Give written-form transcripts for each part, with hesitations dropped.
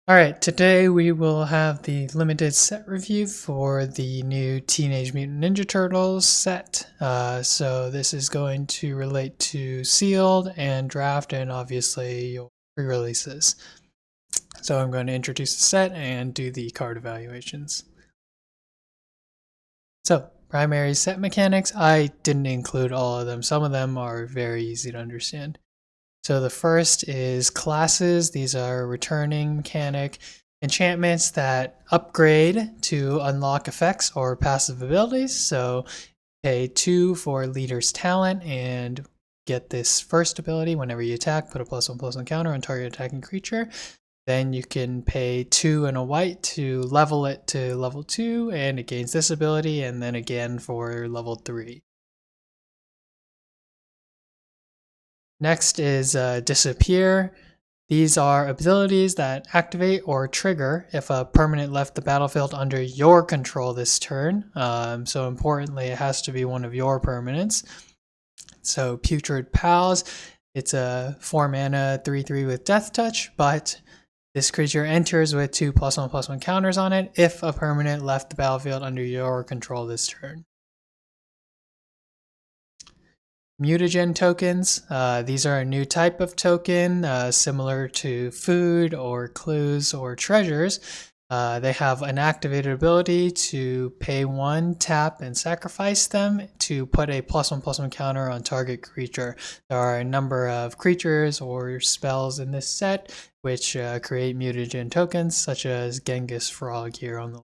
Alright, today we will have the limited set review for the new Teenage Mutant Ninja Turtles set. So this is going to relate to sealed and draft and obviously your pre-releases. So I'm going to introduce the set and do the card evaluations. So primary set mechanics, I didn't include all of them. Some of them are very easy to understand. So the first is classes. These are returning mechanic enchantments that upgrade to unlock effects or passive abilities. So pay 2 for leader's talent and get this first ability. Whenever you attack, put a +1/+1 counter on target attacking creature. Then you can pay 2 and a white to level it to level 2 and it gains this ability, and then again for level 3. Next is Disappear. These are abilities that activate or trigger if a permanent left the battlefield under your control this turn. So importantly, it has to be one of your permanents. So Putrid Pals, it's a 4 mana 3/3 with Death Touch, but this creature enters with 2 +1/+1 counters on it if a permanent left the battlefield under your control this turn. Mutagen tokens. These are a new type of token similar to food or clues or treasures. They have an activated ability to pay 1, tap, and sacrifice them to put a +1/+1 counter on target creature. There are a number of creatures or spells in this set which create mutagen tokens, such as Genghis Frog here on the left.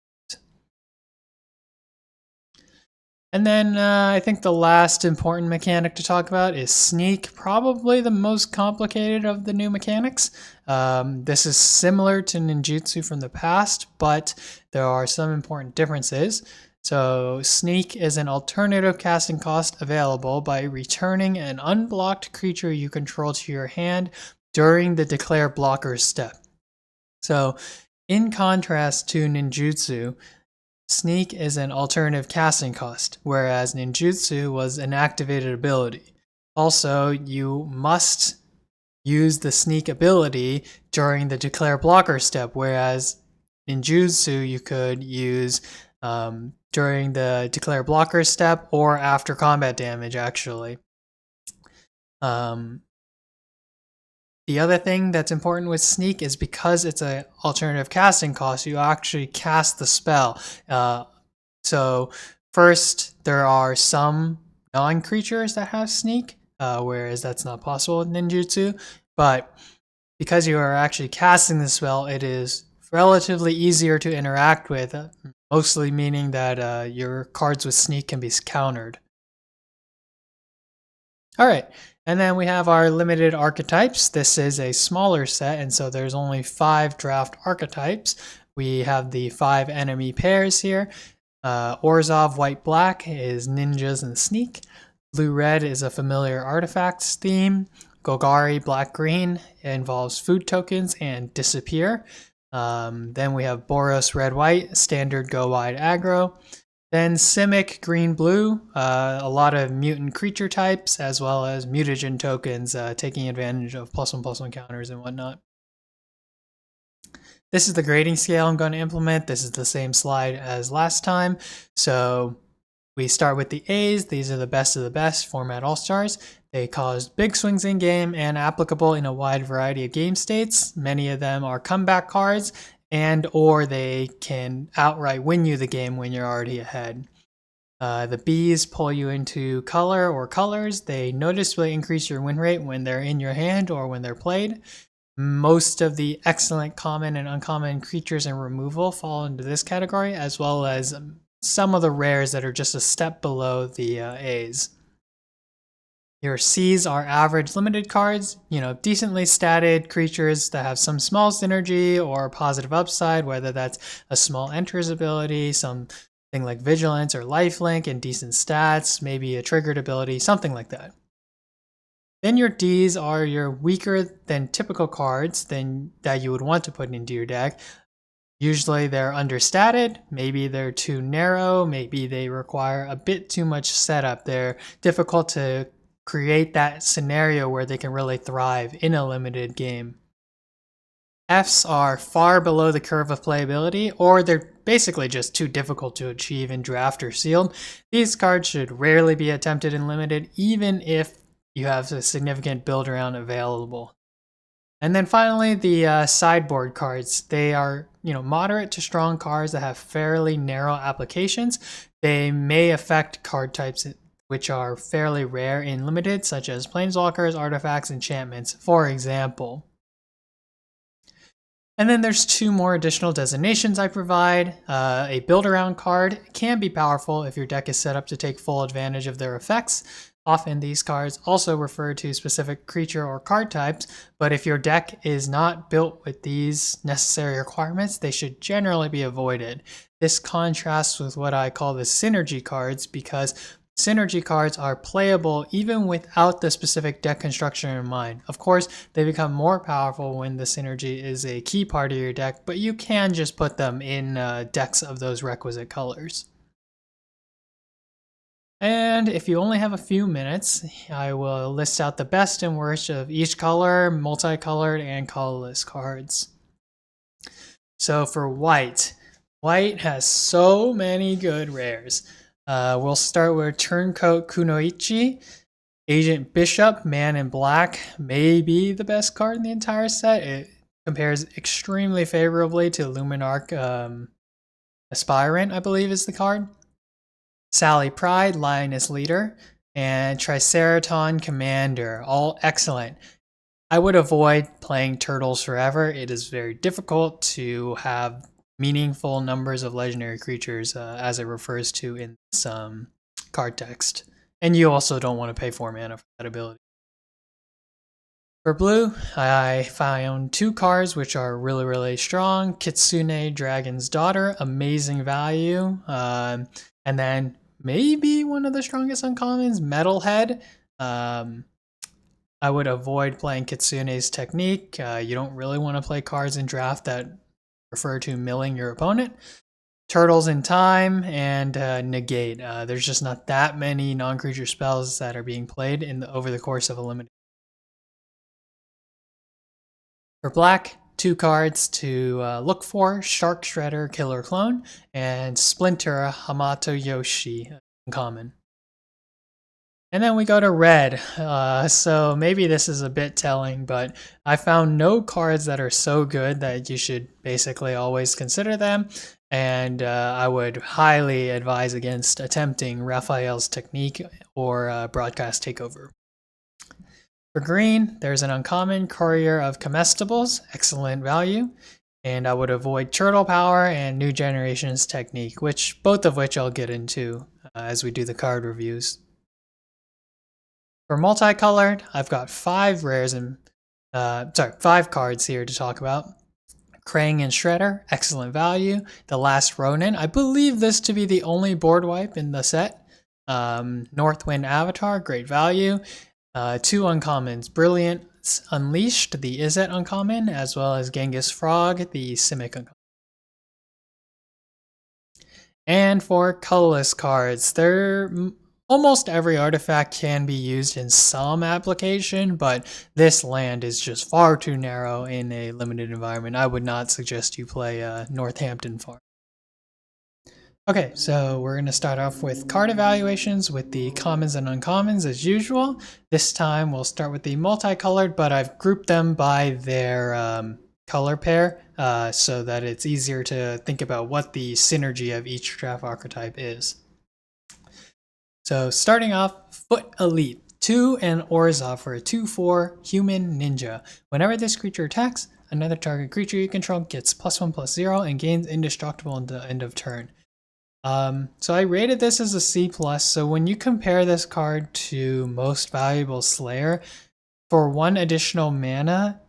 And then I think the last important mechanic to talk about is Sneak, probably the most complicated of the new mechanics. This is similar to Ninjutsu from the past, but there are some important differences. So Sneak is an alternative casting cost available by returning an unblocked creature you control to your hand during the declare blocker step. So in contrast to Ninjutsu, Sneak is an alternative casting cost, whereas Ninjutsu was an activated ability. Also, you must use the Sneak ability during the declare blocker step, whereas Ninjutsu you could use during the declare blocker step or after combat damage, actually. The other thing that's important with Sneak is because it's an alternative casting cost, you actually cast the spell. So first, there are some non-creatures that have Sneak, whereas that's not possible with Ninjutsu. But because you are actually casting the spell, it is relatively easier to interact with, mostly meaning that your cards with Sneak can be countered. All right, and then we have our limited archetypes. This is a smaller set, and so there's only 5 draft archetypes. We have the 5 enemy pairs here. Orzhov White-Black is ninjas and sneak. Blue-Red is a familiar artifacts theme. Golgari Black-Green involves food tokens and disappear. Then we have Boros Red-White, standard go wide aggro. Then Simic Green-Blue, a lot of mutant creature types, as well as mutagen tokens, taking advantage of +1/+1 counters and whatnot. This is the grading scale I'm going to implement. This is the same slide as last time. So we start with the A's. These are the best of the best, format all-stars. They cause big swings in game and applicable in a wide variety of game states. Many of them are comeback cards, and or they can outright win you the game when you're already ahead. The B's pull you into color or colors. They noticeably increase your win rate when they're in your hand or when they're played. Most of the excellent common and uncommon creatures and removal fall into this category, as well as some of the rares that are just a step below the A's. Your C's are average limited cards, decently statted creatures that have some small synergy or positive upside, whether that's a small enters ability, something like vigilance or lifelink and decent stats, maybe a triggered ability, something like that. Then your D's are your weaker than typical cards that you would want to put into your deck. Usually they're understated, maybe they're too narrow, maybe they require a bit too much setup. They're difficult to create that scenario where they can really thrive in a limited game. Fs are far below the curve of playability, or they're basically just too difficult to achieve in draft or sealed. These cards should rarely be attempted in limited, even if you have a significant build around available. And then finally, the sideboard cards. They are, moderate to strong cards that have fairly narrow applications. They may affect card types which are fairly rare in limited, such as planeswalkers, artifacts, enchantments, for example. And then there's 2 more additional designations I provide. A build-around card can be powerful if your deck is set up to take full advantage of their effects. Often these cards also refer to specific creature or card types, but if your deck is not built with these necessary requirements, they should generally be avoided. This contrasts with what I call the synergy cards, because synergy cards are playable even without the specific deck construction in mind. Of course, they become more powerful when the synergy is a key part of your deck, but you can just put them in decks of those requisite colors. And if you only have a few minutes, I will list out the best and worst of each color, multicolored, and colorless cards. So for white has so many good rares. We'll start with Turncoat Kunoichi. Agent Bishop, Man in Black, may be the best card in the entire set. It compares extremely favorably to Luminarch Aspirant, I believe is the card. Sally Pride, Lioness Leader, and Triceraton Commander, all excellent. I would avoid playing Turtles forever. It is very difficult to have meaningful numbers of legendary creatures as it refers to in this card text. And you also don't want to pay 4 mana for that ability. For blue, I found 2 cards which are really, really strong. Kitsune, Dragon's Daughter, amazing value. And then maybe one of the strongest uncommons, Metalhead. I would avoid playing Kitsune's Technique. You don't really want to play cards in draft that refer to milling your opponent. Turtles in Time, and Negate. There's just not that many non-creature spells that are being played over the course of a limited. For black, 2 cards to look for: Shark Shredder, Killer Clone, and Splinter, Hamato Yoshi, uncommon. And then we go to red. So maybe this is a bit telling, but I found no cards that are so good that you should basically always consider them. And I would highly advise against attempting Raphael's Technique or Broadcast Takeover. For green, there's an uncommon, Courier of Comestibles, excellent value. And I would avoid Turtle Power and New Generation's Technique, both of which I'll get into as we do the card reviews. For multicolored, I've got 5 rares and 5 cards here to talk about. Krang and Shredder, excellent value. The Last Ronin, I believe this to be the only board wipe in the set. Northwind Avatar, great value. 2 uncommons, Brilliance Unleashed, the Izzet uncommon, as well as Genghis Frog, the Simic uncommon. And for colorless cards, almost every artifact can be used in some application, but this land is just far too narrow in a limited environment. I would not suggest you play Northampton Farm. Okay, so we're going to start off with card evaluations with the commons and uncommons as usual. This time we'll start with the multicolored, but I've grouped them by their color pair so that it's easier to think about what the synergy of each draft archetype is. So starting off, Foot Elite, 2 and Orzhov for a 2/4 human ninja. Whenever this creature attacks, another target creature you control gets +1/+0 and gains indestructible until end of turn. So I rated this as a C+. So when you compare this card to Most Valuable Slayer, for 1 additional mana,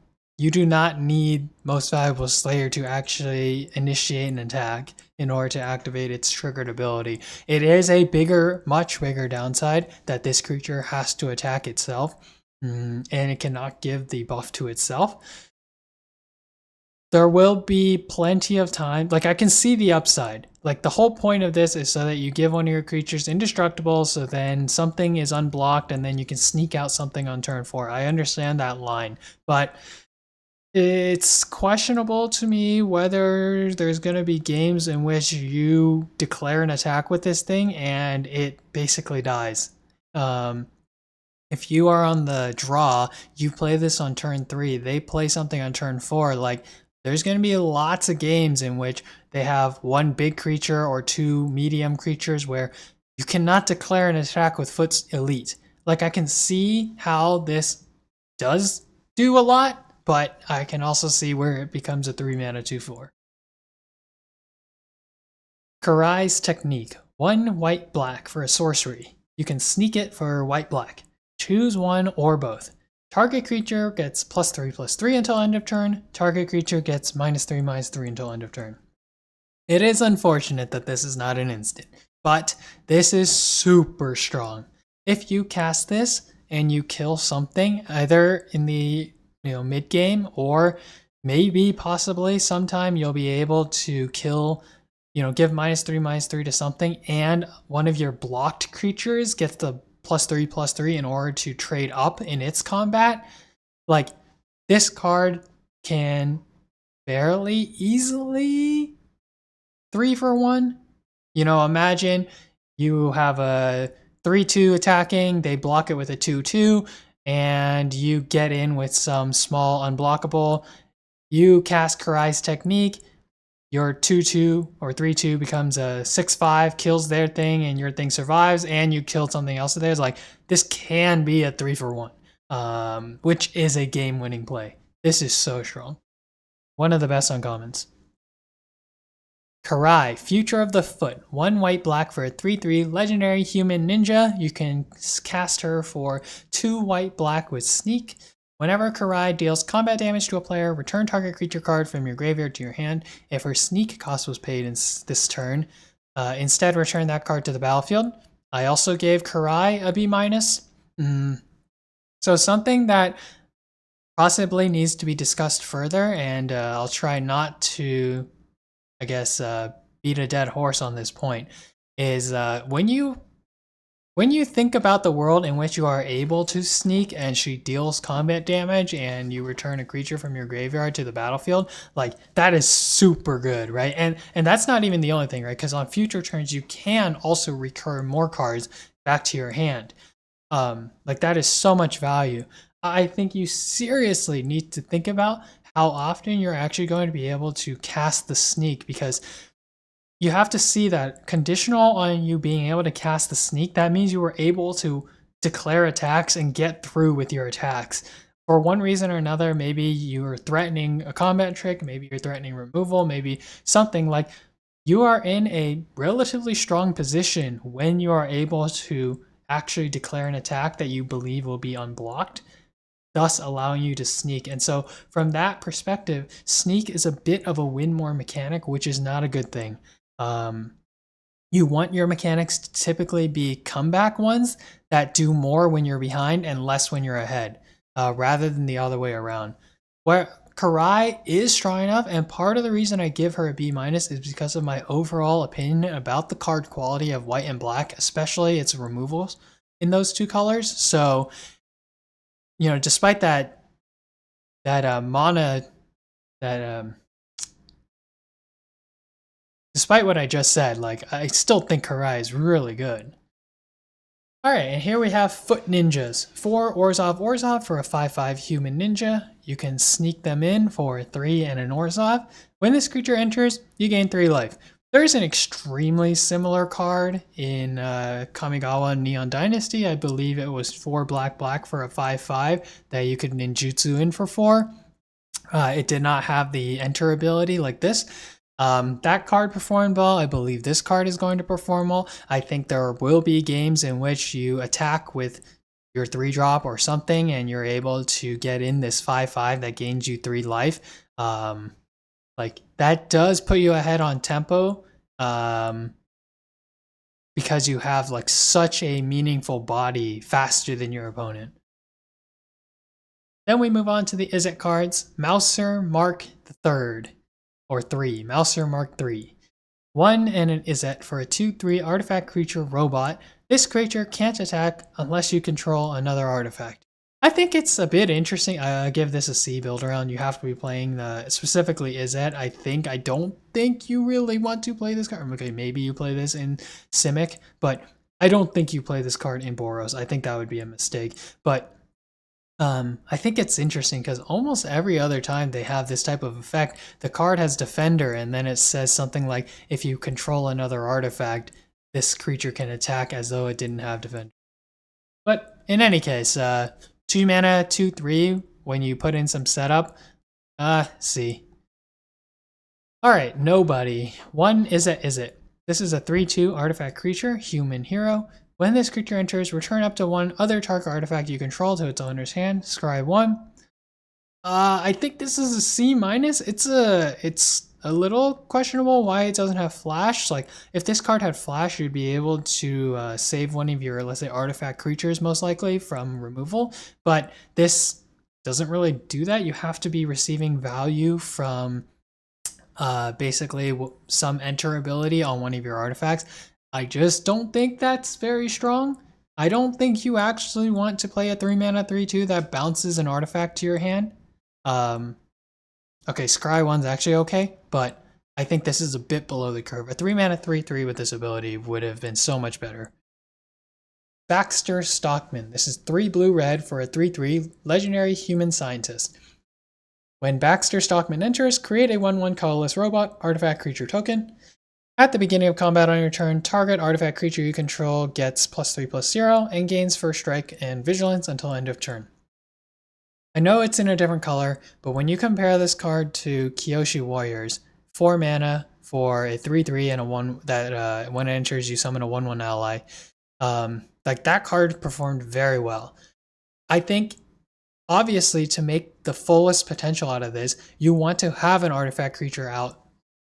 you do not need Most Valuable Slayer to actually initiate an attack in order to activate its triggered ability. It is a much bigger downside that this creature has to attack itself, and it cannot give the buff to itself. There will be plenty of time. Like, I can see the upside. Like, the whole point of this is so that you give one of your creatures indestructible, so then something is unblocked, and then you can sneak out something on turn 4. I understand that line, but It's questionable to me whether there's going to be games in which you declare an attack with this thing and it basically dies. If you are on the draw, you play this on turn 3, they play something on turn 4, like there's going to be lots of games in which they have one big creature or two medium creatures where you cannot declare an attack with Foot's Elite. Like I can see how this does do a lot, but I can also see where it becomes a 3 mana 2/4. Karai's Technique. 1 white black for a sorcery. You can sneak it for white black. Choose one or both. Target creature gets +3/+3 until end of turn. Target creature gets -3/-3 until end of turn. It is unfortunate that this is not an instant, but this is super strong. If you cast this and you kill something, either in the mid game or maybe possibly sometime you'll be able to kill, give -3/-3 to something, and one of your blocked creatures gets the +3/+3 in order to trade up in its combat. Like this card can fairly easily 3 for 1. Imagine you have a 3/2 attacking, they block it with a 2/2, and you get in with some small unblockable. You cast Karai's Technique, your 2/2 or 3/2 becomes a 6/5, kills their thing, and your thing survives, and you killed something else of theirs. Like, this can be a 3 for 1, which is a game-winning play. This is so strong. One of the best uncommons. Karai, Future of the Foot. 1 white black for a 3/3 legendary human ninja. You can cast her for 2 white black with Sneak. Whenever Karai deals combat damage to a player, return target creature card from your graveyard to your hand. If her Sneak cost was paid in this turn, instead return that card to the battlefield. I also gave Karai a B-. So something that possibly needs to be discussed further, and I'll try not to, I guess, beat a dead horse on this point, is when you think about the world in which you are able to sneak and she deals combat damage and you return a creature from your graveyard to the battlefield, like that is super good, right? And that's not even the only thing, right? Because on future turns you can also recur more cards back to your hand. Like that is so much value. I think you seriously need to think about how often you're actually going to be able to cast the sneak, because you have to see that conditional on you being able to cast the sneak, that means you were able to declare attacks and get through with your attacks. For one reason or another, maybe you're threatening a combat trick, maybe you're threatening removal, maybe something like you are in a relatively strong position when you are able to actually declare an attack that you believe will be unblocked, thus allowing you to sneak. And so from that perspective, sneak is a bit of a win more mechanic, which is not a good thing. You want your mechanics to typically be comeback ones that do more when you're behind and less when you're ahead, rather than the other way around. Where Karai is strong enough, and part of the reason I give her a B- is because of my overall opinion about the card quality of white and black, especially its removals in those two colors. So, despite that mana, despite what I just said, like I still think Karai is really good. Alright, and here we have Foot Ninjas. 4 Orzhov for a 5/5 human ninja. You can sneak them in for 3 and an Orzhov. When this creature enters, you gain 3 life. There's an extremely similar card in Kamigawa Neon Dynasty. I believe it was 4 black for a 5/5 that you could ninjutsu in for 4. It did not have the enter ability like this. That card performed well. I believe this card is going to perform well. I think there will be games in which you attack with your 3-drop or something and you're able to get in this 5/5 that gains you 3 life. Like that does put you ahead on tempo, because you have like such a meaningful body faster than your opponent. Then we move on to the Izzet cards. Mouser Mark III. Or 3, Mouser Mark III. 1 and an Izzet for a 2/3 artifact creature robot. This creature can't attack unless you control another artifact. I think it's a bit interesting. I give this a C build around. You have to be playing the specifically Izzet. I don't think you really want to play this card. Okay, maybe you play this in Simic, but I don't think you play this card in Boros. I think that would be a mistake. But I think it's interesting because almost every other time they have this type of effect, the card has Defender, and then it says something like, if you control another artifact, this creature can attack as though it didn't have Defender. But in any case, 2 mana, 2/3, when you put in some setup, C. Alright, Nobody. 1 Izzet. This is a 3/2 artifact creature, human hero. When this creature enters, return up to 1 other target artifact you control to its owner's hand. Scry 1. I think this is a C-. It's a little questionable why it doesn't have flash. Like, if this card had flash, you'd be able to save one of your, let's say, artifact creatures, most likely, from removal. But this doesn't really do that. You have to be receiving value from basically some enter ability on one of your artifacts. I just don't think that's very strong. I don't think you actually want to play a 3 mana 3/2 that bounces an artifact to your hand. Okay, Scry 1's actually okay, but I think this is a bit below the curve. A 3 mana 3/3 with this ability would have been so much better. Baxter Stockman. This is 3 blue-red for a 3/3 legendary human scientist. When Baxter Stockman enters, create a 1/1 colorless robot artifact creature token. At the beginning of combat on your turn, target artifact creature you control gets +3/+0 and gains first strike and vigilance until end of turn. I know it's in a different color, but when you compare this card to Kyoshi Warriors, 4 mana for a 3/3 and a 1 that when it enters you summon a 1/1 ally, like that card performed very well. I think obviously to make the fullest potential out of this, you want to have an artifact creature out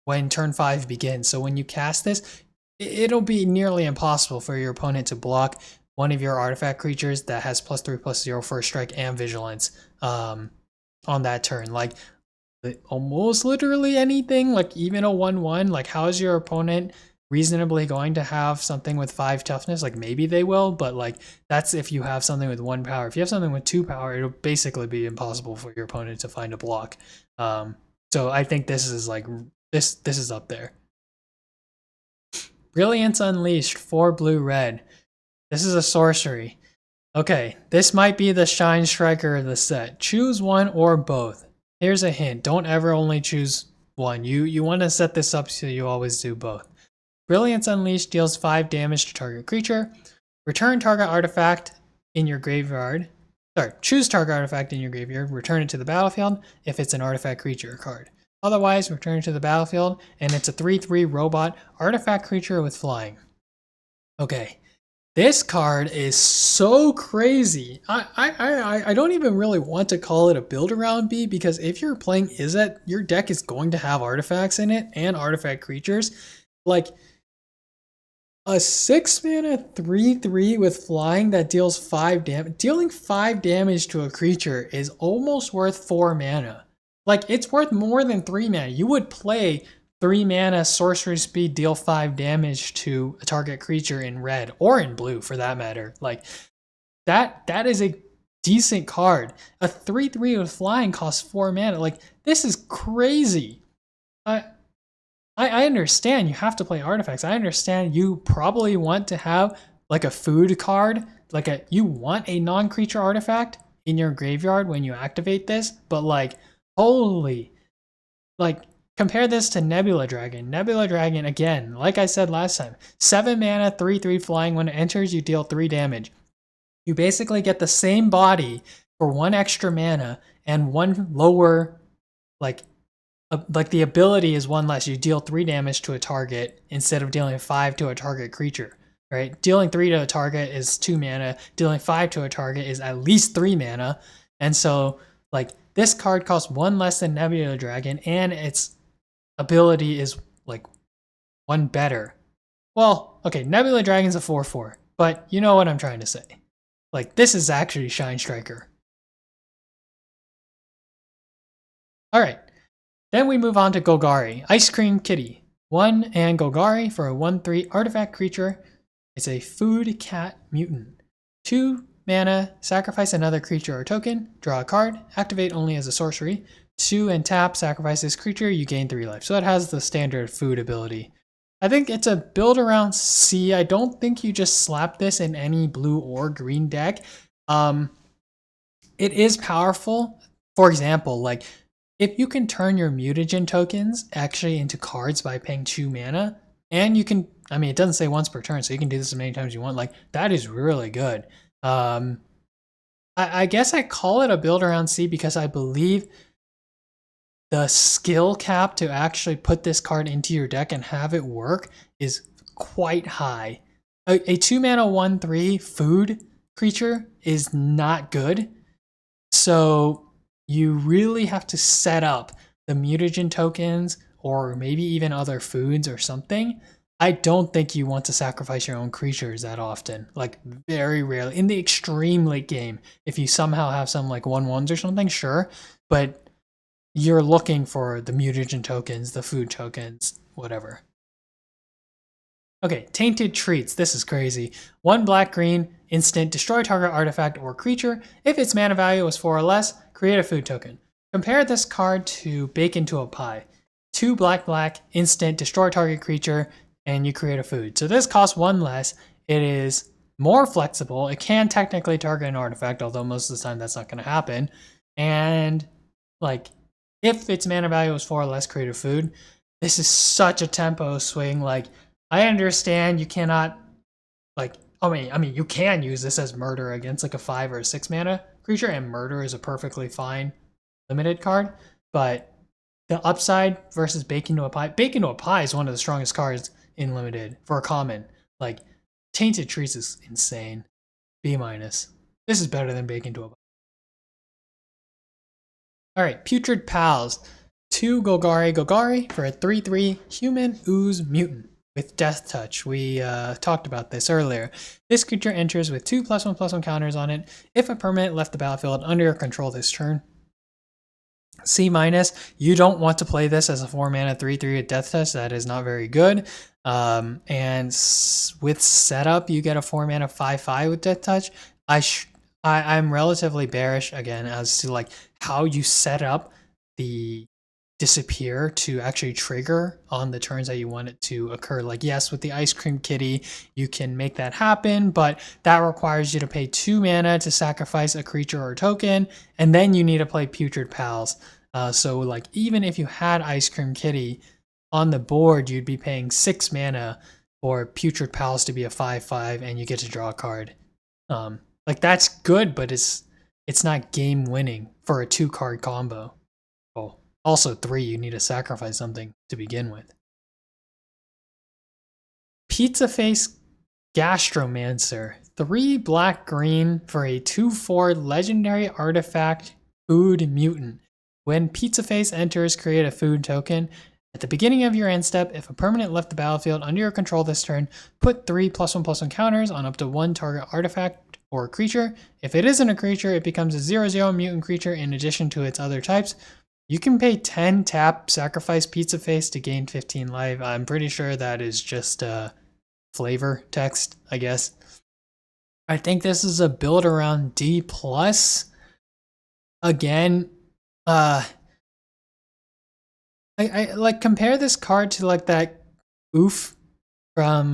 when turn 5 begins. So when you cast this, it'll be nearly impossible for your opponent to block one of your artifact creatures that has +3/+0 first strike and vigilance on that turn. Like almost literally anything, like even a 1/1. Like, how is your opponent reasonably going to have something with 5 toughness? Like, maybe they will, but like that's if you have something with 1 power. If you have something with 2 power, it'll basically be impossible for your opponent to find a block. So I think this is like this is up there. Brilliance Unleashed, 4 blue-red. This is a sorcery. Okay, this might be the Shine Striker of the set. Choose one or both. Here's a hint. Don't ever only choose one. You want to set this up so you always do both. Brilliance Unleashed deals 5 damage to target creature. Return target artifact in your graveyard. Sorry, choose target artifact in your graveyard. Return it to the battlefield if it's an artifact creature card. Otherwise, return it to the battlefield, and it's a 3/3 robot artifact creature with flying. Okay, this card is so crazy. I don't even really want to call it a build around B, because if you're playing Izzet, your deck is going to have artifacts in it and artifact creatures. Like, a 6 mana 3/3 with flying that deals 5 damage. Dealing 5 damage to a creature is almost worth 4 mana. Like, it's worth more than 3 mana. You would play 3 mana sorcery speed, deal 5 damage to a target creature in red, or in blue for that matter. Like, that is a decent card. A 3/3 with flying costs 4 mana. Like, this is crazy. I understand you have to play artifacts. I understand you probably want to have like a food card, like you want a non-creature artifact in your graveyard when you activate this, but like, holy, like, compare this to Nebula Dragon. Nebula Dragon, again, like I said last time, 7 mana, 3/3 flying. When it enters, you deal 3 damage. You basically get the same body for 1 extra mana and 1 lower, like the ability is 1 less. You deal 3 damage to a target instead of dealing 5 to a target creature, right? Dealing 3 to a target is 2 mana. Dealing 5 to a target is at least 3 mana. And so, like, this card costs 1 less than Nebula Dragon, and its ability is like 1 better. Well, okay, Nebula Dragon's a 4/4, but you know what I'm trying to say. Like, this is actually Shine Striker. Alright, then we move on to Golgari. Ice Cream Kitty. 1 and Golgari for a 1/3 artifact creature. It's a food cat mutant. 2 mana, sacrifice another creature or token, draw a card, activate only as a sorcery. 2 and tap, sacrifice this creature, you gain 3 life. So it has the standard food ability. I think it's a build around C. I don't think you just slap this in any blue or green deck. It is powerful. For example, like if you can turn your mutagen tokens actually into cards by paying 2 mana, and you can, I mean, it doesn't say once per turn, so you can do this as many times as you want. Like that is really good. I guess I call it a build around C because I believe the skill cap to actually put this card into your deck and have it work is quite high. A 2 mana 1/3 food creature is not good. So you really have to set up the mutagen tokens or maybe even other foods or something. I don't think you want to sacrifice your own creatures that often. Like very rarely. In the extreme late game, if you somehow have some like 1/1s or something, sure. But you're looking for the mutagen tokens, the food tokens, whatever. Okay, Tainted Treats. This is crazy. 1 black-green, instant, destroy target artifact or creature. If its mana value is 4 or less, create a food token. Compare this card to Bake into a Pie. 2 black-black, instant, destroy target creature, and you create a food. So this costs 1 less. It is more flexible. It can technically target an artifact, although most of the time that's not going to happen. And like, if its mana value is 4 or less, create a food. This is such a tempo swing. Like, I understand you cannot, like, I mean, you can use this as murder against like a 5 or a 6 mana creature, and murder is a perfectly fine limited card. But the upside versus Bake into a Pie is one of the strongest cards in limited for a common. Like, Tainted Trees is insane. B-. This is better than Bake into a Pie. All right, Putrid Pals. 2 Golgari for a 3/3 human ooze mutant with Death Touch. We talked about this earlier. This creature enters with 2 +1/+1 counters on it if a permanent left the battlefield under your control this turn. C-. You don't want to play this as a 4 mana 3/3 with Death Touch. That is not very good. And with setup, you get a 4 mana 5/5 with Death Touch. I'm relatively bearish again as to like how you set up the disappear to actually trigger on the turns that you want it to occur. Like, yes, with the Ice Cream Kitty, you can make that happen, but that requires you to pay 2 mana to sacrifice a creature or token, and then you need to play Putrid Pals. So like, even if you had Ice Cream Kitty on the board, you'd be paying 6 mana for Putrid Pals to be a 5/5, and you get to draw a card. Like, that's good, but it's not game winning for a 2-card combo. Oh. Also 3, you need to sacrifice something to begin with. Pizza Face Gastromancer. 3 black-green for a 2/4 legendary artifact food mutant. When Pizza Face enters, create a food token. At the beginning of your end step, if a permanent left the battlefield under your control this turn, put 3 +1/+1 counters on up to 1 target artifact or creature. If it isn't a creature, it becomes a 0/0 mutant creature in addition to its other types. You can pay 10 tap, sacrifice Pizza Face to gain 15 life. I'm pretty sure that is just flavor text, I guess. I think this is a build around D+. Again, I like compare this card to like that oof from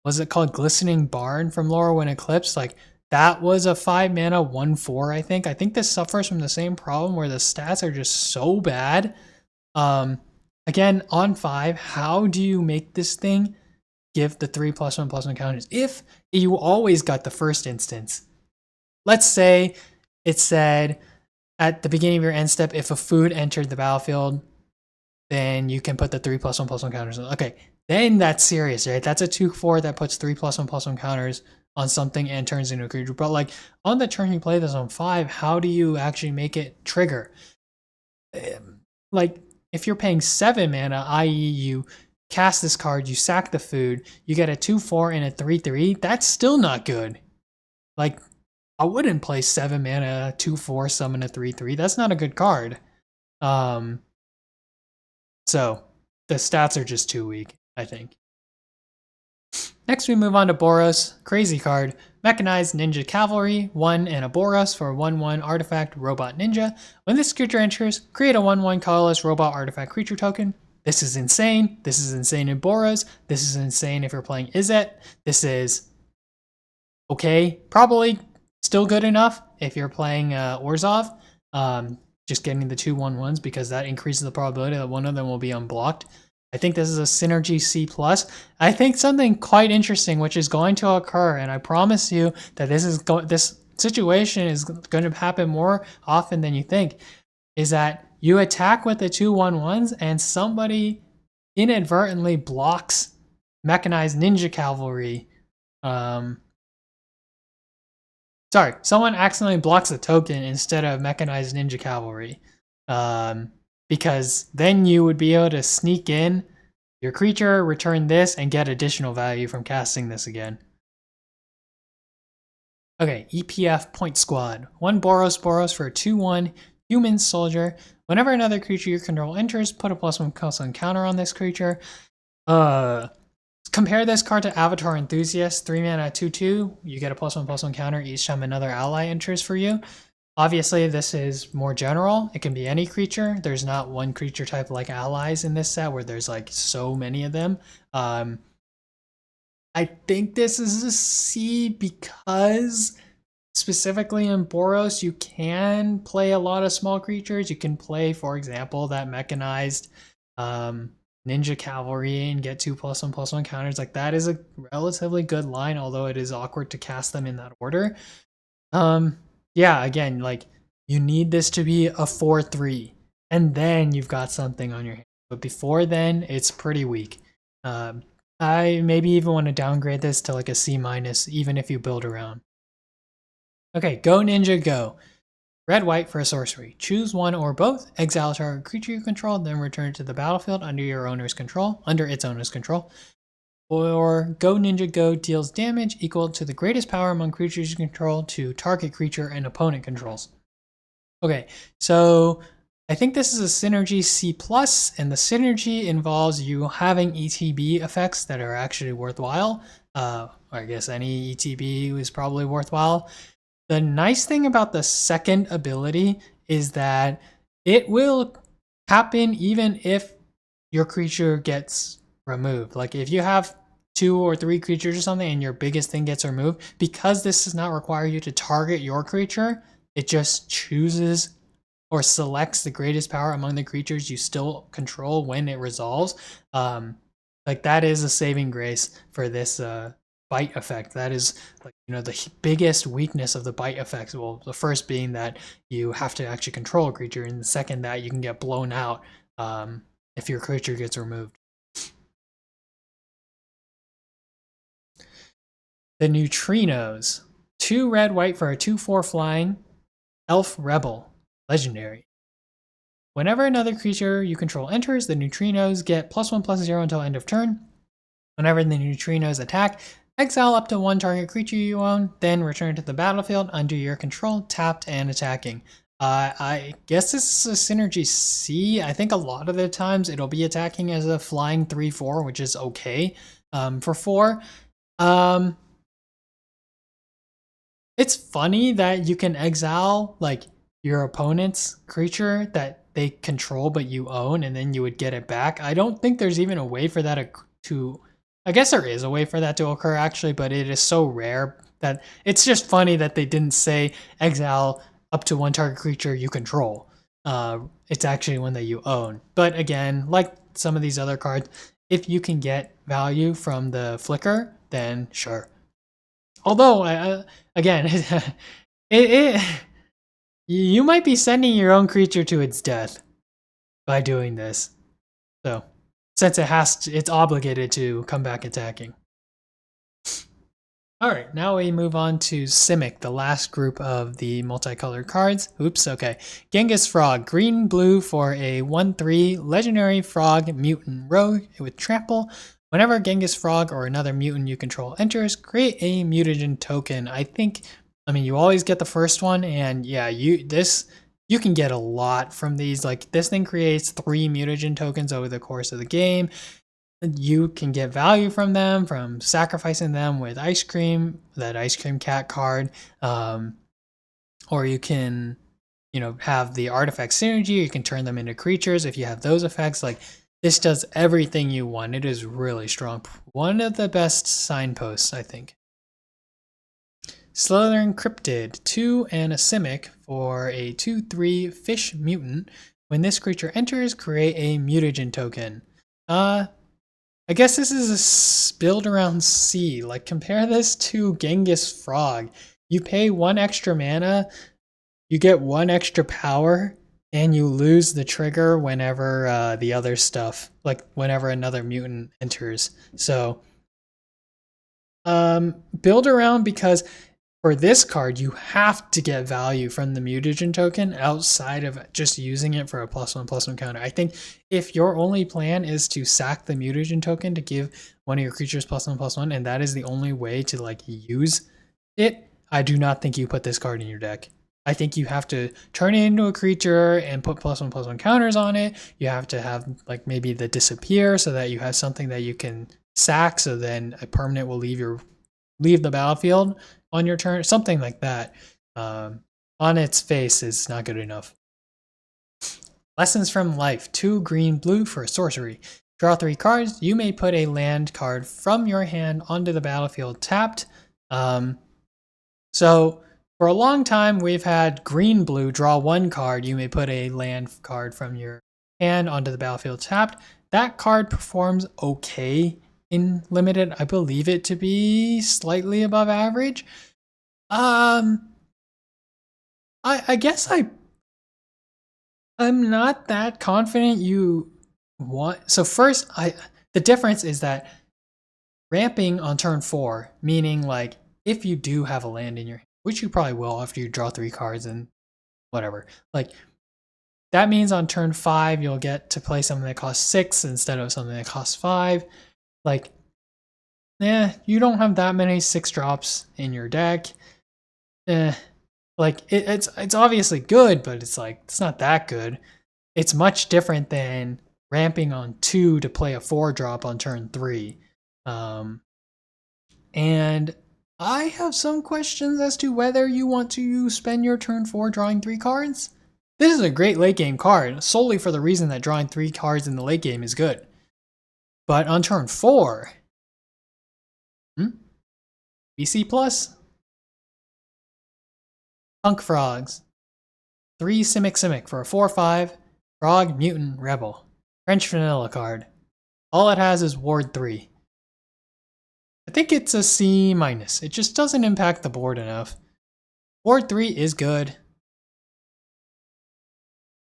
was it called Glistening Barn from Lorwyn Eclipse? Like, that was a 5 mana 1/4, I think. I think this suffers from the same problem where the stats are just so bad. Again, on 5, how do you make this thing give the 3 +1/+1 counters? If you always got the first instance, let's say it said at the beginning of your end step, if a food entered the battlefield, then you can put the 3 +1/+1 counters on. Okay, then that's serious, right? That's a 2/4 that puts 3 +1/+1 counters on something and turns into a creature. But like, on the turn you play this on 5, how do you actually make it trigger? Like, if you're paying 7 mana, i.e. you cast this card, you sack the food, you get a 2/4 and a 3/3, that's still not good. Like, I wouldn't play 7 mana 2/4 summon a 3/3. That's not a good card. So the stats are just too weak, I think. Next, we move on to Boros. Crazy card. Mechanized Ninja Cavalry, 1 and a Boros for 1/1 Artifact Robot Ninja. When this creature enters, create a 1/1 Colorless Robot Artifact Creature token. This is insane. This is insane in Boros. This is insane if you're playing Izzet. This is okay, probably still good enough if you're playing Orzhov. Just getting the 2/1/1s because that increases the probability that one of them will be unblocked. I think this is a synergy C+. I think something quite interesting which is going to occur, and I promise you that this situation is going to happen more often than you think, is that you attack with the 2/1/1s and somebody inadvertently blocks Mechanized Ninja Cavalry. Sorry, someone accidentally blocks a token instead of Mechanized Ninja Cavalry. Because then you would be able to sneak in your creature, return this, and get additional value from casting this again. Okay, EPF Point Squad. 1 Boros for a 2/1 human soldier. Whenever another creature you control enters, put a +1/+1 counter on this creature. Compare this card to Avatar Enthusiast, 3 mana 2/2. You get a +1/+1 counter each time another ally enters for you. Obviously, this is more general. It can be any creature. There's not one creature type like allies in this set where there's like so many of them. I think this is a C because specifically in Boros, you can play a lot of small creatures. You can play, for example, that mechanized Ninja Cavalry and get 2 +1/+1 counters. Like that is a relatively good line, although it is awkward to cast them in that order. Yeah, again, like you need this to be a 4/3, and then you've got something on your hand. But before then, it's pretty weak. I maybe even want to downgrade this to like a C-, even if you build around. Okay, Go Ninja Go. Red-white for a sorcery. Choose one or both. Exile target creature you control, then return it to the battlefield under its owner's control. Or Go Ninja Go deals damage equal to the greatest power among creatures you control to target creature and opponent controls. Okay, so I think this is a synergy C+, and the synergy involves you having ETB effects that are actually worthwhile. I guess any ETB is probably worthwhile. The nice thing about the second ability is that it will happen even if your creature gets removed. Like if you have 2 or 3 creatures or something and your biggest thing gets removed, because this does not require you to target your creature, it just chooses or selects the greatest power among the creatures you still control when it resolves. Like that is a saving grace for this bite effect. That is like, the biggest weakness of the bite effects. Well, the first being that you have to actually control a creature, and the second that you can get blown out if your creature gets removed. The Neutrinos. 2 red-white for a 2/4 flying elf rebel. Legendary. Whenever another creature you control enters, the Neutrinos get +1/+0 until end of turn. Whenever the Neutrinos attack, exile up to 1 target creature you own, then return to the battlefield under your control, tapped and attacking. I guess this is a synergy C. I think a lot of the times it'll be attacking as a flying 3/4, which is okay for 4. It's funny that you can exile like your opponent's creature that they control but you own, and then you would get it back. I don't think there's even a way for that to I guess there is a way for that to occur actually, but it is so rare that it's just funny that they didn't say exile up to 1 target creature you control. It's actually one that you own. But again, like some of these other cards, if you can get value from the flicker, then sure. Although, again, you might be sending your own creature to its death by doing this. So, since it's obligated to come back attacking. Alright, now we move on to Simic, the last group of the multicolored cards. Oops, okay. Genghis Frog, green-blue for a 1/3 legendary frog mutant rogue with trample. Whenever Genghis Frog or another mutant you control enters, create a mutagen token. I mean, you always get the first one, and yeah, you can get a lot from these. Like, this thing creates 3 mutagen tokens over the course of the game. you can get value from them, from sacrificing them with ice cream, that ice cream cat card, or you can, have the artifact synergy. You can turn them into creatures if you have those effects. Like, this does everything you want. It is really strong. One of the best signposts, I think. Slithering Cryptid, 2 and a Simic for a 2/3 fish mutant. When this creature enters, create a mutagen token. I guess this is a build around sea. Like, compare this to Genghis Frog. You pay 1 extra mana, you get 1 extra power, and you lose the trigger whenever the other stuff, like whenever another mutant enters. So, build around, because for this card, you have to get value from the mutagen token outside of just using it for a +1/+1 counter. I think if your only plan is to sack the mutagen token to give one of your creatures +1/+1, and that is the only way to like use it, I do not think you put this card in your deck. I think you have to turn it into a creature and put +1/+1 counters on it. You have to have like maybe the disappear so that you have something that you can sack, so then a permanent will leave the battlefield on your turn, something like that. On its face is not good enough. Lessons from Life, 2 green blue for a sorcery. Draw 3 cards. You may put a land card from your hand onto the battlefield tapped. So for a long time, we've had green blue, draw 1 card. You may put a land card from your hand onto the battlefield tapped. That card performs okay in limited. I believe it to be slightly above average. I guess I'm not that confident you want. So first, the difference is that ramping on turn 4, meaning like if you do have a land in your hand, which you probably will after you draw 3 cards and whatever, like that means on turn 5 you'll get to play something that costs 6 instead of something that costs 5. Like, you don't have that many 6 drops in your deck. Like it's obviously good, but it's like it's not that good. It's much different than ramping on 2 to play a 4-drop on turn 3. And I have some questions as to whether you want to spend your turn 4 drawing 3 cards. This is a great late game card, solely for the reason that drawing 3 cards in the late game is good. But on turn 4, BC plus, Punk Frogs, 3 Simic for a 4/5, Frog, Mutant, Rebel. French vanilla card. All it has is Ward 3. I think it's a C-. It just doesn't impact the board enough. Ward 3 is good,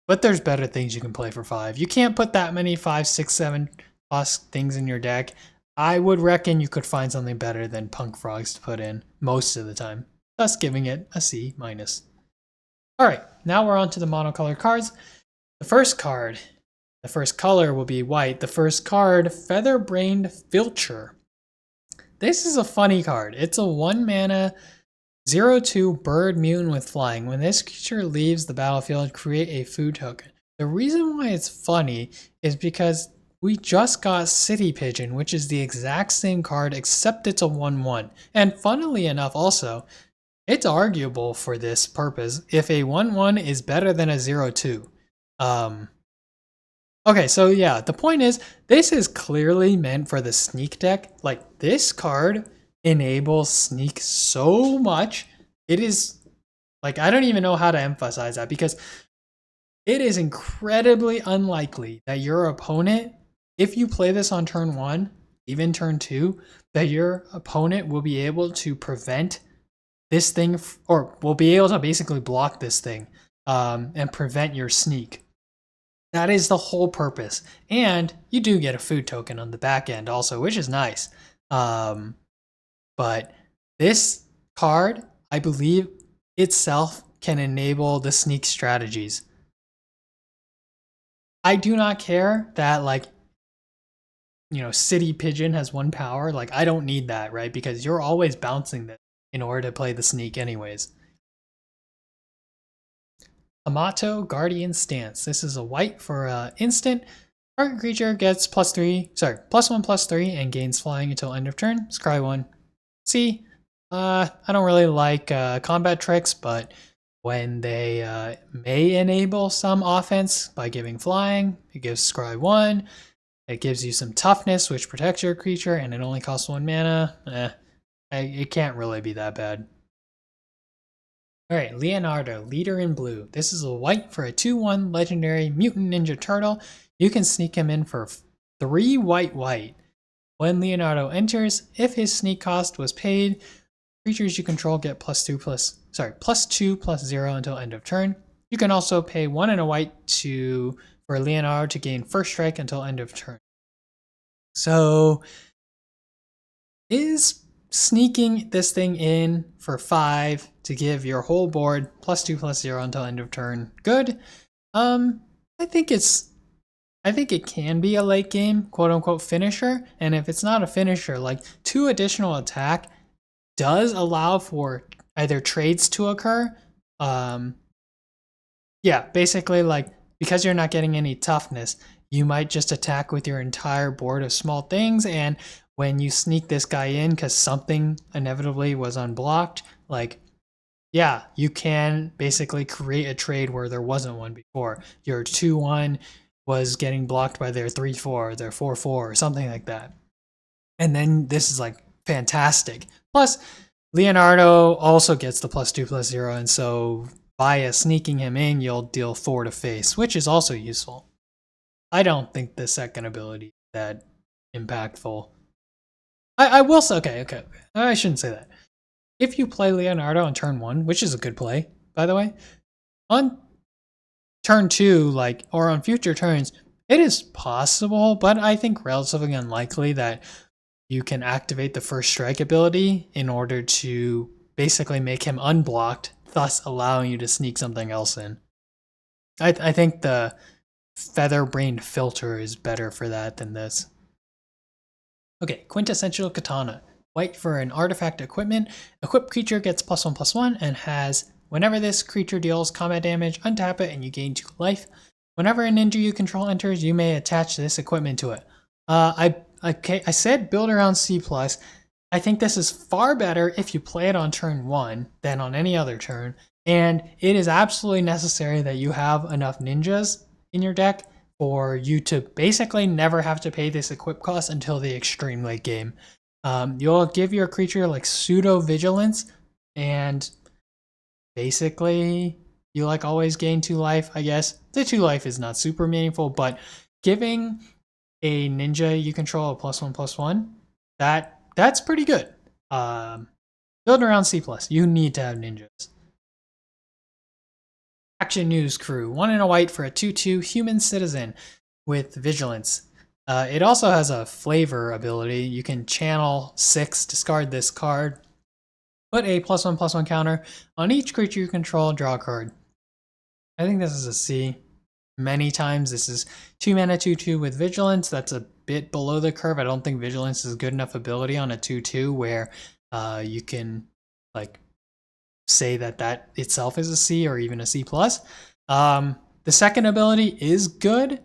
but there's better things you can play for 5. You can't put that many 5, 6, 7 plus things in your deck. I would reckon you could find something better than Punk Frogs to put in most of the time, thus giving it a C-. Alright, now we're on to the monocolored cards. The first color will be white. The first card, Featherbrained Filcher. This is a funny card. It's a 1 mana 0/2 bird mutant with flying. When this creature leaves the battlefield, create a food token. The reason why it's funny is because we just got City Pigeon, which is the exact same card except it's a 1/1. And funnily enough also, it's arguable for this purpose if a 1/1 is better than a 0/2. Okay, so yeah, the point is, this is clearly meant for the sneak deck. Like, this card enables sneak so much. It is, like, I don't even know how to emphasize that, because it is incredibly unlikely that your opponent, if you play this on turn 1, even turn 2, that your opponent will be able to prevent this thing, or will be able to basically block this thing and prevent your sneak. That is the whole purpose. And you do get a food token on the back end also, which is nice. But this card, I believe itself can enable the sneak strategies. I do not care that, like, City Pigeon has 1 power. Like, I don't need that, right? Because you're always bouncing this in order to play the sneak anyways. Amato Guardian Stance. This is a white for instant. Target creature gets +1/+3 and gains flying until end of turn. Scry 1. See, I don't really like combat tricks, but when they may enable some offense by giving flying, it gives Scry 1. It gives you some toughness, which protects your creature, and it only costs 1 mana. It can't really be that bad. Alright, Leonardo, Leader in Blue. This is a white for a 2/1 legendary Mutant Ninja Turtle. You can sneak him in for 3 white. When Leonardo enters, if his sneak cost was paid, creatures you control get +2/+0 until end of turn. You can also pay 1 and a white for Leonardo to gain first strike until end of turn. So, is sneaking this thing in for 5 to give your whole board +2/+0 until end of turn good? I think it can be a late game quote unquote finisher, and if it's not a finisher, like 2 additional attack does allow for either trades to occur. Yeah, basically, like, because you're not getting any toughness, you might just attack with your entire board of small things, and when you sneak this guy in because something inevitably was unblocked, like, yeah, you can basically create a trade where there wasn't one before. Your 2/1 was getting blocked by their 3/4, their 4/4, or something like that. And then this is like fantastic. Plus, Leonardo also gets the +2/+0, and so via sneaking him in, you'll deal 4 to face, which is also useful. I don't think the second ability is that impactful. I will say, okay, I shouldn't say that. If you play Leonardo on turn 1, which is a good play, by the way, on turn 2, like, or on future turns, it is possible, but I think relatively unlikely that you can activate the first strike ability in order to basically make him unblocked, thus allowing you to sneak something else in. I think the feather-brained filter is better for that than this. Okay, Quintessential Katana. White for an artifact equipment. Equipped creature gets +1/+1 and has, whenever this creature deals combat damage, untap it and you gain 2 life. Whenever a ninja you control enters, you may attach this equipment to it. I said build around C+. I think this is far better if you play it on turn 1 than on any other turn, and it is absolutely necessary that you have enough ninjas in your deck for you to basically never have to pay this equip cost until the extreme late game. You'll give your creature like pseudo vigilance, and basically you like always gain 2 life, I guess. The 2 life is not super meaningful, but giving a ninja you control a +1/+1, that's pretty good. Build around C+. You need to have ninjas. Action News Crew. 1 and a white for a 2/2 human citizen with vigilance. It also has a flavor ability. You can channel 6, discard this card, put a +1/+1 counter on each creature you control, draw a card. I think this is a C. Many times this is 2 mana 2/2 with vigilance. That's a bit below the curve. I don't think vigilance is a good enough ability on a 2/2 where you can like say that itself is a C or even a C+. The second ability is good.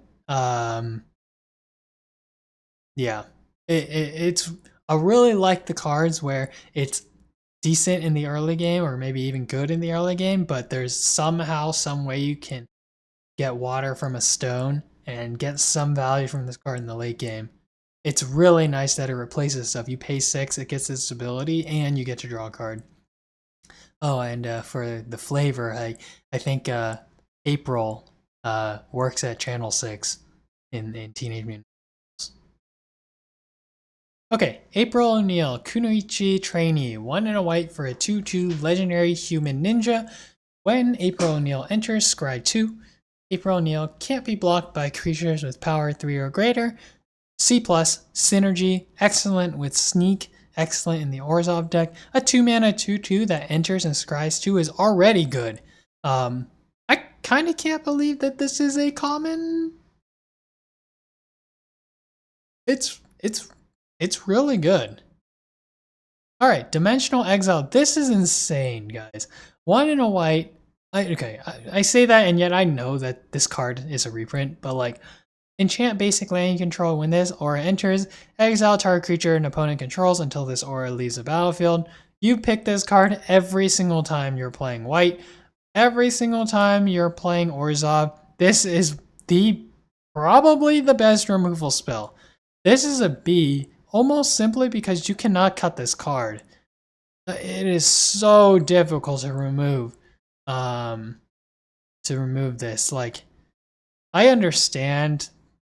Yeah, it's I really like the cards where it's decent in the early game or maybe even good in the early game, but there's somehow some way you can get water from a stone and get some value from this card in the late game. It's really nice that it replaces stuff. You pay 6, it gets its ability, and you get to draw a card. Oh, and for the flavor, I think April works at Channel 6 in Teenage Mutant Ninja. Okay, April O'Neil, Kunoichi Trainee, 1 and a white for a 2/2 legendary human ninja. When April O'Neil enters, scry 2. April O'Neil can't be blocked by creatures with power 3 or greater. C+, synergy, excellent with sneak, excellent in the Orzhov deck. A 2 mana 2/2 that enters and scries 2 is already good. I kind of can't believe that this is a common. It's really good. All right, Dimensional Exile. This is insane, guys. 1 and a white. I say that, and yet I know that this card is a reprint, but like, Enchant basic land you control. When this aura enters, exile target creature an opponent controls until this aura leaves the battlefield. You pick this card every single time you're playing white. Every single time you're playing Orzhov. This is probably the best removal spell. This is a B, almost simply because you cannot cut this card. It is so difficult to remove. This. Like, I understand,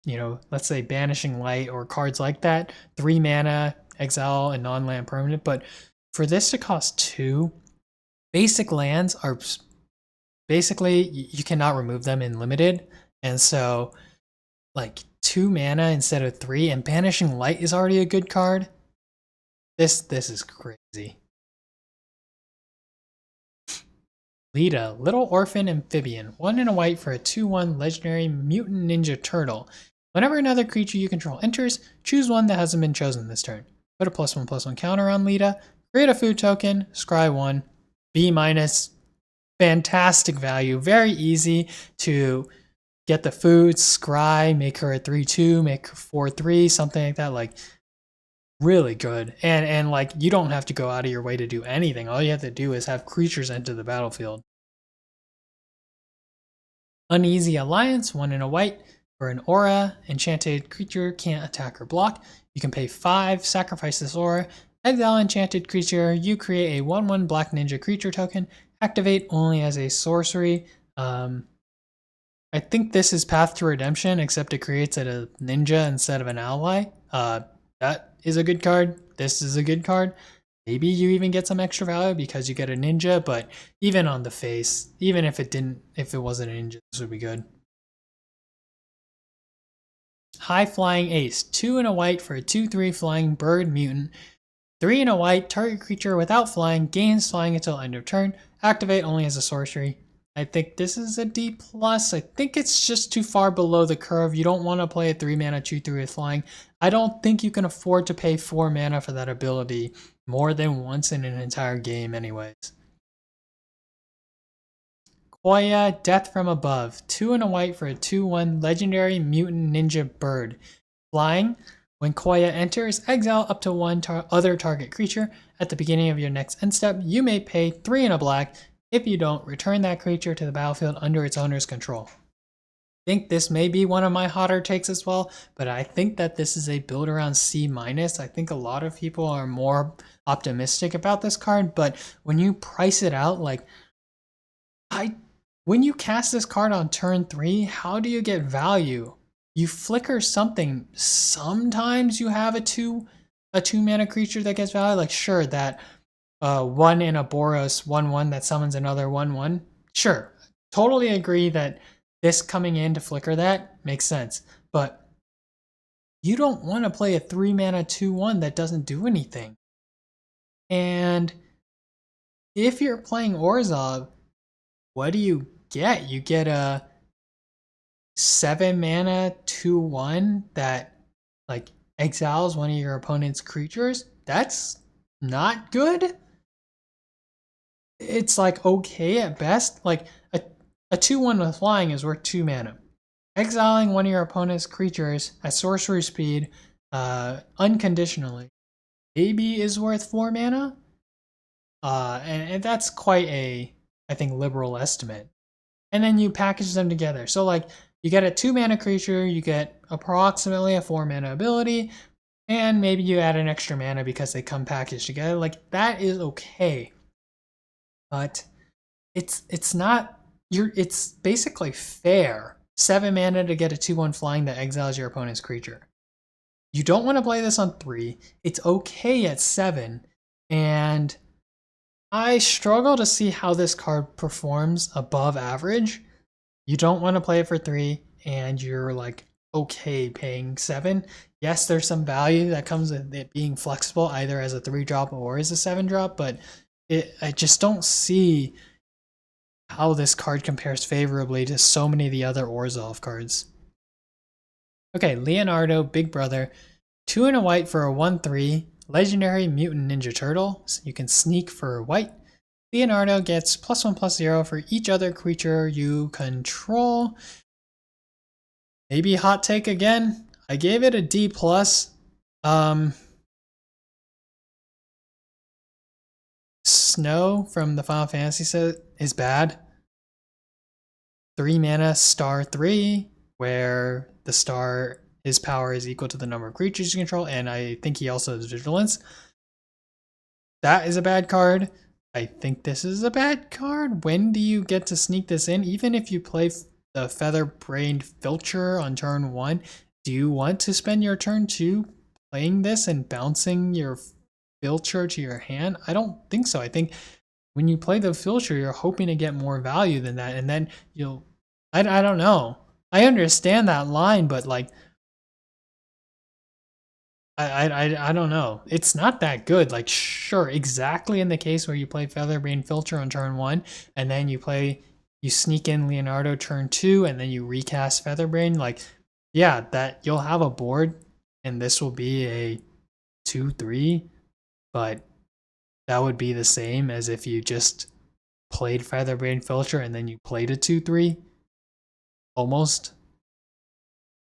let's say Banishing Light or cards like that, 3 mana, exile, and non-land permanent, but for this to cost 2, basic lands are basically, you cannot remove them in limited, and so, like, 2 mana instead of 3, and Banishing Light is already a good card. This is crazy. Lita, Little Orphan Amphibian. 1 and a white for a 2/1 legendary mutant ninja turtle. Whenever another creature you control enters, choose one that hasn't been chosen this turn. Put a +1/+1 counter on Lita. Create a food token. Scry 1. B-. Fantastic value. Very easy to get the food. Scry. Make her a 3/2. Make her 4/3. Something like that. Like, really good. And like, you don't have to go out of your way to do anything. All you have to do is have creatures enter the battlefield. Uneasy Alliance, 1 and a white for an aura. Enchanted creature can't attack or block. You can pay 5, sacrifice this aura, exile enchanted creature. You create a 1/1 black ninja creature token. Activate only as a sorcery. I think this is Path to Redemption, except it creates it a ninja instead of an ally. That is a good card. This is a good card. Maybe you even get some extra value because you get a ninja, but even on the face, even if it wasn't a ninja, this would be good. High Flying Ace, 2 and a white for a 2/3 flying bird mutant. 3 and a white, target creature without flying gains flying until end of turn. Activate only as a sorcery. I think this is a D+. I think it's just too far below the curve. You don't want to play a 3 mana 2/3 with flying. I don't think you can afford to pay 4 mana for that ability more than once in an entire game anyways. Koya, Death from Above. 2 and a white for a 2/1 legendary mutant ninja bird. Flying. When Koya enters, exile up to 1 other target creature. At the beginning of your next end step, you may pay 3 and a black. If you don't, return that creature to the battlefield under its owner's control. I think this may be one of my hotter takes as well, but I think that this is a build around C-. I think a lot of people are more optimistic about this card, but when you price it out, like, when you cast this card on turn 3, how do you get value? You flicker something. Sometimes you have a 2 mana creature that gets value. Like, sure, that 1 in a Boros 1/1 that summons another 1/1. Sure, totally agree that this coming in to flicker that makes sense. But you don't want to play a 3 mana 2/1 that doesn't do anything. And if you're playing Orzhov, what do you get? You get a 7 mana 2/1 that, like, exiles one of your opponent's creatures. That's not good. It's like okay at best. Like, a 2/1 with flying is worth 2 mana. Exiling one of your opponent's creatures at sorcery speed unconditionally maybe is worth 4 mana. And that's quite a, I think, liberal estimate. And then you package them together. So, like, you get a 2 mana creature, you get approximately a 4 mana ability, and maybe you add an extra mana because they come packaged together. Like, that is okay. But it's not, it's basically fair. 7 mana to get a 2/1 flying that exiles your opponent's creature. You don't want to play this on 3. It's okay at 7. And I struggle to see how this card performs above average. You don't want to play it for 3, and you're like, okay paying 7. Yes, there's some value that comes with it being flexible either as a 3-drop or as a 7-drop, but I just don't see how this card compares favorably to so many of the other Orzhov cards. Okay, Leonardo, Big Brother, 2 and a white for a 1/3 legendary mutant ninja turtle. So you can sneak for white. Leonardo gets +1/+0 for each other creature you control. Maybe hot take again. I gave it a D+. Snow from the Final Fantasy set is bad. 3 mana, star 3, where the star, his power is equal to the number of creatures you control, and I think he also has Vigilance. That is a bad card. I think this is a bad card. When do you get to sneak this in? Even if you play the Feather-Brained Filcher on turn 1, do you want to spend your turn 2 playing this and bouncing your Filcher to your hand? I don't think so. I think when you play the Filcher, you're hoping to get more value than that, and then you'll... I don't know. I understand that line, but like... I don't know. It's not that good. Like, sure, exactly in the case where you play Featherbrain Filter on turn 1, and then you sneak in Leonardo turn 2, and then you recast Featherbrain. Like, yeah, that you'll have a board, and this will be a 2-3, but that would be the same as if you just played Featherbrain Filter and then you played a 2-3. Almost.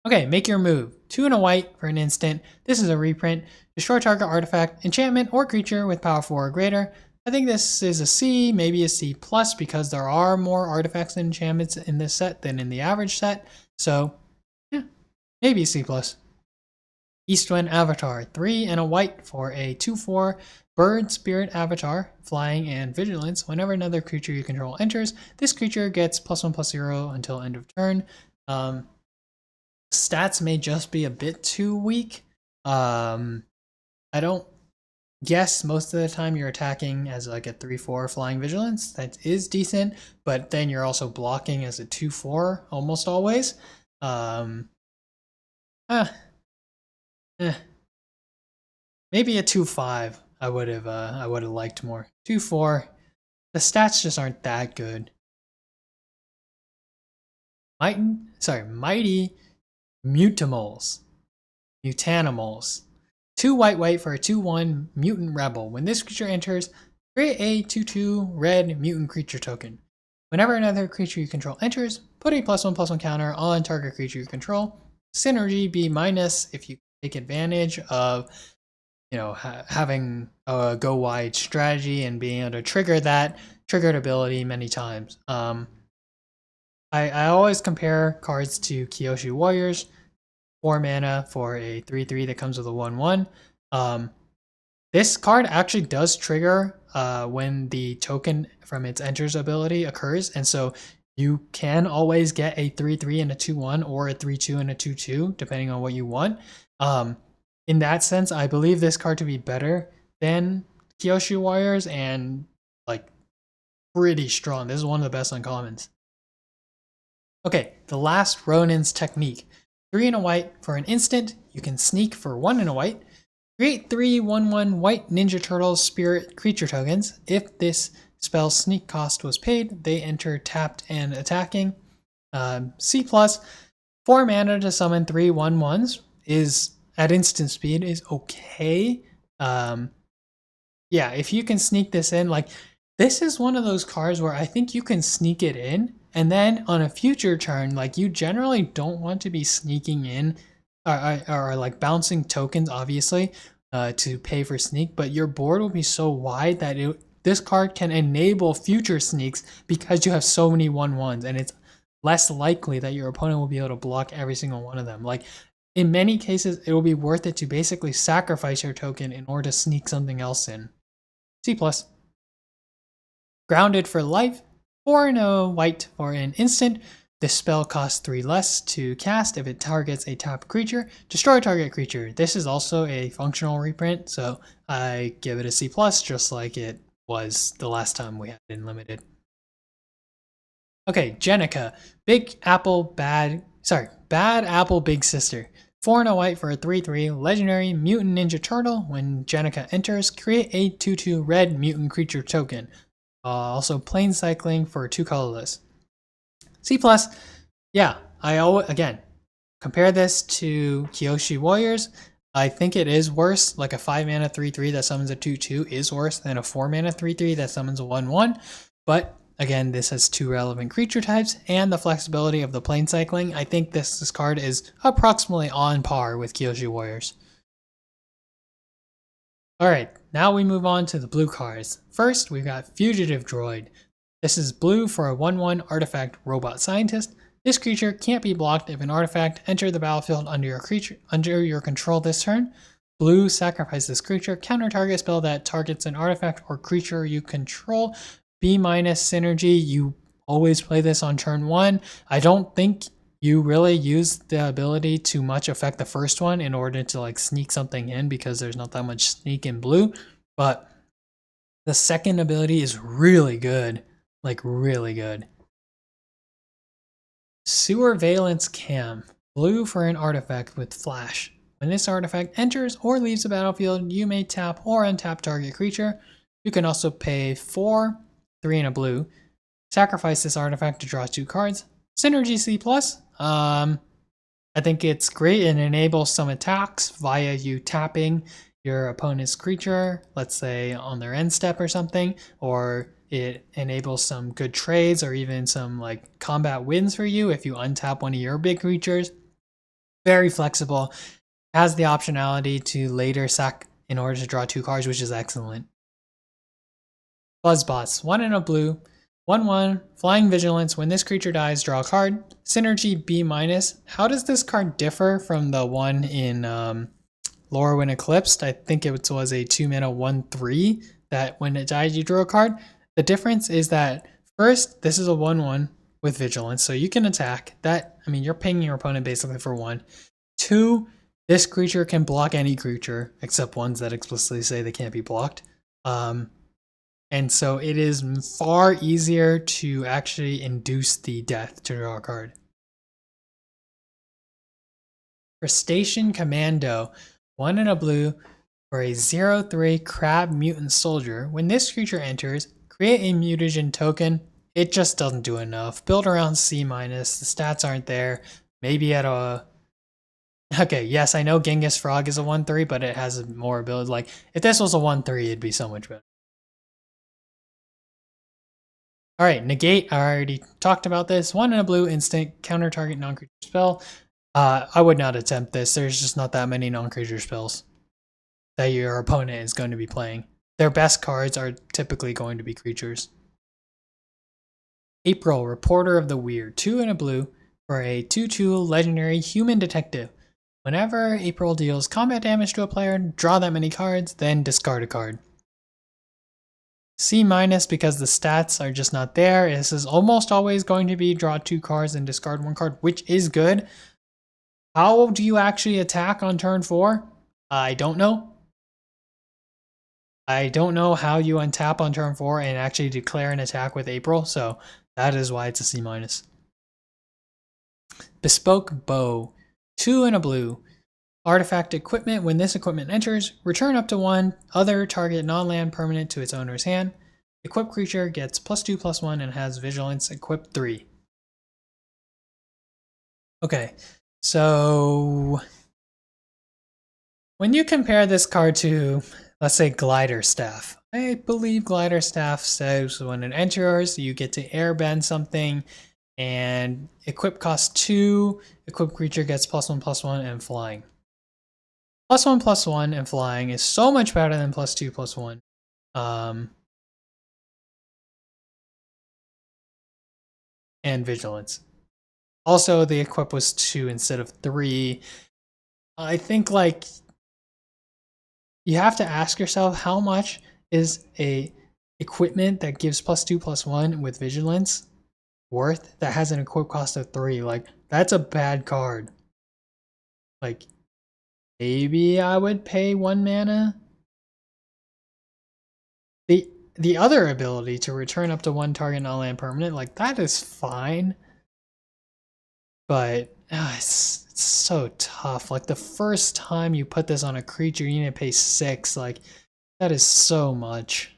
Okay, make your move. 2 and a white for an instant. This is a reprint. Destroy target artifact, enchantment, or creature with power 4 or greater. I think this is a C, maybe a C+, because there are more artifacts and enchantments in this set than in the average set. So, yeah, maybe a C+. Eastwind Avatar, 3 and a white for a 2/4 bird spirit avatar, flying and vigilance. Whenever another creature you control enters, this creature gets +1/+0 until end of turn. Stats may just be a bit too weak. I don't guess most of the time you're attacking as like a 3/4 flying vigilance. That is decent, but then you're also blocking as a 2/4 almost always. Maybe a 2/5. I would have liked more. 2/4. The stats just aren't that good. Mighty Mutimals. Mutanimals. 2 white for a 2/1 mutant rebel. When this creature enters, create a 2/2 red mutant creature token. Whenever another creature you control enters, put a +1/+1 counter on target creature you control. Synergy B- if you take advantage of, you know, having a go wide strategy and being able to trigger that triggered ability many times. I always compare cards to Kyoshi Warriors. 4 mana for a 3/3 that comes with a 1/1. This card actually does trigger when the token from its enters ability occurs, and so you can always get a 3/3 and a 2/1 or a 3/2 and a 2/2 depending on what you want. In that sense, I believe this card to be better than Kyoshi Warriors and like pretty strong. This is one of the best uncommons. Okay, the last Ronin's technique. 3 and a white for an instant. You can sneak for 1 and a white. Create 3 1/1 white Ninja Turtles spirit creature tokens. If this spell's sneak cost was paid, they enter tapped and attacking. C+. 4 mana to summon 3 1/1s is at instant speed is okay. Yeah, if you can sneak this in, like this is one of those cards where I think you can sneak it in, and then on a future turn, like you generally don't want to be sneaking in or like bouncing tokens, obviously, to pay for sneak, but your board will be so wide that this card can enable future sneaks because you have so many 1/1s, and it's less likely that your opponent will be able to block every single one of them. Like in many cases, it will be worth it to basically sacrifice your token in order to sneak something else in. C+. Grounded for life, 4 and a white for an instant. This spell costs 3 less to cast if it targets a tapped creature. Destroy target creature. This is also a functional reprint, so I give it a C+, just like it was the last time we had it in limited. Okay, Jenica. Bad Apple Big Sister. 4 and a white for a 3/3 legendary mutant ninja turtle. When Jenica enters, create a 2/2 red mutant creature token. Also plane cycling for 2 colorless. C+. Yeah, again, compare this to Kyoshi Warriors. I think it is worse. Like a 5 mana 3/3 that summons a 2/2 is worse than a 4 mana 3/3 that summons a 1/1. But Again, this has 2 relevant creature types and the flexibility of the plane cycling. I think this card is approximately on par with Kyoshi Warriors. Alright, now we move on to the blue cards. First, we've got Fugitive Droid. This is blue for a 1/1 artifact robot scientist. This creature can't be blocked if an artifact enters the battlefield under your control this turn. Blue, sacrifice this creature, counter target spell that targets an artifact or creature you control. B- synergy, you always play this on turn 1. I don't think you really use the ability to much affect the first one in order to like sneak something in because there's not that much sneak in blue. But the second ability is really good, like really good. Sewer Valence Cam, blue for an artifact with flash. When this artifact enters or leaves the battlefield, you may tap or untap target creature. You can also pay 4, 3 and a blue. Sacrifice this artifact to draw 2 cards. Synergy C+. I think it's great. It enables some attacks via you tapping your opponent's creature, let's say on their end step or something, or it enables some good trades or even some like combat wins for you if you untap one of your big creatures. Very flexible. Has the optionality to later sack in order to draw 2 cards, which is excellent. Buzzbots, 1 and a blue. 1/1, Flying Vigilance. When this creature dies, draw a card. Synergy B-. How does this card differ from the one in Lorwyn Eclipsed? I think it was a 2-mana 1/3 that when it died, you drew a card. The difference is that first, this is a 1/1 with Vigilance, so you can attack. That, I mean, you're pinging your opponent basically for 1. 2, this creature can block any creature except ones that explicitly say they can't be blocked. And so it is far easier to actually induce the death to draw a card. For Station Commando, 1 and a blue for a 0/3 Crab Mutant Soldier. When this creature enters, create a mutagen token. It just doesn't do enough. Build around C-. The stats aren't there. Maybe at a... Okay, yes, I know Genghis Frog is a 1/3, but it has more ability. Like, if this was a 1/3, it'd be so much better. Alright, Negate, I already talked about this. 1 and a blue, instant, counter target non-creature spell. I would not attempt this. There's just not that many non-creature spells that your opponent is going to be playing. Their best cards are typically going to be creatures. April, Reporter of the Weird, 2 and a blue for a 2/2 legendary human detective. Whenever April deals combat damage to a player, draw that many cards, then discard a card. C- because the stats are just not there. This is almost always going to be draw 2 cards and discard 1 card, which is good. How do you actually attack on turn 4? I don't know. I don't know how you untap on turn 4 and actually declare an attack with April, so that is why it's a C-. Bespoke Bow, 2 and a blue. Artifact equipment. When this equipment enters, return up to 1 other target non-land permanent to its owner's hand. Equipped creature gets +2/+1 and has Vigilance equipped 3. Okay, so when you compare this card to, let's say, Glider Staff, I believe Glider Staff says when it enters, you get to airbend something, and equip costs 2, equipped creature gets +1/+1 and flying. +1/+1 and flying is so much better than +2/+1. And Vigilance. Also, the equip was 2 instead of 3. I think, like, you have to ask yourself how much is a equipment that gives +2/+1 with Vigilance worth that has an equip cost of 3. Like, that's a bad card. Like, maybe I would pay 1 mana. The other ability to return up to 1 target non-land permanent, like, that is fine. But it's so tough. Like, the first time you put this on a creature, you need to pay 6. Like, that is so much.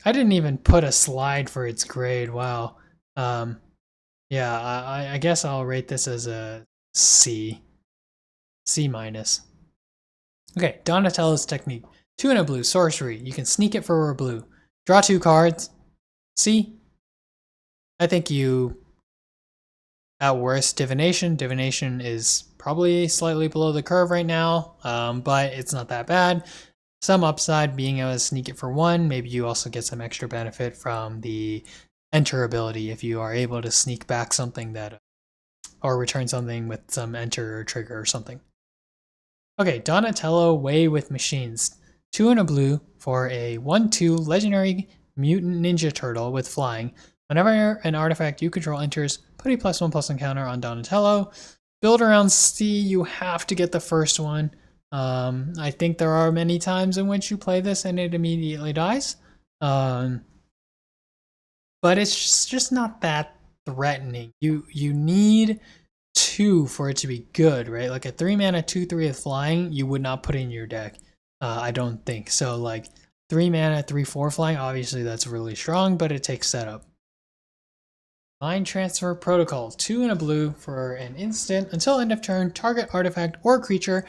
I didn't even put a slide for its grade. Wow. Yeah, I guess I'll rate this as a C. C-. Okay, Donatello's Technique. 2 and a blue, sorcery. You can sneak it for a blue. Draw 2 cards. C. I think you, at worst, Divination. Divination is probably slightly below the curve right now, but it's not that bad. Some upside, being able to sneak it for 1. Maybe you also get some extra benefit from the enter ability if you are able to sneak back something that, or return something with some enter or trigger or something. Okay, Donatello Way with Machines. 2 and a blue for a 1/2 legendary mutant ninja turtle with flying. Whenever an artifact you control enters, put a +1/+1 counter on Donatello. Build around C, you have to get the first one. I think there are many times in which you play this and it immediately dies. But it's just not that threatening. You need 2 for it to be good, right? Like a 3 mana 2/3 with flying, you would not put in your deck. I don't think so. Like 3 mana 3/4 flying, obviously that's really strong, but it takes setup. Mind Transfer Protocol. 2 and a blue for an instant. Until end of turn, target artifact or creature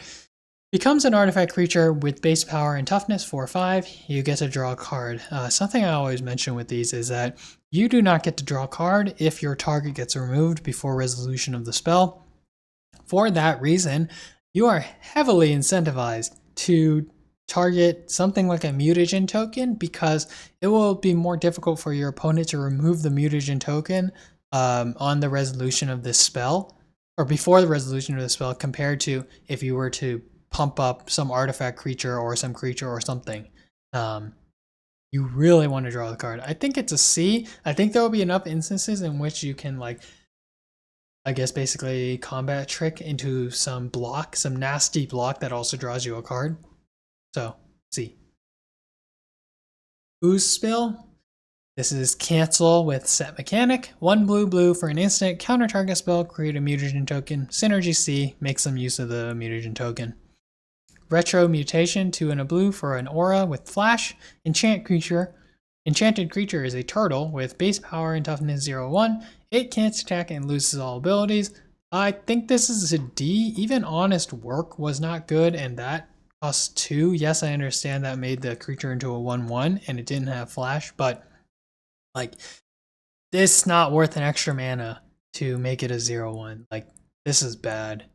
becomes an artifact creature with base power and toughness 4/5. You get to draw a card. Something I always mention with these is that you do not get to draw a card if your target gets removed before resolution of the spell. For that reason, you are heavily incentivized to target something like a mutagen token because it will be more difficult for your opponent to remove the mutagen token on the resolution of this spell, or before the resolution of the spell, compared to if you were to pump up some artifact creature or some creature or something. You really want to draw the card. I think it's a C. I think there will be enough instances in which you can, like, I guess basically combat trick into some block, some nasty block that also draws you a card. So, C. Ooze Spill. This is cancel with set mechanic. 1 blue for an instant. Counter target spell, create a mutagen token. Synergy C, make some use of the mutagen token. Retro Mutation. 2 and a blue for an aura with flash. Enchanted creature is a turtle with base power and toughness 0/1. It can't attack and loses all abilities. I think this is a D. Even Honest Work was not good, and that costs 2. Yes, I understand that made the creature into a 1/1 and it didn't have flash, but like, this is not worth an extra mana to make it a 0/1. Like, this is bad.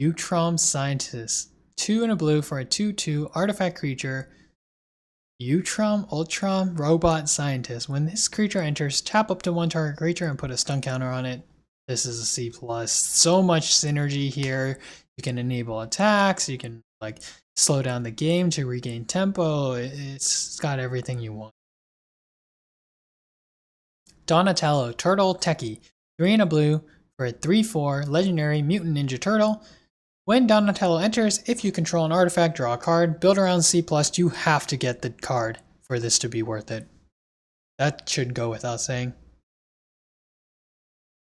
Utrom Scientist. 2 and a blue for a 2/2 artifact creature. Utrom Ultrom Robot Scientist. When this creature enters, tap up to 1 target creature and put a stun counter on it. This is a C+. So much synergy here. You can enable attacks. You can, like, slow down the game to regain tempo. It's got everything you want. Donatello Turtle Techie. 3 and a blue for a 3/4 legendary mutant ninja turtle. When Donatello enters, if you control an artifact, draw a card. Build around C+, you have to get the card for this to be worth it. That should go without saying.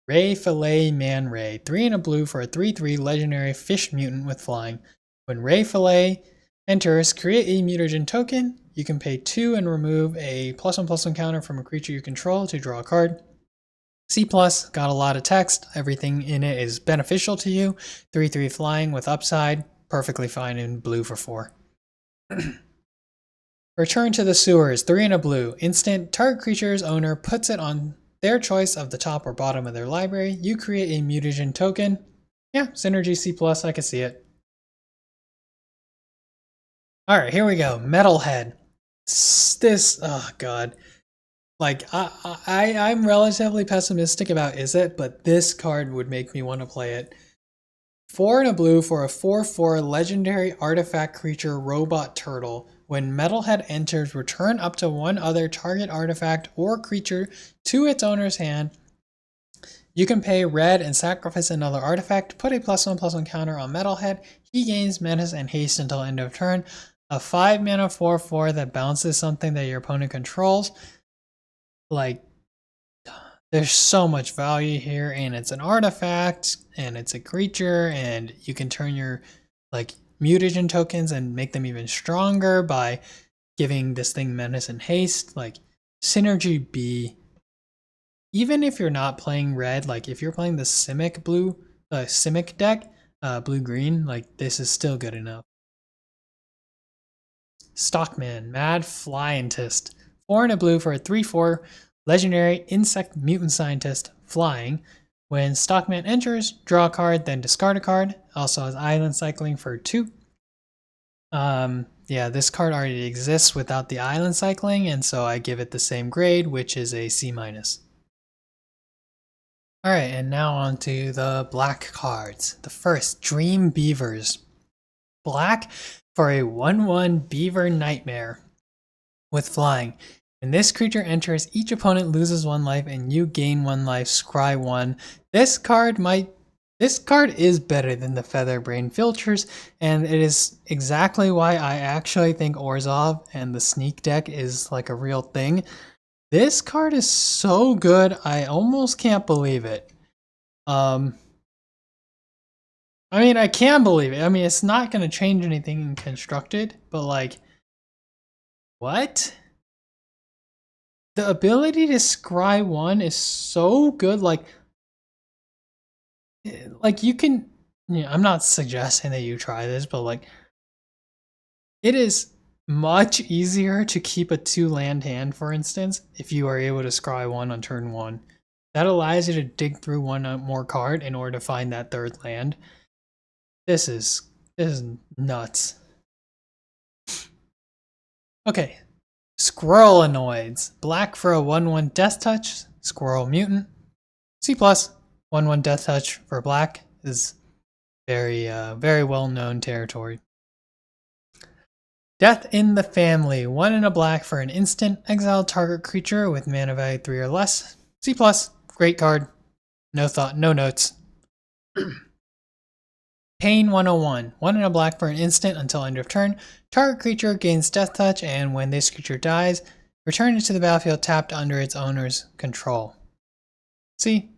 Ray Fillet Man Ray. 3 and a blue for a 3/3 legendary fish mutant with flying. When Ray Fillet enters, create a mutagen token. You can pay 2 and remove a +1/+1 counter from a creature you control to draw a card. C+, got a lot of text. Everything in it is beneficial to you. 3/3 flying with upside, perfectly fine in blue for 4. Return to the Sewers. 3 and a blue. Instant, target creature's owner puts it on their choice of the top or bottom of their library. You create a mutagen token. Yeah, synergy C+, I can see it. Alright, here we go. Metalhead. This, oh god. Like, I'm relatively pessimistic about Izzet, but this card would make me want to play it. 4 and a blue for a 4/4 legendary artifact creature robot turtle. When Metalhead enters, return up to 1 other target artifact or creature to its owner's hand. You can pay red and sacrifice another artifact. Put a +1/+1 counter on Metalhead. He gains menace and haste until end of turn. A 5 mana 4/4 that bounces something that your opponent controls. Like, there's so much value here, and it's an artifact, and it's a creature, and you can turn your, like, mutagen tokens and make them even stronger by giving this thing menace and haste. Like, synergy B. Even if you're not playing red, like if you're playing the Simic blue, Simic deck, blue green, like this is still good enough. Stockman, Mad Flyentist. 4 and a blue for a 3/4 legendary insect mutant scientist flying. When Stockman enters, draw a card, then discard a card. Also has island cycling for 2. Yeah, this card already exists without the island cycling, and so I give it the same grade, which is a C-. Alright, and now on to the black cards. The first, Dream Beavers. Black for a 1/1 Beaver Nightmare with flying. When this creature enters, each opponent loses 1 life and you gain 1 life, scry 1. This card is better than the Featherbrain filters, and it is exactly why I actually think Orzhov and the Sneak deck is like a real thing. This card is so good, I almost can't believe it. I mean, I can believe it. I mean, it's not going to change anything in Constructed, but like, what? The ability to scry 1 is so good, like you can, I'm not suggesting that you try this, but like, it is much easier to keep a 2-land hand, for instance, if you are able to scry 1 on turn 1. That allows you to dig through 1 more card in order to find that 3rd land. This is nuts. Okay, Squirrelanoids. Black for a 1/1 Death Touch, Squirrel Mutant. C+, 1/1 Death Touch for black is very well known territory. Death in the Family. 1 and a black for an instant. Exile target creature with mana value 3 or less. C+, great card. No thought, no notes. Pain 101. 1 and a black for an instant until end of turn. Target creature gains Death Touch, and when this creature dies, return it to the battlefield tapped under its owner's control. See?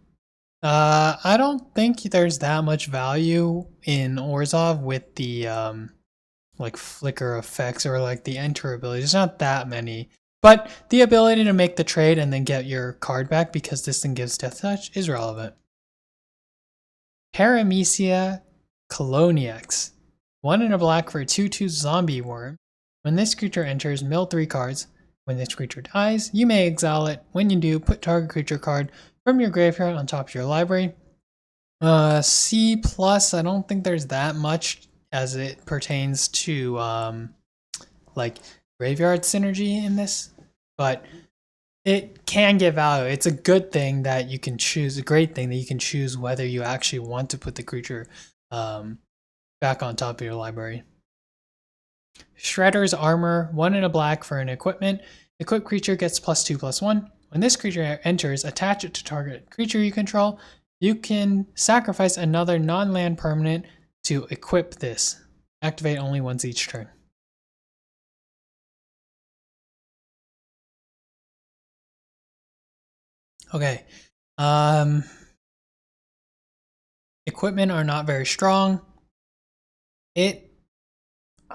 I don't think there's that much value in Orzhov with the like flicker effects or like the enter ability. There's not that many. But the ability to make the trade and then get your card back because this thing gives Death Touch is relevant. Paramecia Coloniax. 1 and a black for a 2/2 zombie worm. When this creature enters, mill 3 cards. When this creature dies, you may exile it. When you do, put target creature card from your graveyard on top of your library. C+, I don't think there's that much as it pertains to like graveyard synergy in this, but it can get value. It's a good thing that you can choose, a great thing that you can choose whether you actually want to put the creature back on top of your library. Shredder's Armor. 1 and a black for an equipment. Equipped creature gets +2/+1. When this creature enters, attach it to target creature you control. You can sacrifice another non-land permanent to equip this. Activate only once each turn. Okay. Equipment are not very strong.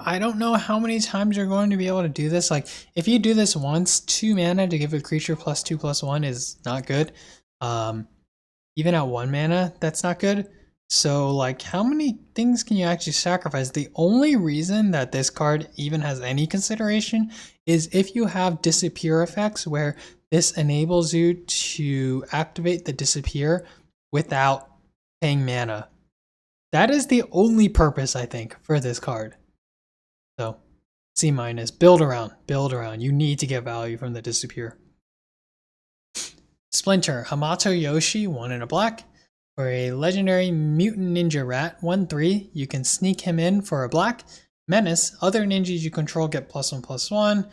I don't know how many times you're going to be able to do this. Like, if you do this once, 2 mana to give a creature +2/+1 is not good. Even at 1 mana, that's not good. So, like, how many things can you actually sacrifice? The only reason that this card even has any consideration is if you have disappear effects where this enables you to activate the disappear without paying mana. That is the only purpose, I think, for this card. So, C-. Build around. You need to get value from the disappear. Splinter. Hamato Yoshi, 1 and a black. For a legendary mutant ninja rat, 1/3, you can sneak him in for a black. Menace. Other ninjas you control get +1/+1.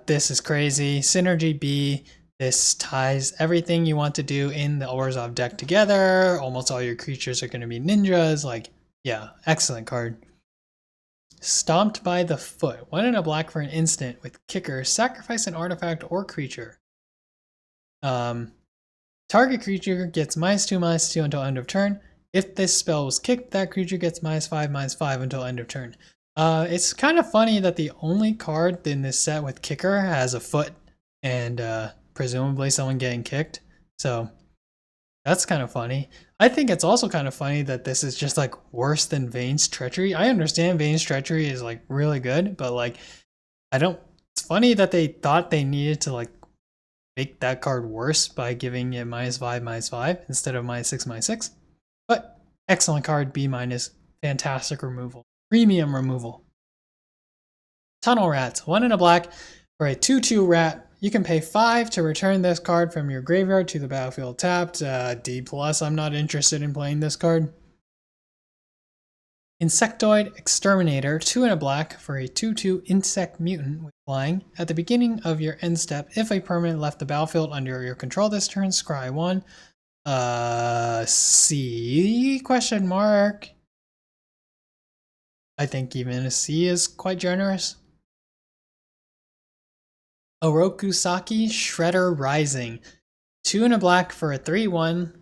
This is crazy. Synergy B. This ties everything you want to do in the Orzhov deck together. Almost all your creatures are going to be ninjas. Like, yeah, excellent card. Stomped by the Foot. 1 and a black for an instant with kicker. Sacrifice an artifact or creature. Target creature gets -2/-2 until end of turn. If this spell was kicked, that creature gets -5/-5 until end of turn. It's kind of funny that the only card in this set with kicker has a foot and presumably someone getting kicked. So that's kind of funny. I think it's also kind of funny that this is just like worse than Vane's Treachery. I understand Vane's Treachery is like really good, but like It's funny that they thought they needed to like make that card worse by giving it -5/-5 instead of -6/-6. But excellent card, B-, fantastic removal. Premium removal. Tunnel Rats, 1 and a black for a 2/2 rat. You can pay 5 to return this card from your graveyard to the battlefield tapped. D+, I'm not interested in playing this card. Insectoid Exterminator, 2 and a black for a 2/2 insect mutant with flying. At the beginning of your end step, if a permanent left the battlefield under your control this turn, scry 1. C question mark. I think even a C is quite generous. Orokusaki Shredder Rising, 2 and a black for a 3/1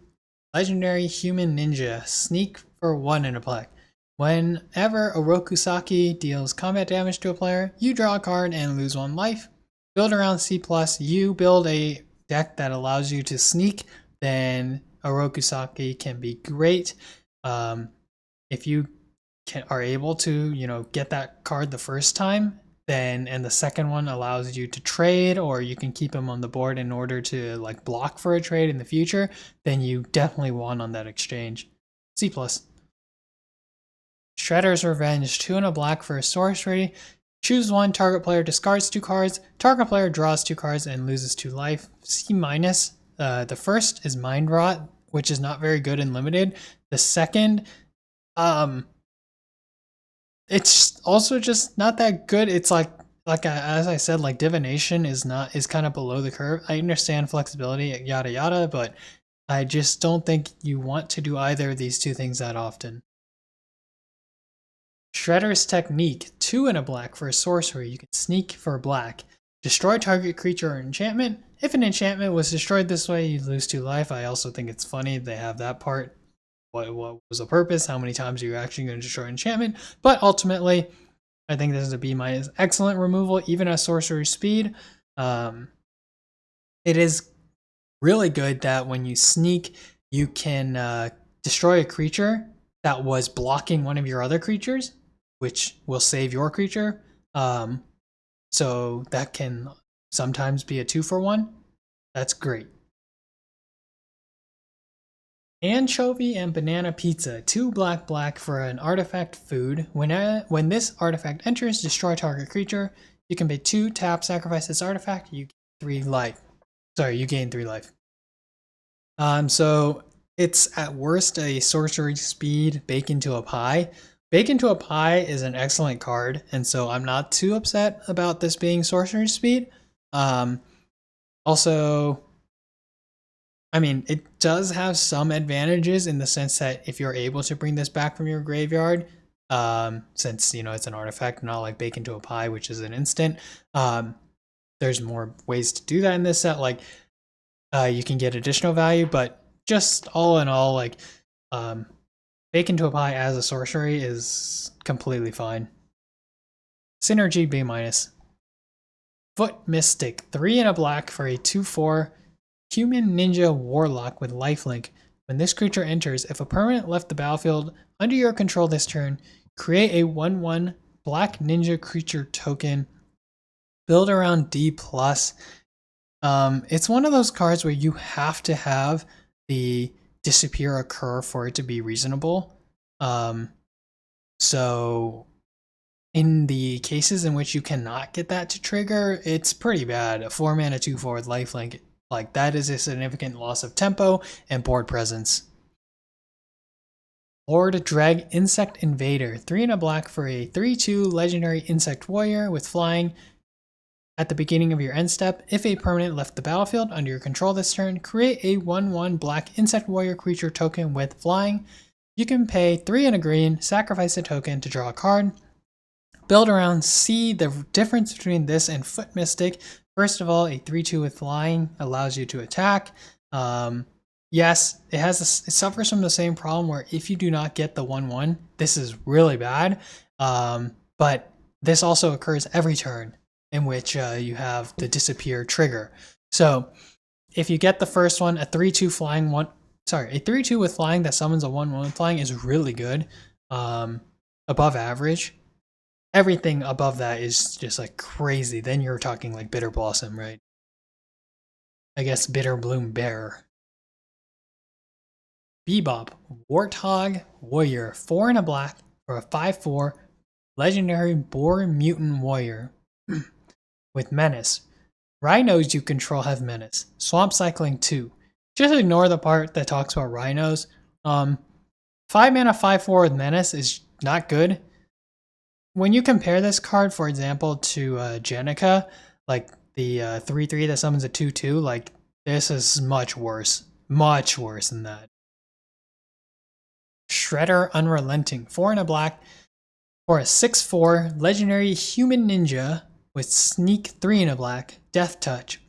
legendary human ninja. Sneak for 1 and a black. Whenever Orokusaki deals combat damage to a player, you draw a card and lose 1 life. Build around C+, you build a deck that allows you to sneak, then Orokusaki can be great. If you are able to, get that card the first time, then and the second one allows you to trade, or you can keep him on the board in order to like block for a trade in the future, then you definitely won on that exchange. C+. Shredder's Revenge, 2 and a black for a sorcery. Choose 1, target player discards 2 cards, target player draws 2 cards and loses 2 life. C-. The first is Mind Rot, which is not very good in limited. The second, it's also just not that good. It's like as I said, like divination is kind of below the curve. I understand flexibility, yada yada, but I just don't think you want to do either of these two things that often. Shredder's Technique, 2 and a black for a sorcery. You can sneak for black. Destroy target creature or enchantment. If an enchantment was destroyed this way, you lose 2 life. I also think it's funny they have that part. What was the purpose? How many times are you actually going to destroy enchantment? But ultimately, I think this is a B-. Excellent removal, even at sorcery speed. It is really good that when you sneak, you can destroy a creature that was blocking one of your other creatures, which will save your creature. So that can sometimes be a 2-for-1. That's great. Anchovy and Banana Pizza, 2 black for an artifact food. When this artifact enters, destroy target creature. You can pay 2, tap, sacrifice this artifact. You gain 3 life. You gain 3 life. So it's at worst a sorcery speed bake into a pie. Bake into a pie is an excellent card, and so I'm not too upset about this being sorcery speed. Also, I mean, it does have some advantages in the sense that if you're able to bring this back from your graveyard, since it's an artifact, not like bake into a pie, which is an instant. There's more ways to do that in this set. Like, you can get additional value, but just all in all, like, bake into a pie as a sorcery is completely fine. Synergy B-. Foot Mystic, 3 and a black for a 2/4 human ninja warlock with lifelink. When this creature enters, if a permanent left the battlefield under your control this turn, create a 1/1 black ninja creature token. Build around D+. It's one of those cards where you have to have the disappear occur for it to be reasonable. So in the cases in which you cannot get that to trigger, it's pretty bad. A 4-mana 2/4 with lifelink, like that is a significant loss of tempo and board presence. Lord Dreg Insect Invader, 3 and a black for a 3/2 legendary insect warrior with flying. At the beginning of your end step, if a permanent left the battlefield under your control this turn, create a 1/1 black insect warrior creature token with flying. You can pay 3 and a green, sacrifice a token to draw a card. Build around C. The difference between this and Foot Mystic, first of all, a 3/2 with flying allows you to attack. Yes, it suffers from the same problem where if you do not get the 1/1, this is really bad. But this also occurs every turn, in which you have the disappear trigger. So if you get the first one, a 3/2 flying a 3/2 with flying that summons a 1/1 flying is really good, above average. everything above that is just like crazy. Then you're talking like Bitter Blossom, right? I guess Bitter Bloom Bear. Bebop, Warthog Warrior, 4 and a black for a 5/4 legendary Boar Mutant Warrior with Menace. Rhinos you control have Menace. Swamp Cycling 2. Just ignore the part that talks about rhinos. 5 mana 5/4 with Menace is not good. When you compare this card, for example, to Jenica, like the 3/3 that summons a 2/2, like this is much worse. Much worse than that. Shredder Unrelenting, 4 and a black for a 6/4 legendary human ninja with Sneak, 3 and a black, Death Touch.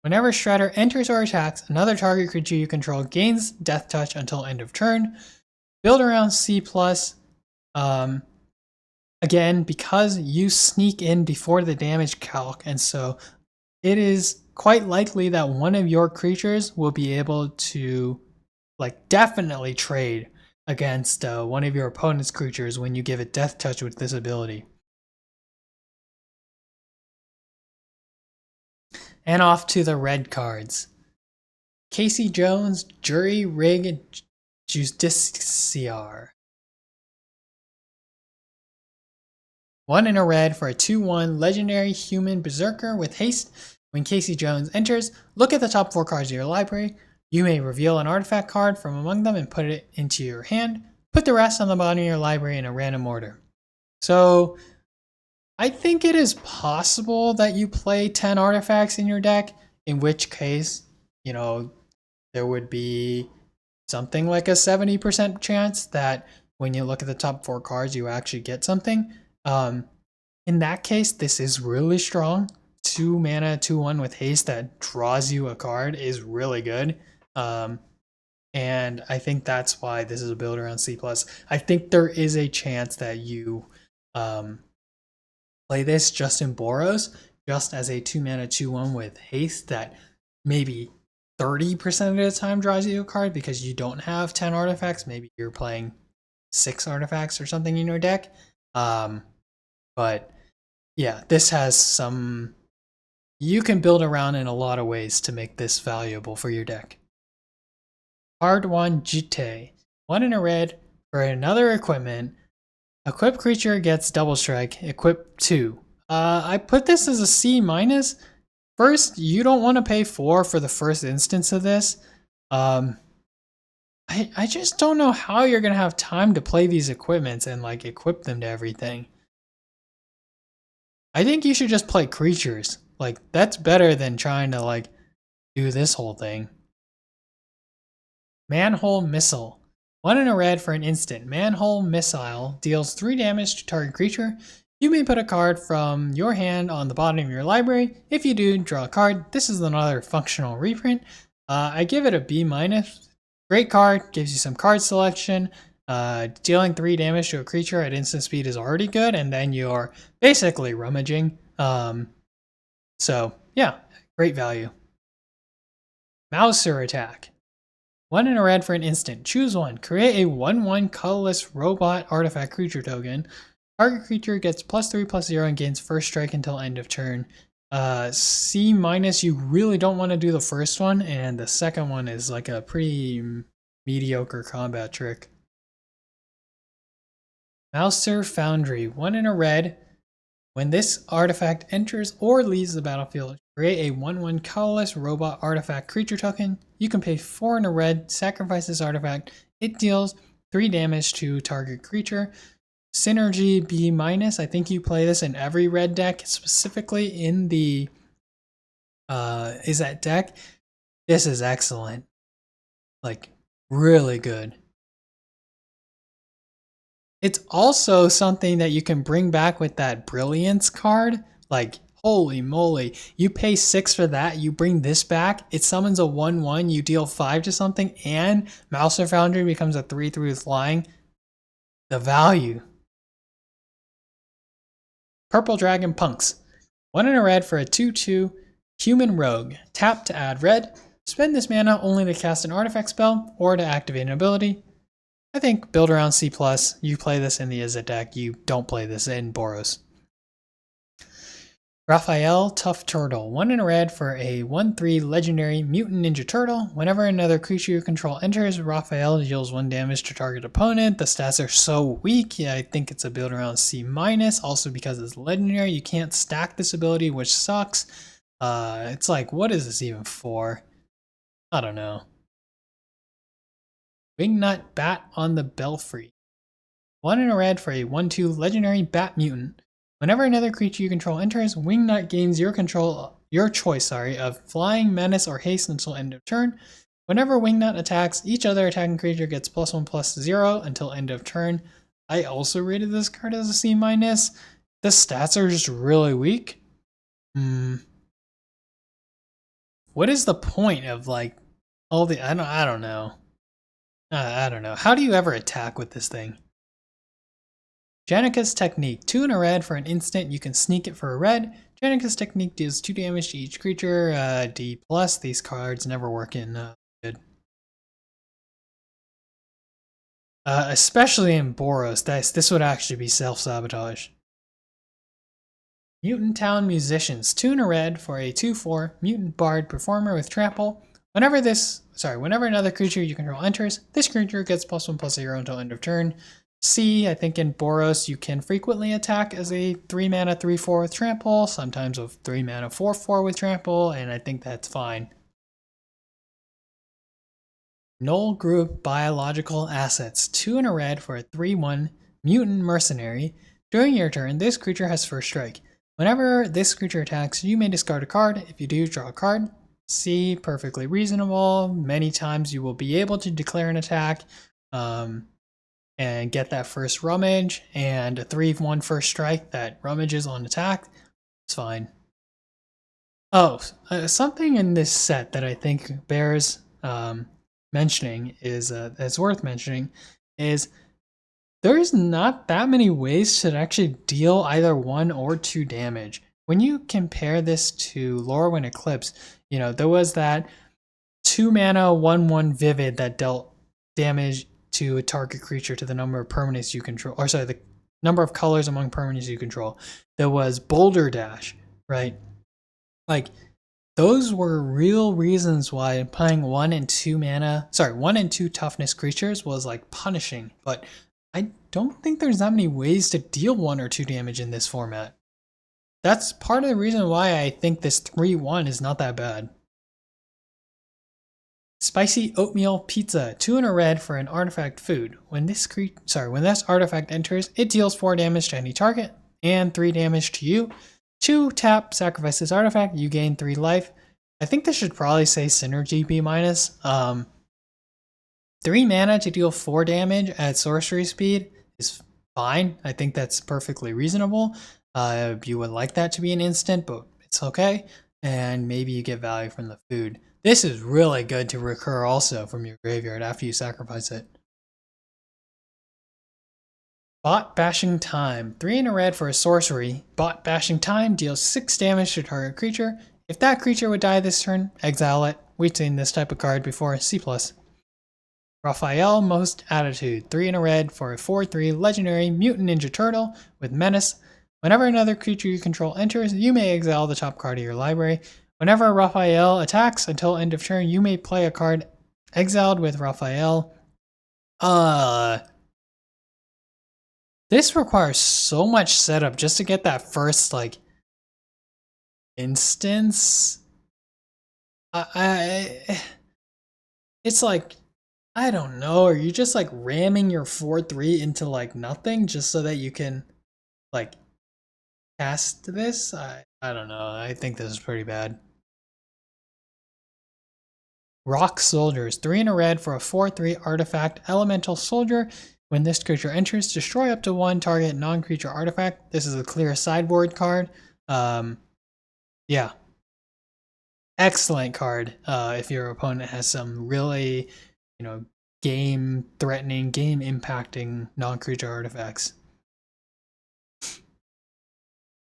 Whenever Shredder enters or attacks, another target creature you control gains Death Touch until end of turn. Build around C+. Again, because you sneak in before the damage calc, and so it is quite likely that one of your creatures will be able to like definitely trade against one of your opponent's creatures when you give it Death Touch with this ability. And off to the red cards. Casey Jones, Jury Rig Justiciar. 1 in a red for a 2/1 legendary human berserker with haste. When Casey Jones enters, look at the top 4 cards of your library. You may reveal an artifact card from among them and put it into your hand. Put the rest on the bottom of your library in a random order. So I think it is possible that you play 10 artifacts in your deck, in which case, you know, there would be something like a 70% chance that when you look at the top 4 cards, you actually get something. In that case, this is really strong. 2 mana, 2/1 with haste that draws you a card is really good. And I think that's why this is a build around C+. I think there is a chance that you play this just in Boros, just as a 2 mana, 2/1 with haste that maybe 30% of the time draws you a card because you don't have 10 artifacts. Maybe you're playing 6 artifacts or something in your deck. But yeah, this has some... You can build around in a lot of ways to make this valuable for your deck. Hardwan Jite, 1 in a red for another equipment. Equip creature gets double strike, equip 2. I put this as a C-. First, you don't want to pay 4 for the first instance of this. I just don't know how you're going to have time to play these equipments and like equip them to everything. I think you should just play creatures. Like, that's better than trying to like do this whole thing. Manhole Missile. 1 in a red for an instant. Manhole Missile deals 3 damage to target creature. You may put a card from your hand on the bottom of your library. If you do, draw a card. This is another functional reprint. I give it a B-. Great card, gives you some card selection. Dealing 3 damage to a creature at instant speed is already good, and then you're basically rummaging. So yeah, great value. Mouser Attack. 1 in a red for an instant. Choose 1. Create a 1/1 colorless robot artifact creature token. Target creature gets +3/+0 and gains first strike until end of turn. C-, you really don't want to do the first one, and the second one is like a pretty mediocre combat trick. Mouser Foundry. 1 in a red. When this artifact enters or leaves the battlefield, create a 1/1 colorless robot artifact creature token. You can pay 4 in a red, sacrifice this artifact. It deals 3 damage to target creature. Synergy B-. I think you play this in every red deck, specifically in the Izzet deck. This is excellent. Like, really good. It's also something that you can bring back with that Brilliance card. Like, holy moly. You pay 6 for that, you bring this back, it summons a 1/1, you deal 5 to something, and Mouser Foundry becomes a 3/3 with flying. The value. Purple Dragon Punks. 1 in a red for a 2/2 human rogue. Tap to add red. Spend this mana only to cast an artifact spell or to activate an ability. I think build around C+. You play this in the Izzet deck. You don't play this in Boros. Raphael, Tough Turtle. 1 in a red for a 1/3 legendary mutant ninja turtle. Whenever another creature you control enters, Raphael deals 1 damage to target opponent. The stats are so weak. Yeah, I think it's a build around C-. Also because it's legendary, you can't stack this ability, which sucks. It's like, what is this even for? I don't know. Wingnut Bat on the Belfry. 1 in a red for a 1/2 legendary bat mutant. Whenever another creature you control enters, Wingnut gains your choice of flying, menace, or haste until end of turn. Whenever Wingnut attacks, each other attacking creature gets +1/+0 until end of turn. I also rated this card as a C-. The stats are just really weak. What is the point of like all the I don't know. I don't know. How do you ever attack with this thing? Janika's Technique. 2 in a red for an instant. You can sneak it for a red. Janika's Technique deals 2 damage to each creature. D+. These cards never work in good. Especially in Boros. This would actually be self-sabotage. Mutant Town Musicians. 2 in a red for a 2/4 Mutant Bard Performer with Trample. Whenever another creature you control enters, this creature gets +1/+0 until end of turn. C, I think in Boros you can frequently attack as a 3 mana 3/4 with Trample, sometimes with 3 mana 4/4 with Trample, and I think that's fine. Null Group Biological Assets. 2 in a red for a 3/1 Mutant Mercenary. During your turn, this creature has first strike. Whenever this creature attacks, you may discard a card. If you do, draw a card. C, perfectly reasonable. Many times you will be able to declare an attack. And get that first rummage, and a 3/1 first strike that rummages on attack. It's fine. Oh, something in this set that I think bears mentioning is that's worth mentioning is there's not that many ways to actually deal either 1 or 2 damage. When you compare this to Lorwyn Eclipse, you know, there was that 2 mana 1/1 Vivid that dealt damage to a target creature to the number of permanents you control, or sorry, the number of colors among permanents you control. There was Boulder Dash, right? Like, those were real reasons why playing 1 and 2 toughness creatures was like punishing, but I don't think there's that many ways to deal 1 or 2 damage in this format. That's part of the reason why I think this 3/1 is not that bad. Spicy Oatmeal Pizza. 2 in a red for an artifact food. When this artifact enters, it deals 4 damage to any target and 3 damage to you. 2 tap, sacrifice this artifact, you gain 3 life. I think this should probably say Synergy B-. 3 mana to deal 4 damage at sorcery speed is fine. I think that's perfectly reasonable. You would like that to be an instant, but it's okay. And maybe you get value from the food. This is really good to recur also from your graveyard after you sacrifice it. Bot Bashing Time. 3 in a red for a sorcery. Bot Bashing Time deals 6 damage to target creature. If that creature would die this turn, exile it. We've seen this type of card before. C+. Raphael Most Attitude. 3 in a red for a 4/3 legendary mutant ninja turtle with menace. Whenever another creature you control enters, you may exile the top card of your library. Whenever Raphael attacks until end of turn, you may play a card exiled with Raphael. This requires so much setup just to get that first like instance. It's like, I don't know, are you just like ramming your 4/3 into like nothing just so that you can like cast this? I don't know. I think this is pretty bad. Rock Soldiers. 3 in a red for a 4/3 artifact elemental soldier. When this creature enters, destroy up to 1 target non-creature artifact. This is a clear sideboard card. Yeah. Excellent card if your opponent has some really, game-threatening, game-impacting non-creature artifacts.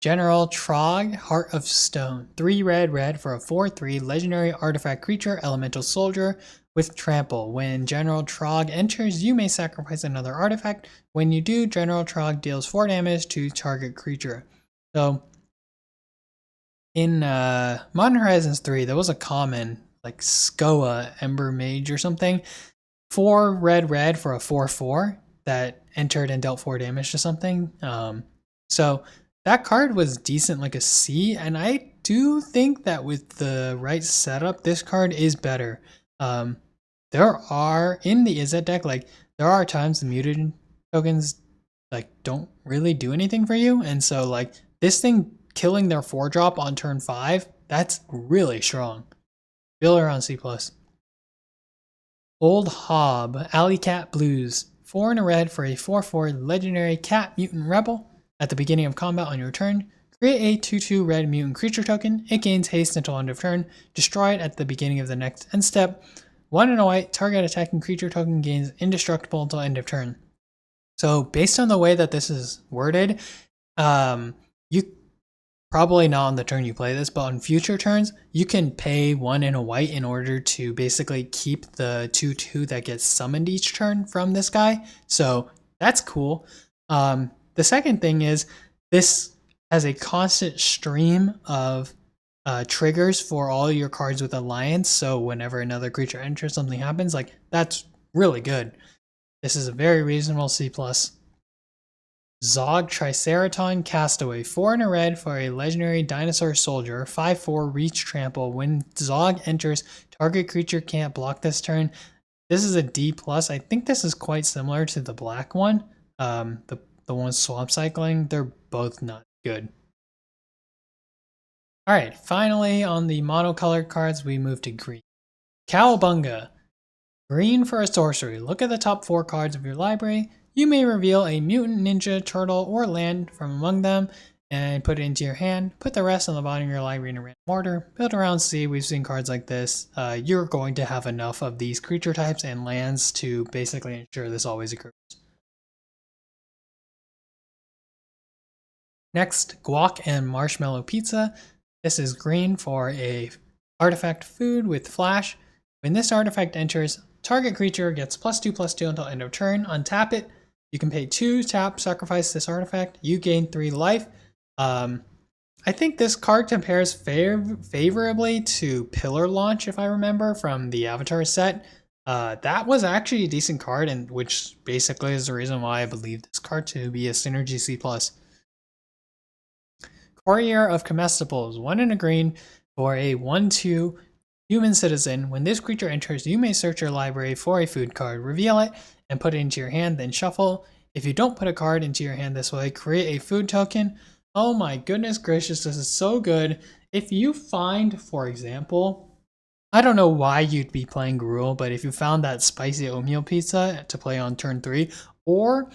General Trog, Heart of Stone. 3 red for a 4/3 legendary artifact creature, elemental soldier with trample. When General Trog enters, you may sacrifice another artifact. When you do, General Trog deals 4 damage to target creature. So in Modern Horizons 3, there was a common like Skoa Ember Mage or something. 4 red for a 4/4 that entered and dealt 4 damage to something. So that card was decent, like a C, and I do think that with the right setup, this card is better. There are in the Izzet deck, like there are times the muted tokens like don't really do anything for you, and so like this thing killing their 4-drop on turn 5, that's really strong. Feel around C+. Old Hob, Alley Cat Blues. 4 and a red for a 4/4 legendary cat mutant rebel. At the beginning of combat on your turn, create a 2/2 red mutant creature token. It gains haste until end of turn. Destroy it at the beginning of the next end step. 1 and a white, target attacking creature token gains indestructible until end of turn. So based on the way that this is worded, you probably not on the turn you play this, but on future turns, you can pay 1 and a white in order to basically keep the 2/2 that gets summoned each turn from this guy. So that's cool. The second thing is this has a constant stream of triggers for all your cards with Alliance. So whenever another creature enters, something happens. Like that's really good. This is a very reasonable C+. Zog Triceraton Castaway. 4 and a red for a legendary dinosaur soldier. 5/4 reach trample. When Zog enters, target creature can't block this turn. This is a D+. I think this is quite similar to the black one. The one with swamp cycling. They're both not good. Alright, finally on the monocolored cards, we move to green. Cowabunga. Green for a sorcery. Look at the top 4 cards of your library. You may reveal a mutant, ninja, turtle, or land from among them and put it into your hand. Put the rest on the bottom of your library in a random order. Build around C. We've seen cards like this. You're going to have enough of these creature types and lands to basically ensure this always occurs. Next, Guac and Marshmallow Pizza. This is green for a artifact food with flash. When this artifact enters, target creature gets +2/+2 until end of turn. Untap it. You can pay 2, tap, sacrifice this artifact. You gain 3 life. I think this card compares favorably to Pillar Launch, if I remember, from the Avatar set. That was actually a decent card, and which basically is the reason why I believe this card to be a Synergy C+. Courier of Comestibles. 1 and a green for a 1/2 human citizen. When this creature enters, you may search your library for a food card, reveal it, and put it into your hand, then shuffle. If you don't put a card into your hand this way, create a food token. Oh my goodness gracious, this is so good. If you find, for example, I don't know why you'd be playing Gruel, but if you found that spicy oatmeal pizza to play on turn 3, or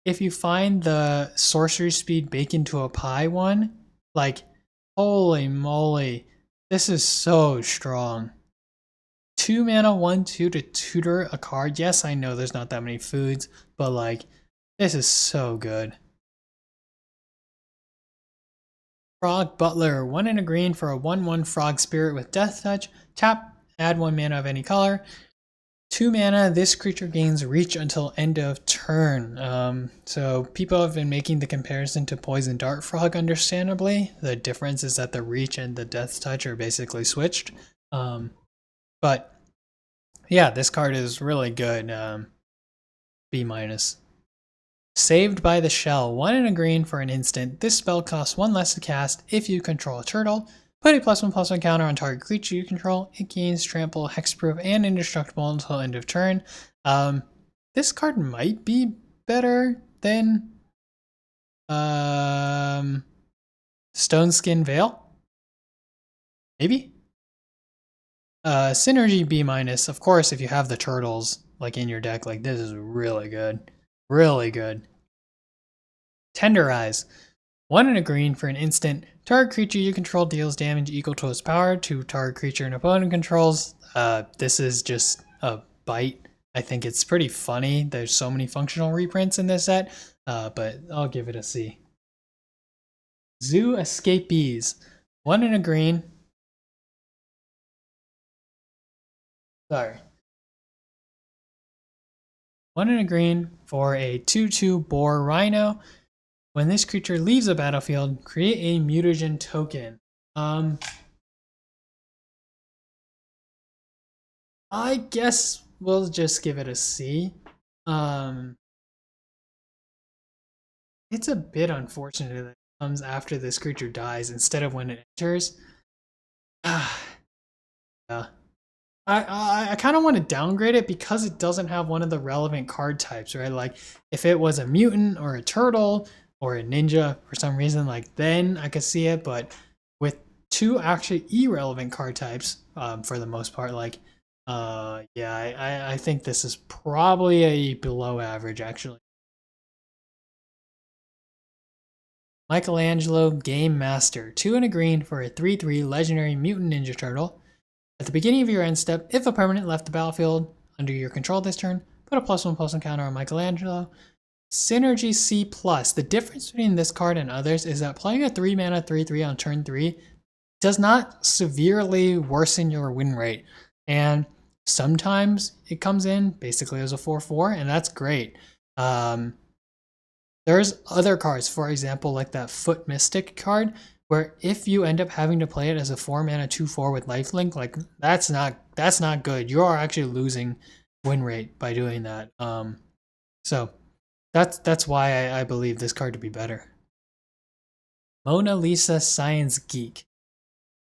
if you find the sorcery speed bacon to a pie one, like, holy moly, this is so strong. 2 mana, 1/2 to tutor a card. Yes, I know there's not that many foods, but like, this is so good. Frog Butler. 1 and a green for a 1/1 frog spirit with death touch. Tap, add 1 mana of any color. 2 mana, this creature gains reach until end of turn. So people have been making the comparison to Poison Dart Frog, understandably. The difference is that the reach and the death touch are basically switched. But yeah, this card is really good. B-. Saved by the Shell. 1 and a green for an instant. This spell costs 1 less to cast if you control a turtle. Put a +1/+1 counter on target creature you control. It gains trample, hexproof, and indestructible until end of turn. This card might be better than Stone Skin Veil. Maybe. Synergy B-. Of course, if you have the turtles like in your deck, like this is really good. Really good. Tenderize. 1 and a green for an instant. Target creature you control deals damage equal to its power to target creature an opponent controls. This is just a bite. I think it's pretty funny. There's so many functional reprints in this set, but I'll give it a C. Zoo Escapees. 1 and a green. Sorry. 1 and a green for a 2/2 Boar Rhino. When this creature leaves a battlefield, create a mutagen token. I guess we'll just give it a C. It's a bit unfortunate that it comes after this creature dies instead of when it enters. Ah, yeah. I kind of want to downgrade it because it doesn't have one of the relevant card types, right? Like if it was a mutant or a turtle or a ninja for some reason, like then I could see it. But with two actually irrelevant card types, for the most part, like yeah, I think this is probably a below average actually. Michelangelo Game Master, 2 and a green for a 3/3 legendary mutant ninja turtle. At the beginning of your end step, if a permanent left the battlefield under your control this turn, put a +1/+1 counter on Michelangelo. Synergy C+. The difference between this card and others is that playing a 3 mana 3/3 on turn 3 does not severely worsen your win rate. And sometimes it comes in basically as a 4/4, and that's great. There's other cards, for example, like that Foot Mystic card, where if you end up having to play it as a 4 mana 2/4 with lifelink, like that's not good. You are actually losing win rate by doing that. So that's why I believe this card to be better. Mona Lisa Science Geek,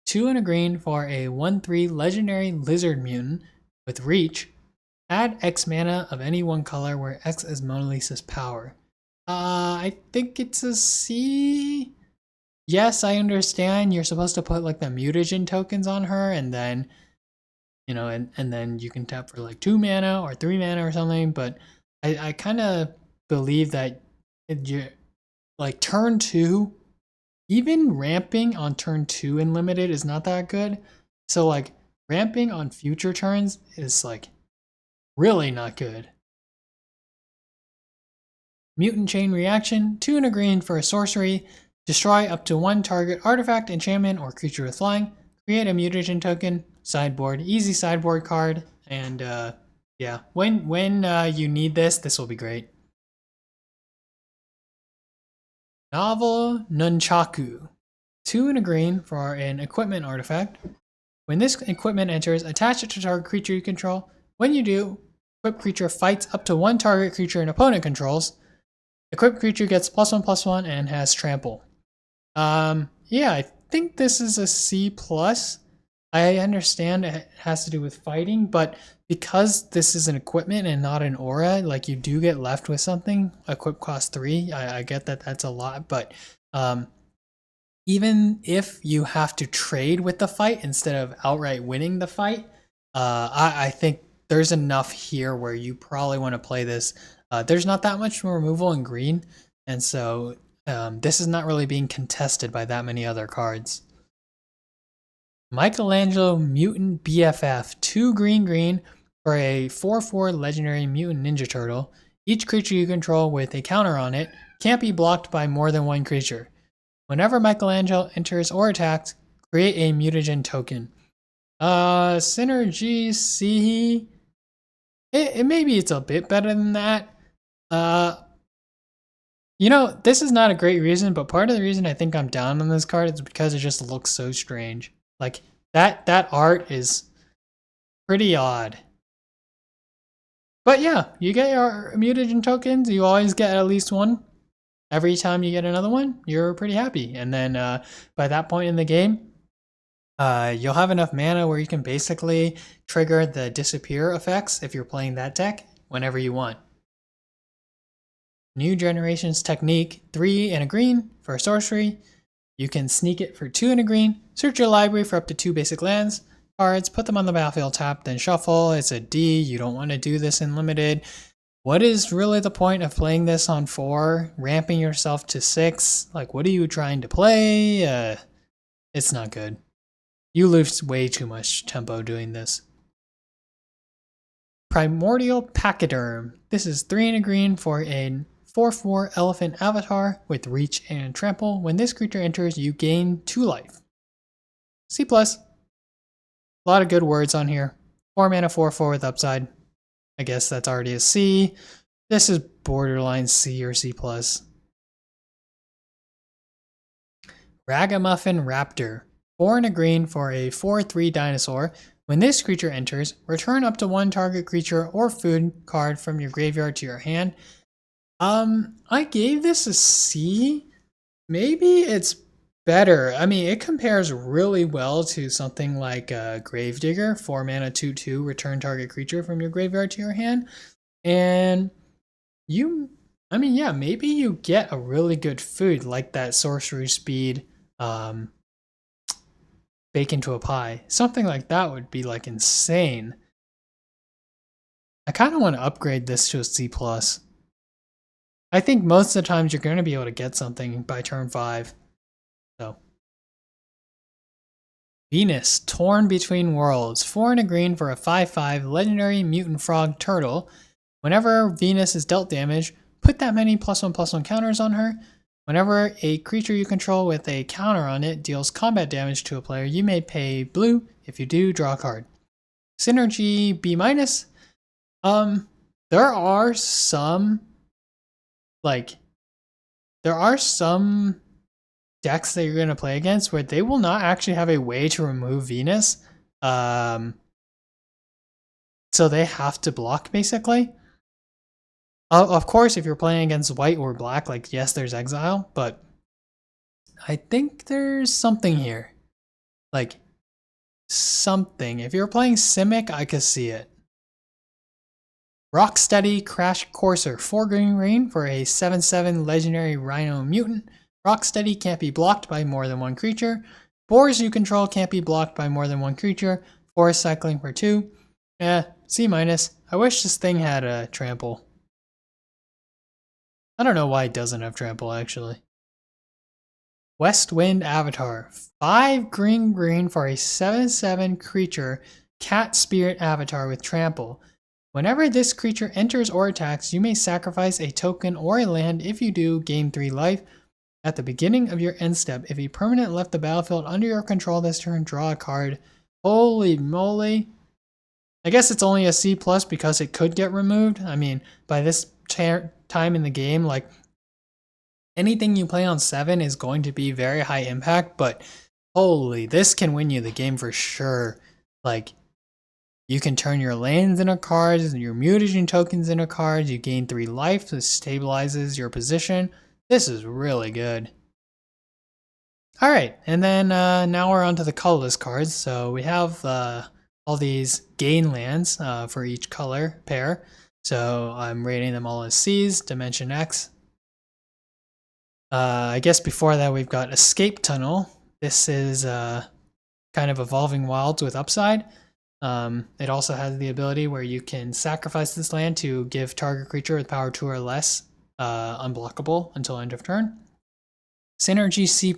2 and a green for a 1/3 legendary lizard mutant with reach. Add X mana of any one color where X is Mona Lisa's power. I think it's a C. Yes, I understand you're supposed to put like the mutagen tokens on her, and then and then you can tap for like 2 mana or 3 mana or something. But I kind of believe that you like turn 2, even ramping on turn 2 in limited is not that good. So like ramping on future turns is like really not good. Mutant Chain Reaction, 2 and a green for a sorcery. Destroy up to 1 target artifact, enchantment, or creature with flying. Create a mutagen token. Sideboard, easy sideboard card. And yeah, when you need this will be great. Novel Nunchaku, 2 and a green for an equipment artifact. When this equipment enters, attach it to target creature you control. When you do, equipped creature fights up to 1 target creature an opponent controls. Equipped creature gets +1/+1 and has trample. Yeah, I think this is a C+. I understand it has to do with fighting, but because this is an equipment and not an aura, like you do get left with something. Equip cost 3. I get that that's a lot, but even if you have to trade with the fight instead of outright winning the fight, I think there's enough here where you probably want to play this. There's not that much removal in green, and so this is not really being contested by that many other cards. Michelangelo Mutant BFF, 2 green for a 4/4 legendary mutant ninja turtle. Each creature you control with a counter on it can't be blocked by more than 1 creature. Whenever Michelangelo enters or attacks, create a mutagen token. Synergy C. Maybe it's a bit better than that. This is not a great reason, but part of the reason I think I'm down on this card is because it just looks so strange. Like that art is pretty odd. But yeah, you get your mutagen tokens. You always get at least one. Every time you get another one, you're pretty happy. And then by that point in the game, you'll have enough mana where you can basically trigger the disappear effects if you're playing that deck whenever you want. New Generation's Technique, 3 and a green for a sorcery. You can sneak it for 2 and a green. Search your library for up to 2 basic lands cards, put them on the battlefield tapped, then shuffle. It's a D. You don't want to do this in limited. What is really the point of playing this on 4, ramping yourself to 6? Like, what are you trying to play? It's not good. You lose way too much tempo doing this. Primordial Pachyderm. This is 3 and a green for a 4/4 elephant avatar with reach and trample. When this creature enters, you gain 2 life. C+. A lot of good words on here. 4 mana 4/4 with upside. I guess that's already a C. This is borderline C or C+. Ragamuffin Raptor. 4 and a green for a 4/3 dinosaur. When this creature enters, return up to 1 target creature or food card from your graveyard to your hand. I gave this a C. Maybe it's better. I mean, it compares really well to something like Gravedigger, 4 mana 2/2, return target creature from your graveyard to your hand. And yeah, maybe you get a really good food like that sorcery speed bake into a pie. Something like that would be like insane. I kind of want to upgrade this to a C+. I think most of the times you're going to be able to get something by turn 5. So, Venus, Torn Between Worlds. 4 and a green for a 5/5 legendary mutant frog turtle. Whenever Venus is dealt damage, put that many +1/+1 counters on her. Whenever a creature you control with a counter on it deals combat damage to a player, you may pay blue. If you do, draw a card. Synergy B-. There are some decks that you're going to play against where they will not actually have a way to remove Venus. So they have to block, basically. Of course, if you're playing against white or black, like, yes, there's exile, but I think there's something here. Like, something. If you're playing Simic, I could see it. Rocksteady Crash Courser, 4 green for a 7/7 legendary Rhino Mutant. Rocksteady can't be blocked by more than 1 creature. Boars you control can't be blocked by more than 1 creature. Forest Cycling for 2. C-. I wish this thing had a trample. I don't know why it doesn't have trample, actually. Westwind Avatar, 5 green for a 7/7 creature cat spirit avatar with trample. Whenever this creature enters or attacks, you may sacrifice a token or a land. If you do, gain 3 life. At the beginning of your end step, if a permanent left the battlefield under your control this turn, draw a card. Holy moly. I guess it's only a C+ because it could get removed. I mean, by this time in the game, like, anything you play on 7 is going to be very high impact, but holy, this can win you the game for sure. Like, you can turn your lands into cards, and your mutagen tokens into cards, you gain 3 life, this stabilizes your position. This is really good. Alright, and then now we're on to the colorless cards. So we have all these gain lands for each color pair. So I'm rating them all as C's, Dimension X. I guess before that we've got Escape Tunnel. This is kind of Evolving Wilds with upside. It also has the ability where you can sacrifice this land to give target creature with power 2 or less unblockable until end of turn. Synergy C+.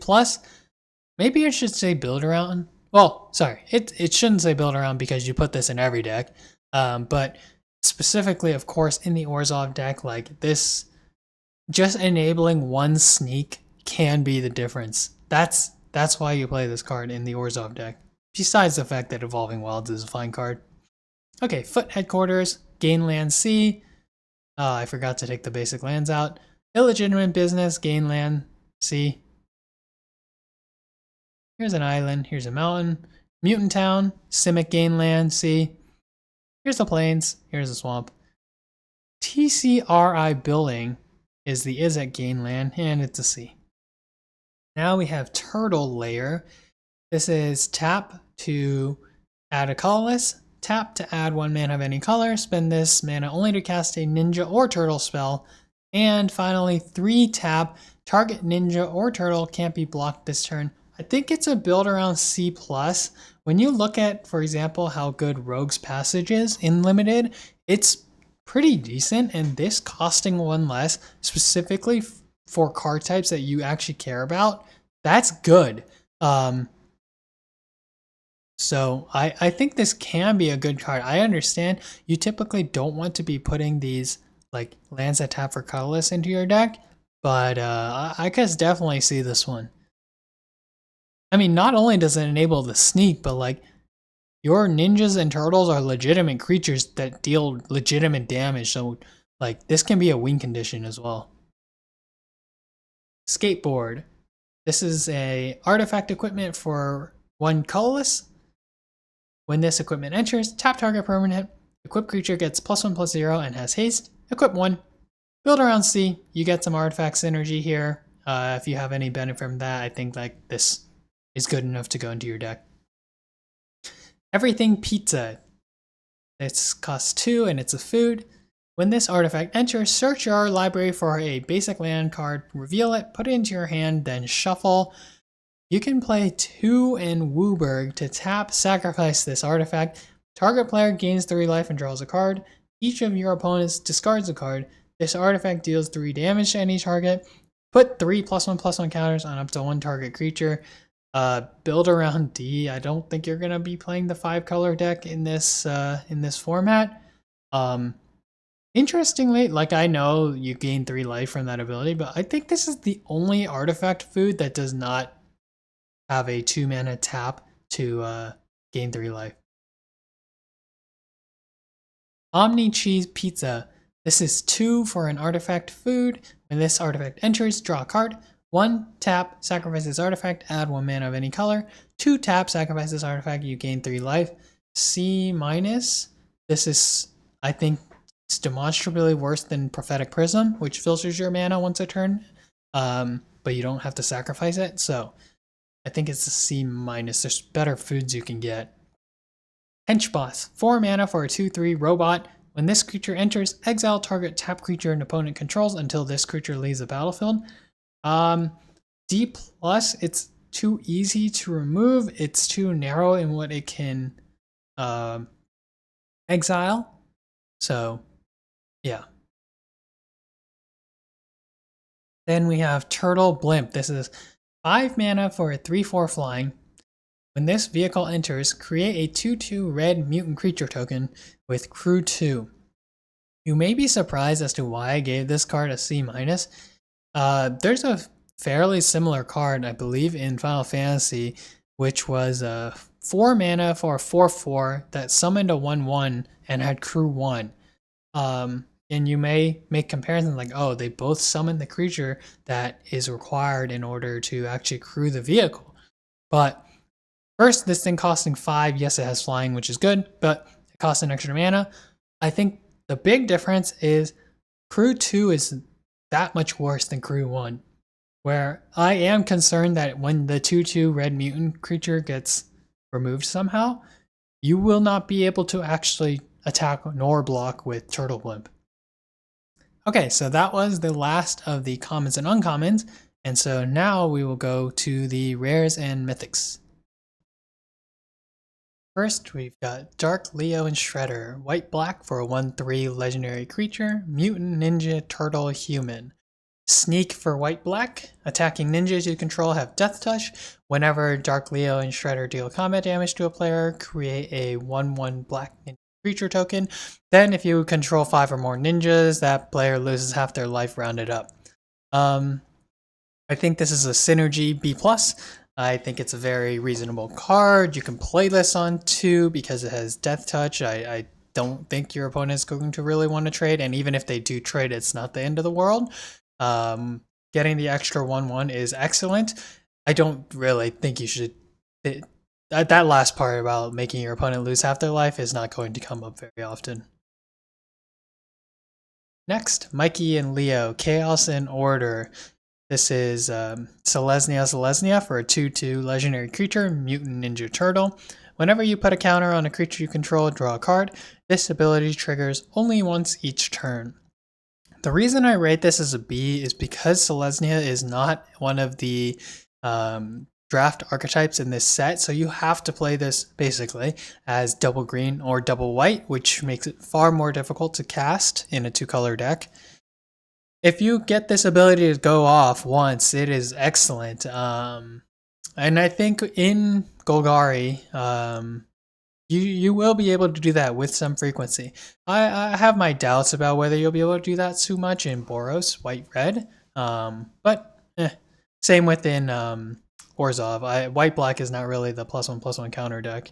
Maybe it should say build around. Well, sorry, it shouldn't say build around because you put this in every deck. But specifically, of course, in the Orzhov deck, like this, just enabling 1 sneak can be the difference. That's why you play this card in the Orzhov deck. Besides the fact that Evolving Wilds is a fine card. Okay, Foot Headquarters, gain land C. I forgot to take the basic lands out. Illegitimate Business, gain land C. Here's an island, here's a mountain. Mutant Town, Simic, gain land C. Here's the plains, here's the swamp. TCRI Building is the Izek gain land, and it's a C. Now we have Turtle Lair. This is tap to add a colorless, tap to add 1 mana of any color, spend this mana only to cast a ninja or turtle spell, and finally 3 tap, target ninja or turtle can't be blocked this turn. I think it's a build around C+. When you look at, for example, how good Rogue's Passage is in Limited, it's pretty decent, and this costing 1 less, specifically for card types that you actually care about, that's good. So I think this can be a good card. I understand you typically don't want to be putting these like lands that tap for colorless into your deck, but I guess definitely see this one. I mean, not only does it enable the sneak, but like your ninjas and turtles are legitimate creatures that deal legitimate damage. So like this can be a win condition as well. Skateboard. This is a artifact equipment for 1 Colorless. When this equipment enters, tap target permanent. Equipped creature gets +1/+0 and has haste. Equip 1. Build around C. You get some artifact synergy here. If you have any benefit from that, I think like this is good enough to go into your deck. Everything Pizza. This costs 2 and it's a food. When this artifact enters, search your library for a basic land card, reveal it, put it into your hand, then shuffle. You can play 2 and Wooburg to tap, sacrifice this artifact. Target player gains 3 life and draws a card. Each of your opponents discards a card. This artifact deals 3 damage to any target. Put 3 +1/+1 counters on up to 1 target creature. Build around D. I don't think you're gonna be playing the 5-color deck in this format. Interestingly, like I know you gain 3 life from that ability, but I think this is the only artifact food that does not have a 2-mana tap to gain 3 life. Omni Cheese Pizza. This is 2 for an artifact food. When this artifact enters, draw a card. 1 tap, sacrifice this artifact, add 1 mana of any color. 2 tap, sacrifice this artifact, you gain 3 life. C-. This is, I think, it's demonstrably worse than Prophetic Prism, which filters your mana once a turn, but you don't have to sacrifice it. So I think it's a C-. There's better foods you can get. Hench Boss, 4 mana for a 2/3 robot. When this creature enters, exile target tap creature an opponent controls until this creature leaves the battlefield. D+, it's too easy to remove. It's too narrow in what it can exile. So, yeah. Then we have Turtle Blimp. This is 5 mana for a 3/4 flying. When this vehicle enters, create a 2/2 red mutant creature token with crew 2. You may be surprised as to why I gave this card a C-. There's a fairly similar card, I believe, in Final Fantasy, which was 4 mana for a 4/4 that summoned a 1/1 and had crew 1. And you may make comparisons like, oh, they both summon the creature that is required in order to actually crew the vehicle. But first, this thing costing 5, yes, it has flying, which is good, but it costs an extra mana. I think the big difference is crew 2 is that much worse than crew 1, where I am concerned that when the 2/2 red mutant creature gets removed somehow, you will not be able to actually attack nor block with Turtle Blimp. Okay, so that was the last of the commons and uncommons, and so now we will go to the rares and mythics. First, we've got Dark Leo and Shredder, white-black for a 1/3 legendary creature, mutant, ninja, turtle, human. Sneak for white-black, attacking ninjas you control have Death Touch. Whenever Dark Leo and Shredder deal combat damage to a player, create a 1/1 black ninja creature token. Then if you control 5 or more ninjas, that player loses half their life rounded up. I think this is a synergy B+. I think it's a very reasonable card. You can play this on 2 because it has Death Touch. I don't think your opponent is going to really want to trade, and even if they do trade, it's not the end of the world. Getting the extra 1/1 is excellent. I don't really think you should... that last part about making your opponent lose half their life is not going to come up very often. Next, Mikey and Leo, Chaos and Order. This is Selesnya for a 2/2 legendary creature, mutant ninja turtle. Whenever you put a counter on a creature you control, draw a card. This ability triggers only once each turn. The reason I rate this as a B is because Selesnya is not one of the draft archetypes in this set, so you have to play this basically as double green or double white, which makes it far more difficult to cast in a 2-color deck. If you get this ability to go off once, it is excellent. And I think in Golgari, you will be able to do that with some frequency. I have my doubts about whether you'll be able to do that too much in Boros, white-red. But same within Orzhov. White-black is not really the +1/+1 counter deck.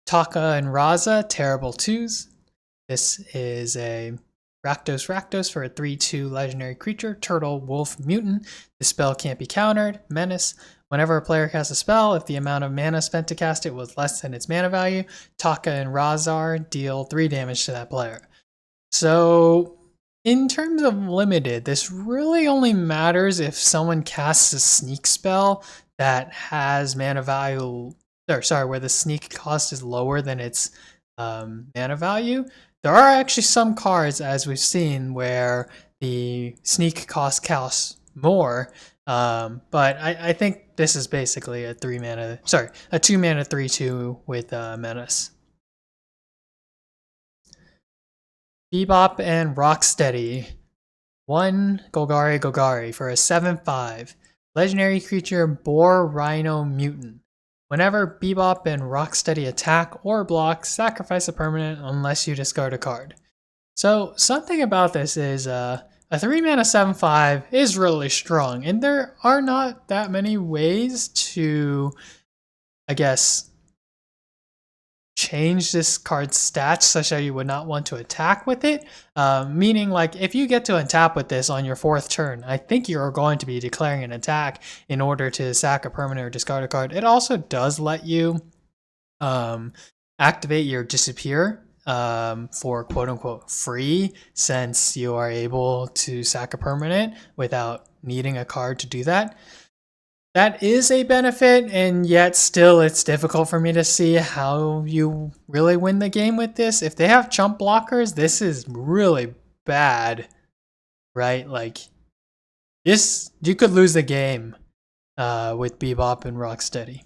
Taka and Raza, terrible 2s. This is a Rakdos for a 3/2 legendary creature, turtle, wolf, mutant. The spell can't be countered. Menace. Whenever a player casts a spell, if the amount of mana spent to cast it was less than its mana value, Taka and Razar deal 3 damage to that player. So, in terms of limited, this really only matters if someone casts a sneak spell that has mana value, where the sneak cost is lower than its mana value. There are actually some cards, as we've seen, where the sneak cost costs more, but I think this is basically a 2 mana 3/2 with Menace. Bebop and Rocksteady. 1 Golgari for a 7/5. Legendary creature Boar Rhino Mutant. Whenever Bebop and Rocksteady attack or block, sacrifice a permanent unless you discard a card. So something about this is a 3 mana 7/5 is really strong, and there are not that many ways to, I guess, change this card's stats such that you would not want to attack with it. Meaning, like, if you get to untap with this on your 4th turn, I think you're going to be declaring an attack in order to sack a permanent or discard a card. It also does let you activate your Disappear for quote-unquote free, since you are able to sack a permanent without needing a card to do that. That is a benefit, and yet still it's difficult for me to see how you really win the game with this. If they have chump blockers, this is really bad, right? Like, this, you could lose the game with Bebop and Rocksteady.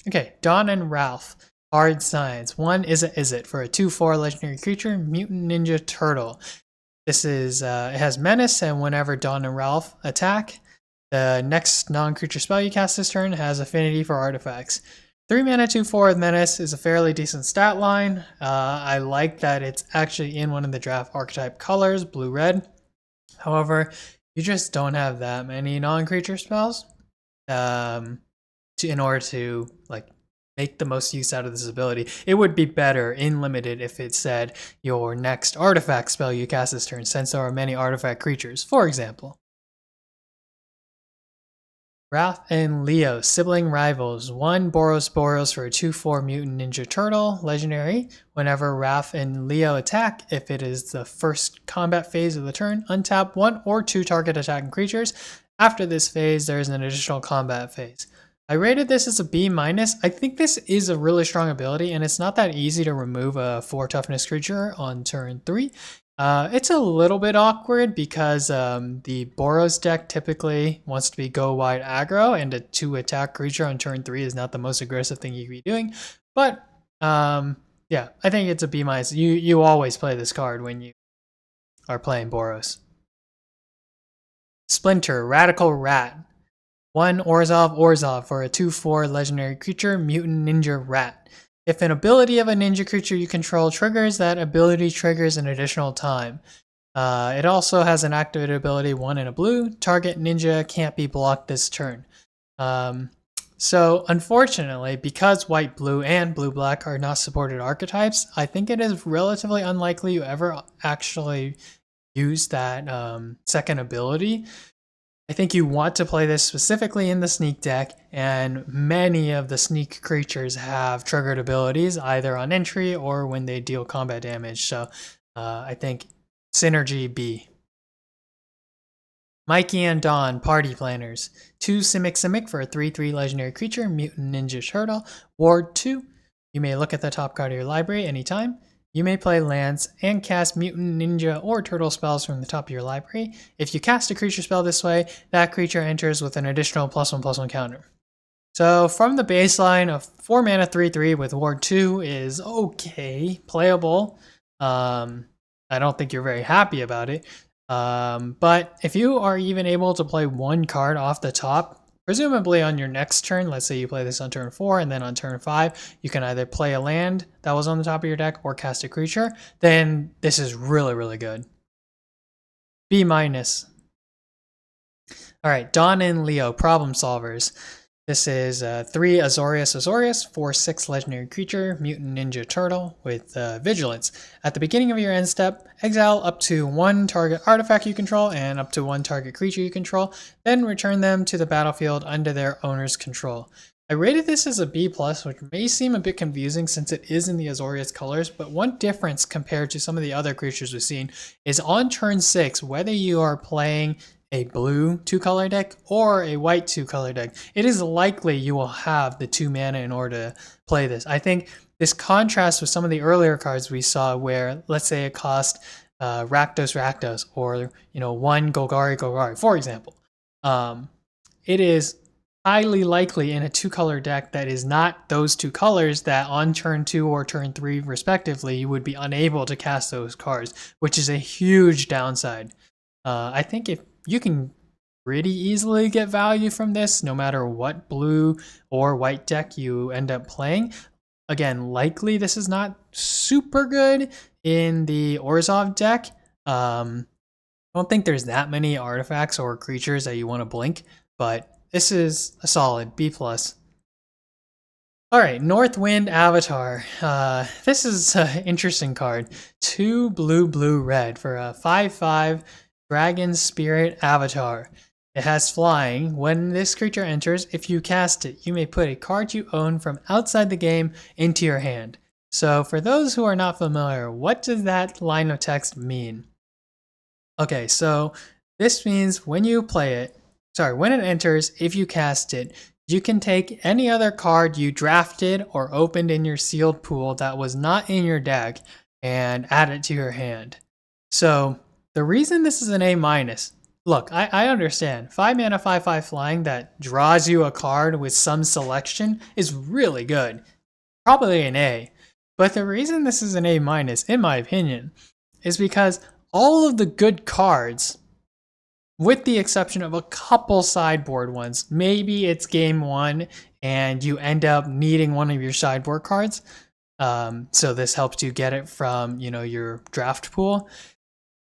Okay, Dawn and Ralph. Hard Science. 1 Is It for a 2/4 legendary creature, Mutant Ninja Turtle. This is, it has Menace, and whenever Dawn and Ralph attack, the next non-creature spell you cast this turn has affinity for artifacts. 3 mana 2/4 with Menace is a fairly decent stat line. I like that it's actually in one of the draft archetype colors, blue-red. However, you just don't have that many non-creature spells in order to, like, make the most use out of this ability. It would be better in limited if it said your next artifact spell you cast this turn, since there are many artifact creatures, for example. Raph and Leo, sibling rivals. 1 Boros for a 2/4 Mutant Ninja Turtle, legendary. Whenever Raph and Leo attack, if it is the first combat phase of the turn, untap 1 or 2 target attacking creatures. After this phase, there is an additional combat phase. I rated this as a B-. I think this is a really strong ability, and it's not that easy to remove a 4 toughness creature on turn 3. It's a little bit awkward because the Boros deck typically wants to be go wide aggro, and a 2 attack creature on turn 3 is not the most aggressive thing you could be doing. But yeah, I think it's a B-. You always play this card when you are playing Boros. Splinter, Radical Rat. 1 Orzhov for a 2/4 legendary creature, Mutant Ninja Rat. If an ability of a ninja creature you control triggers, that ability triggers an additional time. It also has an activated ability, 1 in a blue. Target ninja can't be blocked this turn. So unfortunately, because white, blue, and blue, black are not supported archetypes, I think it is relatively unlikely you ever actually use that second ability. I think you want to play this specifically in the sneak deck, and many of the sneak creatures have triggered abilities either on entry or when they deal combat damage. So I think synergy B. Mikey and Dawn, Party Planners. 2 Simic for a 3/3 legendary creature, Mutant Ninja Turtle. Ward 2. You may look at the top card of your library anytime. You may play lands and cast Mutant, Ninja, or Turtle spells from the top of your library. If you cast a creature spell this way, that creature enters with an additional +1/+1 counter. So from the baseline of 4 mana 3/3 with Ward 2 is okay, playable. I don't think you're very happy about it. But if you are even able to play 1 card off the top, presumably on your next turn, let's say you play this on turn 4, and then on turn 5, you can either play a land that was on the top of your deck or cast a creature, then this is really, really good. B-. Alright, Dawn and Leo, Problem Solvers. This is 3 Azorius, 4/6 legendary creature, mutant ninja turtle with vigilance. At the beginning of your end step, exile up to 1 target artifact you control and up to 1 target creature you control, then return them to the battlefield under their owner's control. I rated this as a B+, which may seem a bit confusing since it is in the Azorius colors, but one difference compared to some of the other creatures we've seen is on turn 6, whether you are playing a blue 2-color deck or a white 2-color deck, it is likely you will have the 2 mana in order to play this. I think this contrasts with some of the earlier cards we saw where, let's say it cost Rakdos, or 1 Golgari, for example. It is highly likely in a 2-color deck that is not those 2 colors that on turn 2 or turn 3 respectively, you would be unable to cast those cards, which is a huge downside. I think if you can pretty easily get value from this, no matter what blue or white deck you end up playing. Again, likely this is not super good in the Orzhov deck. I don't think there's that many artifacts or creatures that you want to blink, but this is a solid B+. All right, Northwind Avatar. This is an interesting card. 2 blue, red for a 5/5 Dragon Spirit Avatar. It has flying. When this creature enters, if you cast it, you may put a card you own from outside the game into your hand. So for those who are not familiar, what does that line of text mean? Okay, so this means when you play it, when it enters, if you cast it, you can take any other card you drafted or opened in your sealed pool that was not in your deck and add it to your hand. So the reason this is an A-, look, I understand. 5 mana, 5/5 flying that draws you a card with some selection is really good. Probably an A. But the reason this is an A-, in my opinion, is because all of the good cards, with the exception of a couple sideboard ones, maybe it's game 1 and you end up needing one of your sideboard cards. So this helps you get it from, your draft pool.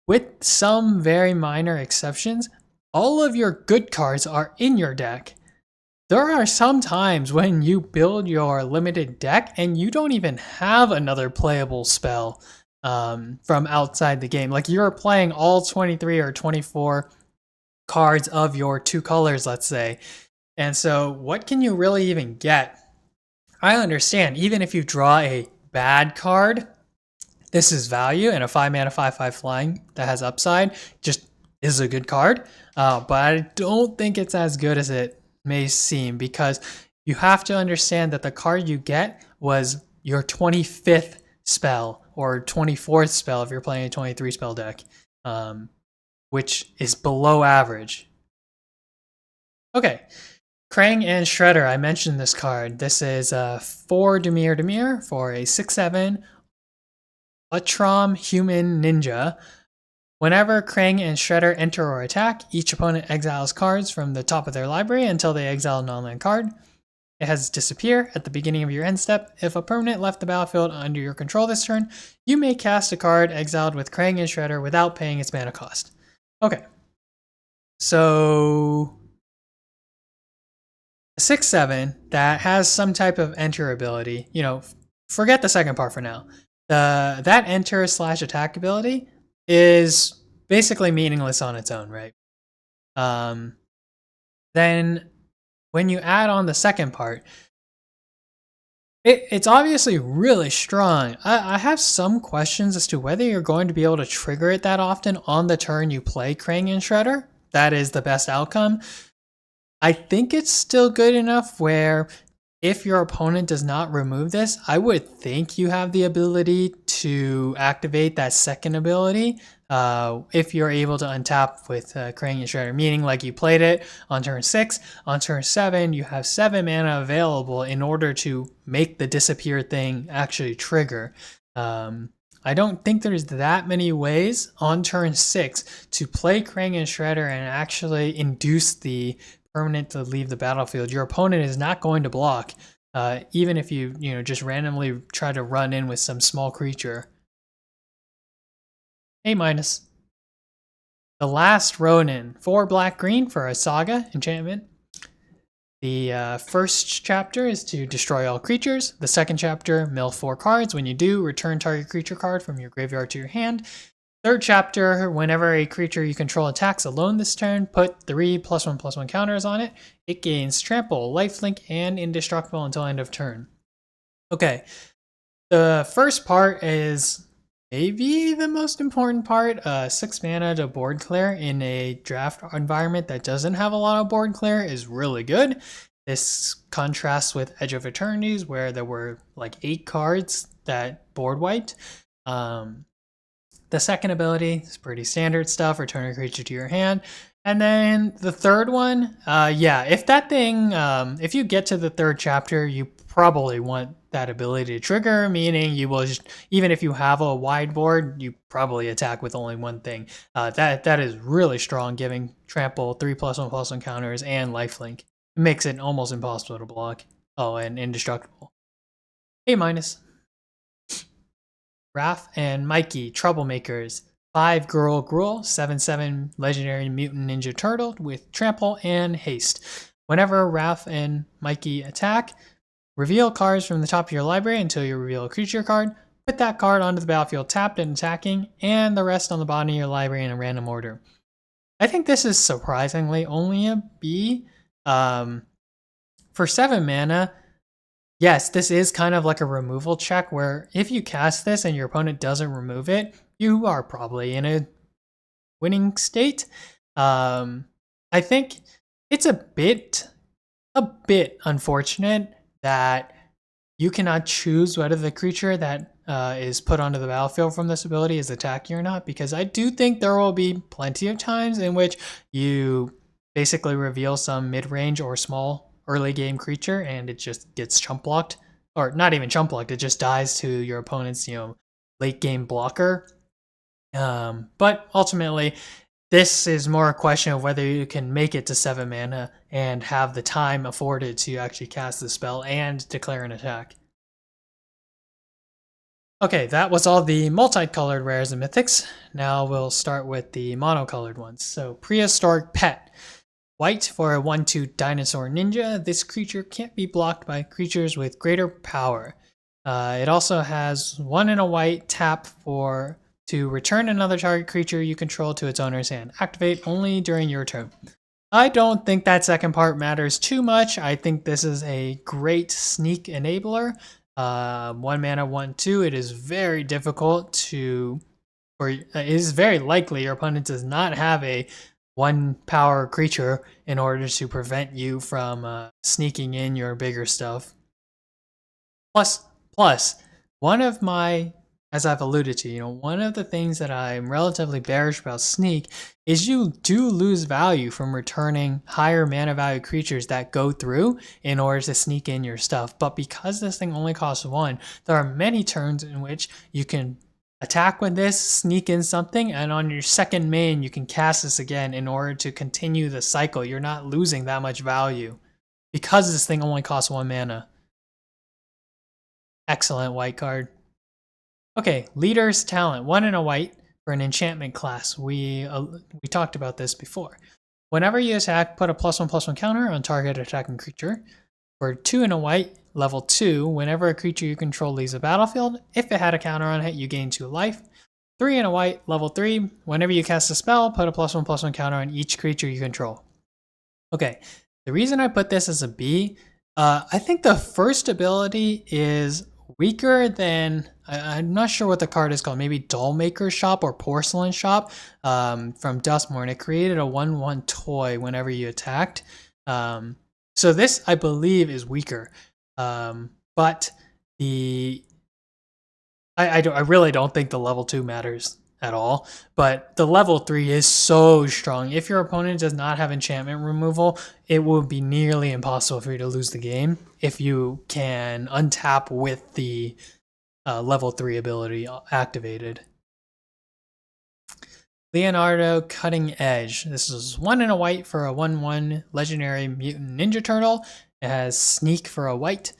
With some very minor exceptions, all of your good cards are in your deck. There are some times when you build your limited deck and you don't even have another playable spell from outside the game. Like you're playing all 23 or 24 cards of your 2 colors, let's say. And so what can you really even get? I understand, even if you draw a bad card, this is value, and a 5 mana 5/5 flying that has upside just is a good card. But I don't think it's as good as it may seem, because you have to understand that the card you get was your 25th spell or 24th spell if you're playing a 23 spell deck, which is below average. Okay, Krang and Shredder. I mentioned this card. This is 4 Dimir for a 6/7 Utrom Human Ninja. Whenever Krang and Shredder enter or attack, each opponent exiles cards from the top of their library until they exile a non-land card. It has disappear at the beginning of your end step. If a permanent left the battlefield under your control this turn, you may cast a card exiled with Krang and Shredder without paying its mana cost. Okay. So a 6/7 that has some type of enter ability, forget the second part for now. That enter/attack ability is basically meaningless on its own, right? Then when you add on the second part, it's obviously really strong. I have some questions as to whether you're going to be able to trigger it that often on the turn you play Krang and Shredder. That is the best outcome. I think it's still good enough where if your opponent does not remove this, I would think you have the ability to activate that second ability if you're able to untap with Krang and Shredder, meaning like you played it on turn 6, on turn 7, you have 7 mana available in order to make the disappear thing actually trigger. I don't think there's that many ways on turn 6 to play Krang and Shredder and actually induce the permanent to leave the battlefield. Your opponent is not going to block, even if you just randomly try to run in with some small creature. A-. The Last Ronin, 4 black green for a Saga enchantment. The first chapter is to destroy all creatures. The second chapter, mill 4 cards. When you do, return target creature card from your graveyard to your hand. Third chapter, whenever a creature you control attacks alone this turn, put 3 +1/+1 counters on it. It gains trample, lifelink, and indestructible until end of turn. Okay, the first part is maybe the most important part. 6 mana to board clear in a draft environment that doesn't have a lot of board clear is really good. This contrasts with Edge of Eternities, where there were like 8 cards that board wiped. The second ability is pretty standard stuff, return a creature to your hand. And then the third one, yeah, if that thing, if you get to the third chapter, you probably want that ability to trigger, meaning you will just, even if you have a wide board, you probably attack with only one thing. That is really strong, giving trample, 3 +1/+1 counters, and lifelink. It makes it almost impossible to block. Oh, and indestructible. A-. Raph and Mikey, Troublemakers. 5 Girl Gruul, 7/7 Legendary Mutant Ninja Turtle with Trample and Haste. Whenever Raph and Mikey attack, reveal cards from the top of your library until you reveal a creature card. Put that card onto the battlefield tapped and attacking, and the rest on the bottom of your library in a random order. I think this is surprisingly only a B. For 7 mana, yes, this is kind of like a removal check where if you cast this and your opponent doesn't remove it, you are probably in a winning state. I think it's a bit unfortunate that you cannot choose whether the creature that is put onto the battlefield from this ability is attacking or not, because I do think there will be plenty of times in which you basically reveal some mid-range or small early game creature and it just gets chump blocked, or not even chump blocked, it just dies to your opponent's late game blocker. But ultimately this is more a question of whether you can make it to 7 mana and have the time afforded to actually cast the spell and declare an attack. Okay, that was all the multicolored rares and mythics. Now we'll start with the monocolored ones. So Prehistoric Pet. White for a 1/2 dinosaur ninja. This creature can't be blocked by creatures with greater power. It also has 1 and a white tap to return another target creature you control to its owner's hand. Activate only during your turn. I don't think that second part matters too much. I think this is a great sneak enabler. 1 mana, 1/2. It is very difficult to, or it is very likely your opponent does not have a 1 power creature in order to prevent you from sneaking in your bigger stuff. Plus, one of my, as I've alluded to, one of the things that I'm relatively bearish about Sneak is you do lose value from returning higher mana value creatures that go through in order to sneak in your stuff. But because this thing only costs 1, there are many turns in which you can attack with this, sneak in something, and on your second main you can cast this again in order to continue the cycle. You're not losing that much value because this thing only costs 1 mana. Excellent white card. Okay, Leader's Talent. 1 and a white for an enchantment class. We talked about this before. Whenever you attack, put a +1/+1 counter on target attacking creature. For 2 and a white, level 2, whenever a creature you control leaves the battlefield, if it had a counter on it, you gain 2 life. 3 and a white, level 3, whenever you cast a spell, put a +1/+1 counter on each creature you control. Okay, the reason I put this as a B, I think the first ability is weaker than, I'm not sure what the card is called, maybe Dollmaker Shop or Porcelain Shop from Dustmourne. It created a 1/1 toy whenever you attacked. So this, I believe, is weaker. But I really don't think the level 2 matters at all. But the level 3 is so strong. If your opponent does not have enchantment removal, it will be nearly impossible for you to lose the game if you can untap with the level 3 ability activated. Leonardo Cutting Edge. This is 1 and a white for a 1/1 legendary mutant ninja turtle. It has Sneak for a white.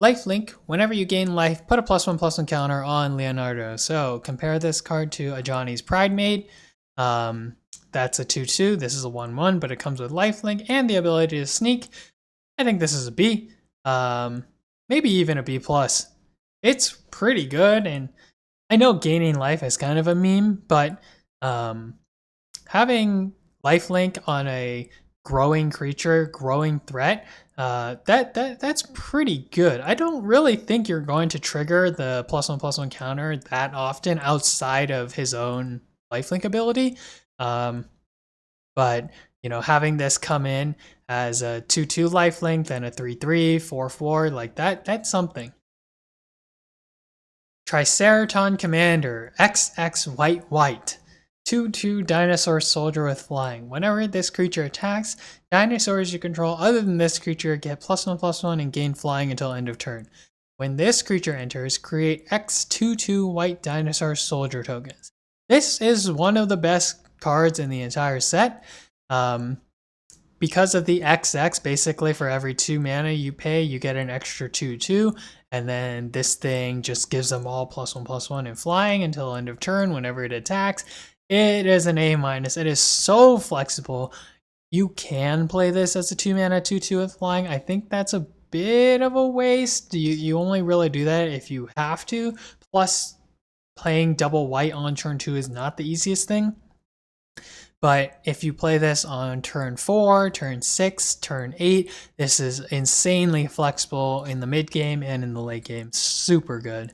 Lifelink, whenever you gain life, put a +1/+1 counter on Leonardo. So compare this card to Ajani's Pridemate. That's a 2/2. This is a 1/1, but it comes with lifelink and the ability to sneak. I think this is a B, maybe even a B plus. It's pretty good, and I know gaining life is kind of a meme, but having lifelink on a growing creature, growing threat, that's pretty good. I don't really think you're going to trigger the +1/+1 counter that often outside of his own lifelink ability. But you know, having this come in as a 2/2 lifelink, then a 3/3, 4/4, like that's something. Triceraton Commander, XX white white. 2/2 dinosaur soldier with flying. Whenever this creature attacks, dinosaurs you control other than this creature get +1/+1 and gain flying until end of turn. When this creature enters, create X 2/2 white dinosaur soldier tokens. This is one of the best cards in the entire set. Because of the XX, basically for every 2 mana you pay, you get an extra 2/2, and then this thing just gives them all +1/+1 and flying until end of turn whenever it attacks. It is an A-. It is so flexible. You can play this as a 2 mana 2/2 with flying. I think that's a bit of a waste. You only really do that if you have to. Plus, playing double white on turn 2 is not the easiest thing. But if you play this on turn 4, turn 6, turn 8, this is insanely flexible in the mid game and in the late game. Super good.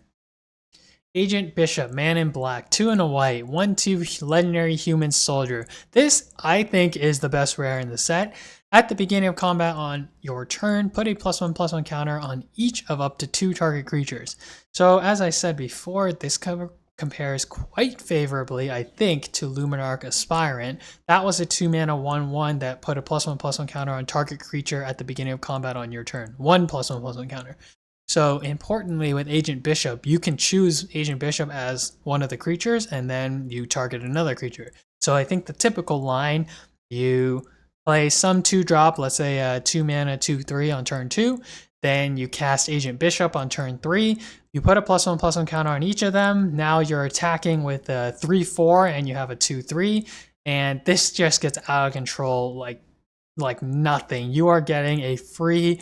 Agent Bishop, man in black, 2 and a white, 1/2 legendary human soldier. This, I think, is the best rare in the set. At the beginning of combat on your turn, put a +1/+1 counter on each of up to 2 target creatures. So as I said before, this compares quite favorably, I think, to Luminarch Aspirant. That was a 2 mana 1/1 that put a +1/+1 counter on target creature at the beginning of combat on your turn. 1 +1/+1 counter. So importantly, with Agent Bishop, you can choose Agent Bishop as one of the creatures, and then you target another creature. So I think the typical line, you play some 2-drop, let's say a 2 mana 2/3 on turn 2, then you cast Agent Bishop on turn 3, you put a +1/+1 counter on each of them, now you're attacking with a 3/4 and you have a 2/3, and this just gets out of control like nothing. You are getting a free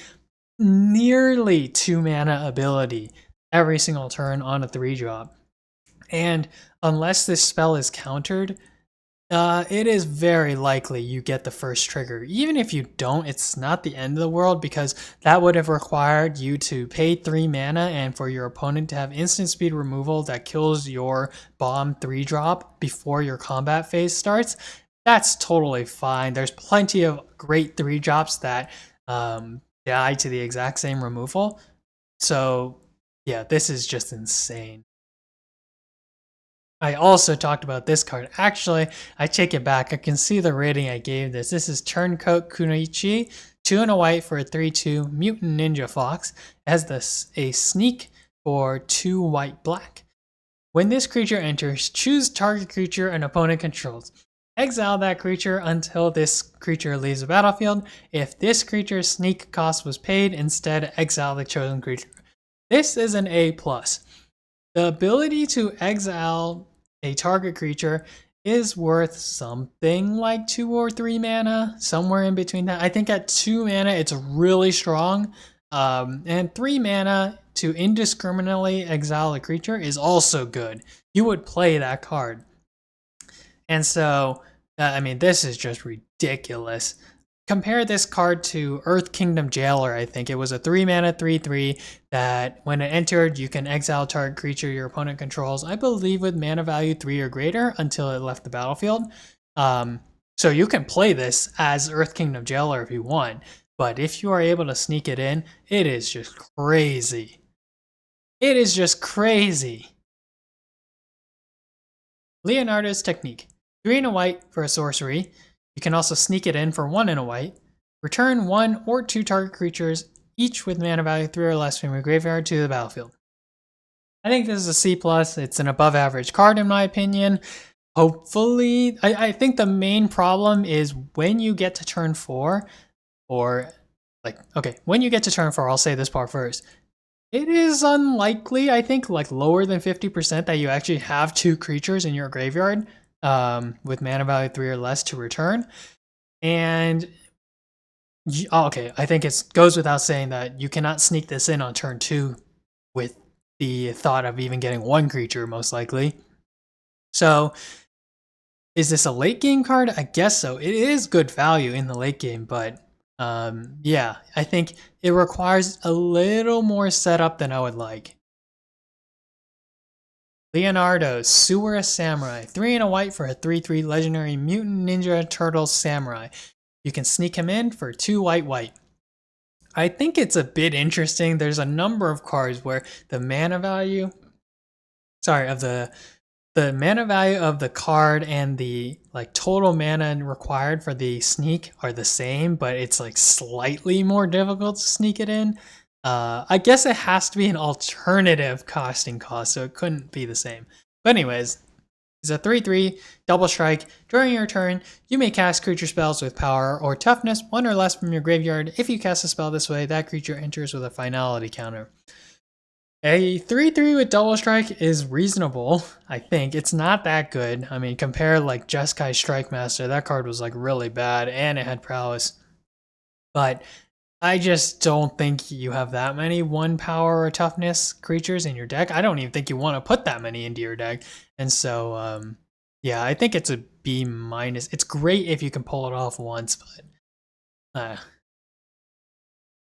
nearly 2 mana ability every single turn on a 3-drop. And unless this spell is countered, it is very likely you get the first trigger. Even if you don't, it's not the end of the world, because that would have required you to pay 3 mana and for your opponent to have instant speed removal that kills your bomb 3-drop before your combat phase starts. That's totally fine. There's plenty of great 3-drops that die to the exact same removal. So yeah, this is just insane. I also talked about this card. Actually, I take it back. I can see the rating I gave this. This is Turncoat Kunichi, 2 and a white for a 3/2 Mutant Ninja Fox. It has a sneak for 2 white black. When this creature enters, choose target creature an opponent controls. Exile that creature until this creature leaves the battlefield. If this creature's sneak cost was paid, instead exile the chosen creature. This is an A+. The ability to exile a target creature is worth something like 2 or 3 mana, somewhere in between that. I think at 2 mana it's really strong, and 3 mana to indiscriminately exile a creature is also good. You would play that card. And so, I mean, this is just ridiculous. Compare this card to Earth Kingdom Jailer, I think. It was a 3 mana 3/3 that when it entered, you can exile target creature your opponent controls, I believe with mana value 3 or greater until it left the battlefield. So you can play this as Earth Kingdom Jailer if you want, but if you are able to sneak it in, it is just crazy. It is just crazy. Leonardo's Technique. 3 and a white for a sorcery. You can also sneak it in for 1 and a white. Return 1 or 2 target creatures, each with mana value 3 or less from your graveyard to the battlefield. I think this is a C+. It's an above average card in my opinion. Hopefully, I think the main problem is when you get to turn 4, or when you get to turn 4, I'll say this part first. It is unlikely, I think, like lower than 50% that you actually have 2 creatures in your graveyard with mana value 3 or less to return. And Oh, okay, I think it goes without saying that you cannot sneak this in on turn 2 with the thought of even getting one creature, most likely. So, is this a late game card? I guess so. It is good value in the late game, but yeah, I think it requires a little more setup than I would like. Leonardo, Sewer Samurai. 3 and a white for a 3/3 legendary Mutant Ninja Turtle Samurai. You can sneak him in for 2 white. I think it's a bit interesting. There's a number of cards where the mana value, of the mana value of the card and the like total mana required for the sneak are the same, but it's like slightly more difficult to sneak it in. I guess it has to be an alternative casting cost, so it couldn't be the same. But anyways, it's a 3/3 double strike. During your turn, you may cast creature spells with power or toughness 1 or less from your graveyard. If you cast a spell this way, that creature enters with a finality counter. A 3/3 with double strike is reasonable, I think. It's not that good. I mean, compare like Jeskai Strike Master, that card was like really bad and it had prowess. But I just don't think you have that many 1 power or toughness creatures in your deck. I don't even think you want to put that many into your deck. And so, yeah, I think it's a B minus. It's great if you can pull it off once, but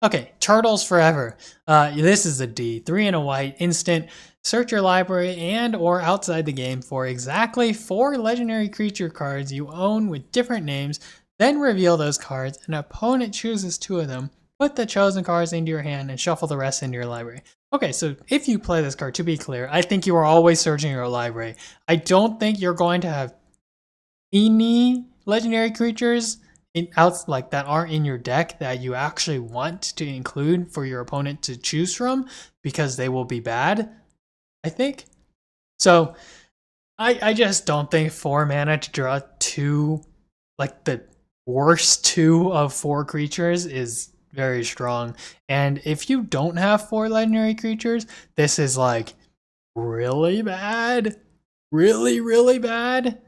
okay, Turtles Forever. This is a D. 3 and a white, instant. Search your library and or outside the game for exactly 4 legendary creature cards you own with different names, then reveal those cards. An opponent chooses 2 of them. Put the chosen cards into your hand and shuffle the rest into your library. Okay, so if you play this card, to be clear, I think you are always searching your library. I don't think you're going to have any legendary creatures like that aren't in your deck that you actually want to include for your opponent to choose from because they will be bad, I think. So I just don't think 4 mana to draw 2, like the worst 2 of 4 creatures is very strong. And if you don't have 4 legendary creatures, this is like really bad. Really, really bad.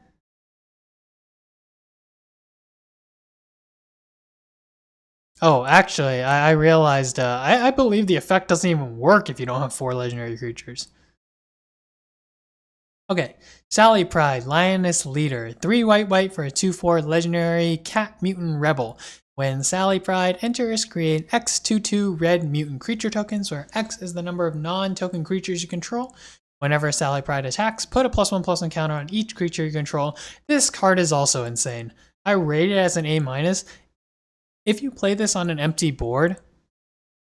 Oh, actually, I realized I believe the effect doesn't even work if you don't have 4 legendary creatures. Okay, Sally Pride, Lioness Leader. 3 white for a 2/4 legendary cat mutant rebel. When Sally Pride enters, create X 2/2 red mutant creature tokens, where X is the number of non-token creatures you control. Whenever Sally Pride attacks, put a +1/+1 counter on each creature you control. This card is also insane. I rate it as an A minus. If you play this on an empty board,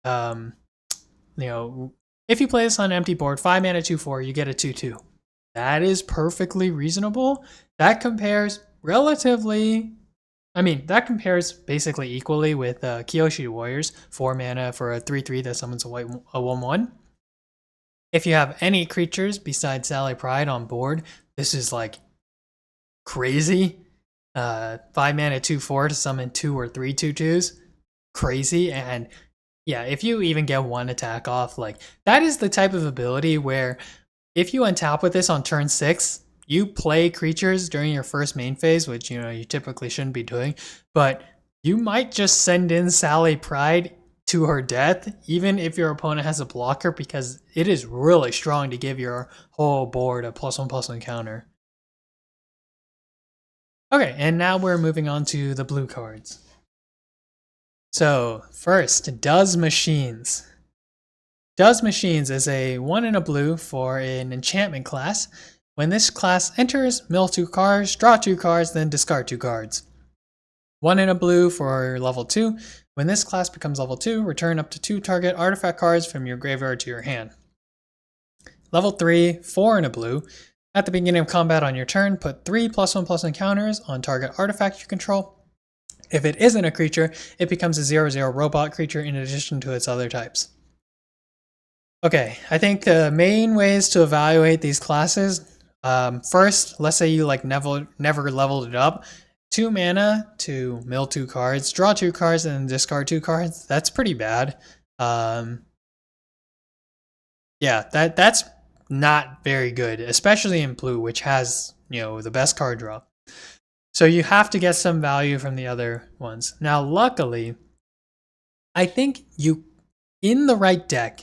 if you play this on an empty board, 5 mana 2/4, you get a 2/2. That is perfectly reasonable. That compares basically equally with Kyoshi Warriors, 4 mana for a 3/3 that summons a 1/1. If you have any creatures besides Sally Pride on board, this is like crazy. 5 mana 2/4 to summon 2 or 3 2/2s. Crazy. And yeah, if you even get 1 attack off, like that is the type of ability where if you untap with this on turn 6, you play creatures during your first main phase, which you typically shouldn't be doing, but you might just send in Sally Pride to her death, even if your opponent has a blocker, because it is really strong to give your whole board a +1/+1 counter. Okay, and now we're moving on to the blue cards. So first, Does Machines. Does Machines is a 1 and a blue for an enchantment class. When this class enters, mill 2 cards, draw 2 cards, then discard 2 cards. 1 and a blue for level 2. When this class becomes level 2, return up to 2 target artifact cards from your graveyard to your hand. Level 3, 4 and a blue. At the beginning of combat on your turn, put 3 +1/+1 counters on target artifact you control. If it isn't a creature, it becomes a 0/0 robot creature in addition to its other types. Okay, I think the main ways to evaluate these classes, first, let's say you never leveled it up. 2 mana to mill 2 cards, draw 2 cards, and then discard 2 cards. That's pretty bad. Yeah, that's not very good, especially in blue, which has the best card draw. So you have to get some value from the other ones. Now, luckily, I think you, in the right deck,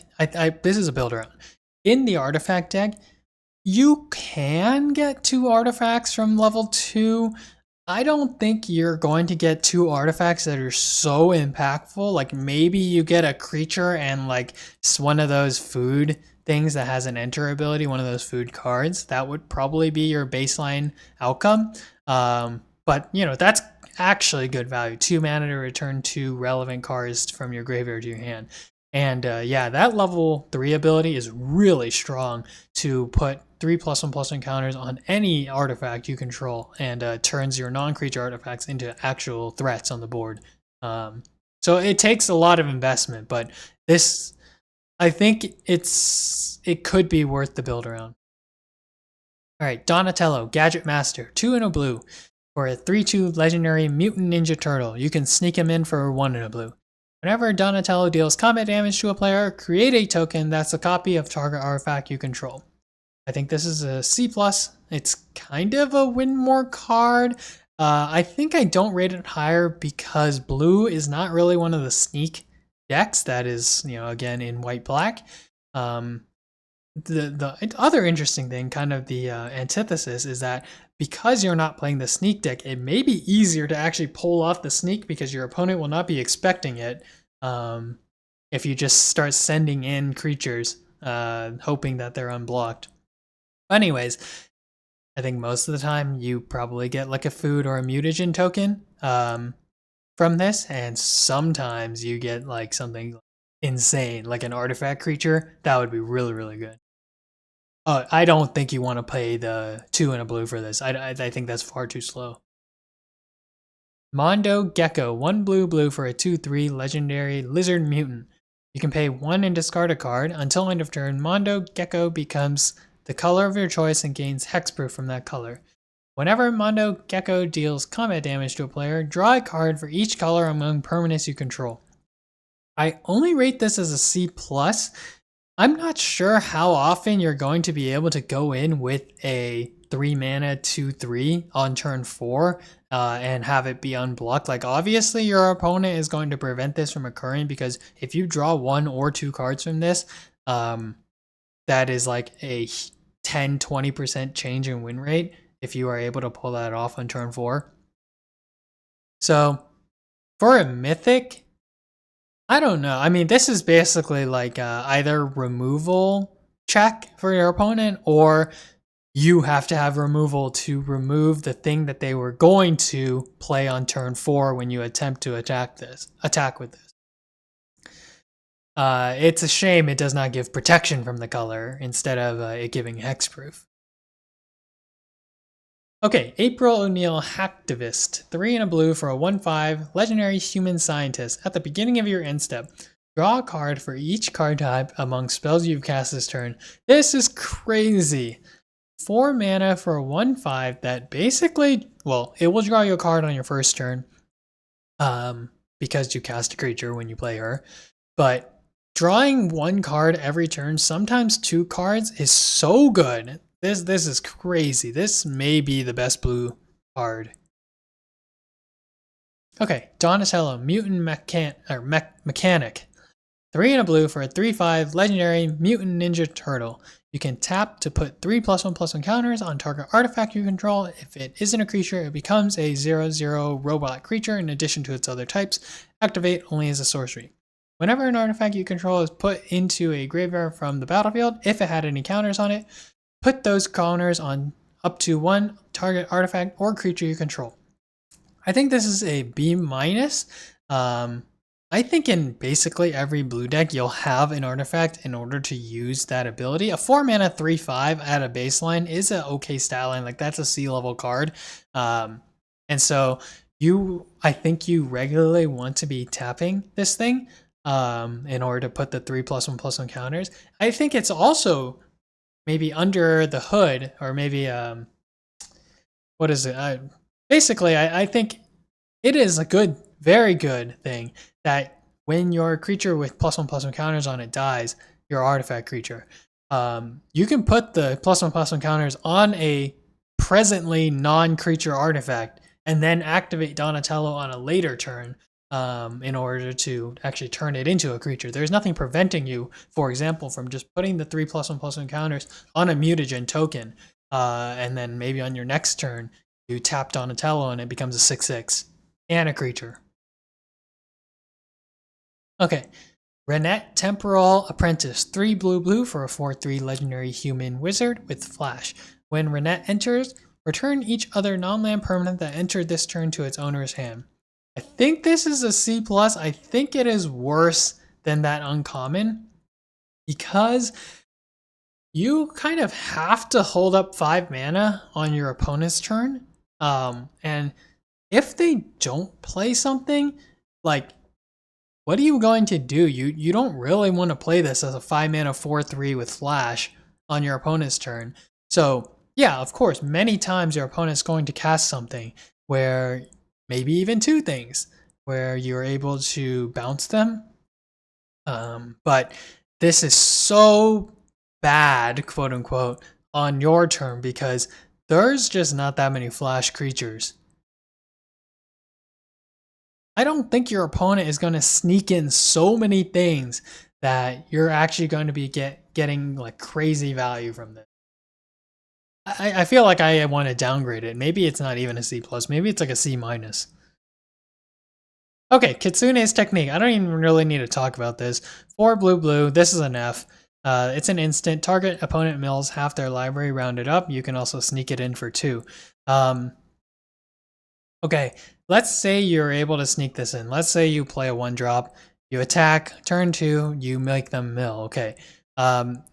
this is a build around. In the artifact deck, you can get 2 artifacts from level 2. I don't think you're going to get 2 artifacts that are so impactful. Like maybe you get a creature and like one of those food things that has an enter ability, one of those food cards. That would probably be your baseline outcome. But you know, that's actually good value. 2 mana to return 2 relevant cards from your graveyard to your hand. And yeah, that level 3 ability is really strong to put 3+1/+1 counters on any artifact you control, and turns your non-creature artifacts into actual threats on the board. So it takes a lot of investment, but this, I think it could be worth the build around. All right, Donatello, Gadget Master, 2 and a blue for a 3/2 legendary Mutant Ninja Turtle. You can sneak him in for 1 and a blue. Whenever Donatello deals combat damage to a player, create a token that's a copy of target artifact you control. I think this is a C+. It's kind of a win more card. I think I don't rate it higher because blue is not really one of the sneak decks that is, you know, again in white-black. The other interesting thing, kind of the antithesis, is that because you're not playing the sneak deck, it may be easier to actually pull off the sneak because your opponent will not be expecting it. If you just start sending in creatures, hoping that they're unblocked. Anyways, I think most of the time you probably get like a food or a mutagen token from this, and sometimes you get like something insane, like an artifact creature. That would be really, really good. I don't think you want to pay the 2 and a blue for this. I think that's far too slow. Mondo Gecko, 1 blue for a 2/3 legendary lizard mutant. You can pay 1 and discard a card. Until end of turn, Mondo Gecko becomes the color of your choice and gains hexproof from that color. Whenever Mondo Gecko deals combat damage to a player, draw a card for each color among permanents you control. I only rate this as a C+. I'm not sure how often you're going to be able to go in with a 3 mana 2/3 on turn 4 and have it be unblocked. Like obviously your opponent is going to prevent this from occurring, because if you draw 1 or 2 cards from this, that is like a 10-20% change in win rate if you are able to pull that off on turn 4. So for a mythic, I don't know. I mean, this is basically like either removal check for your opponent, or you have to have removal to remove the thing that they were going to play on turn 4 when you attempt to attack with this. It's a shame it does not give protection from the color instead of it giving hexproof. Okay, April O'Neil, Hacktivist, 3 and a blue for a 1/5 legendary human scientist. At the beginning of your end step, draw a card for each card type among spells you've cast this turn. This is crazy. 4 mana for a 1/5 that basically, well, it will draw you a card on your first turn because you cast a creature when you play her. But drawing 1 card every turn, sometimes 2 cards, is so good. This is crazy. This may be the best blue card. Okay, Donatello, Mutant Mechanic. 3 and a blue for a 3/5 legendary Mutant Ninja Turtle. You can tap to put 3+1/+1 counters on target artifact you control. If it isn't a creature, it becomes a 0/0 robot creature in addition to its other types. Activate only as a sorcery. Whenever an artifact you control is put into a graveyard from the battlefield, if it had any counters on it, put those counters on up to 1 target artifact or creature you control. I think this is a B-. I think in basically every blue deck, you'll have an artifact in order to use that ability. A 4 mana 3/5 at a baseline is an okay stat line. Like that's a C-level card. And so I think you regularly want to be tapping this thing in order to put the 3+1/+1 counters. I think it's also maybe under the hood, or maybe what is it? Basically, I think it is a good, very good thing that when your creature with +1/+1 counters on it dies, your artifact creature, you can put the +1/+1 counters on a presently non-creature artifact and then activate Donatello on a later turn in order to actually turn it into a creature. There's nothing preventing you, for example, from just putting the 3+1/+1 counters on a mutagen token, and then maybe on your next turn, you tap Donatello and it becomes a 6/6 and a creature. Okay, Renette Temporal Apprentice, 3 blue for a 4/3 legendary human wizard with flash. When Renette enters, return each other non-land permanent that entered this turn to its owner's hand. I think this is a C+. I think it is worse than that uncommon because you kind of have to hold up 5 mana on your opponent's turn. And if they don't play something, like, what are you going to do? You don't really want to play this as a 5 mana 4/3 with flash on your opponent's turn. So yeah, of course, many times your opponent's going to cast something where maybe even 2 things where you're able to bounce them. But this is so bad, quote unquote, on your turn because there's just not that many flash creatures. I don't think your opponent is going to sneak in so many things that you're actually going to be getting like crazy value from this. I feel like I want to downgrade it. Maybe it's not even a C+. Maybe it's like a C-. Okay, Kitsune's technique. I don't even really need to talk about this. 4 blue. This is an F. It's an instant. Target opponent mills half their library rounded up. You can also sneak it in for 2. Okay, let's say you're able to sneak this in. Let's say you play a 1-drop, you attack, turn 2, you make them mill. Okay,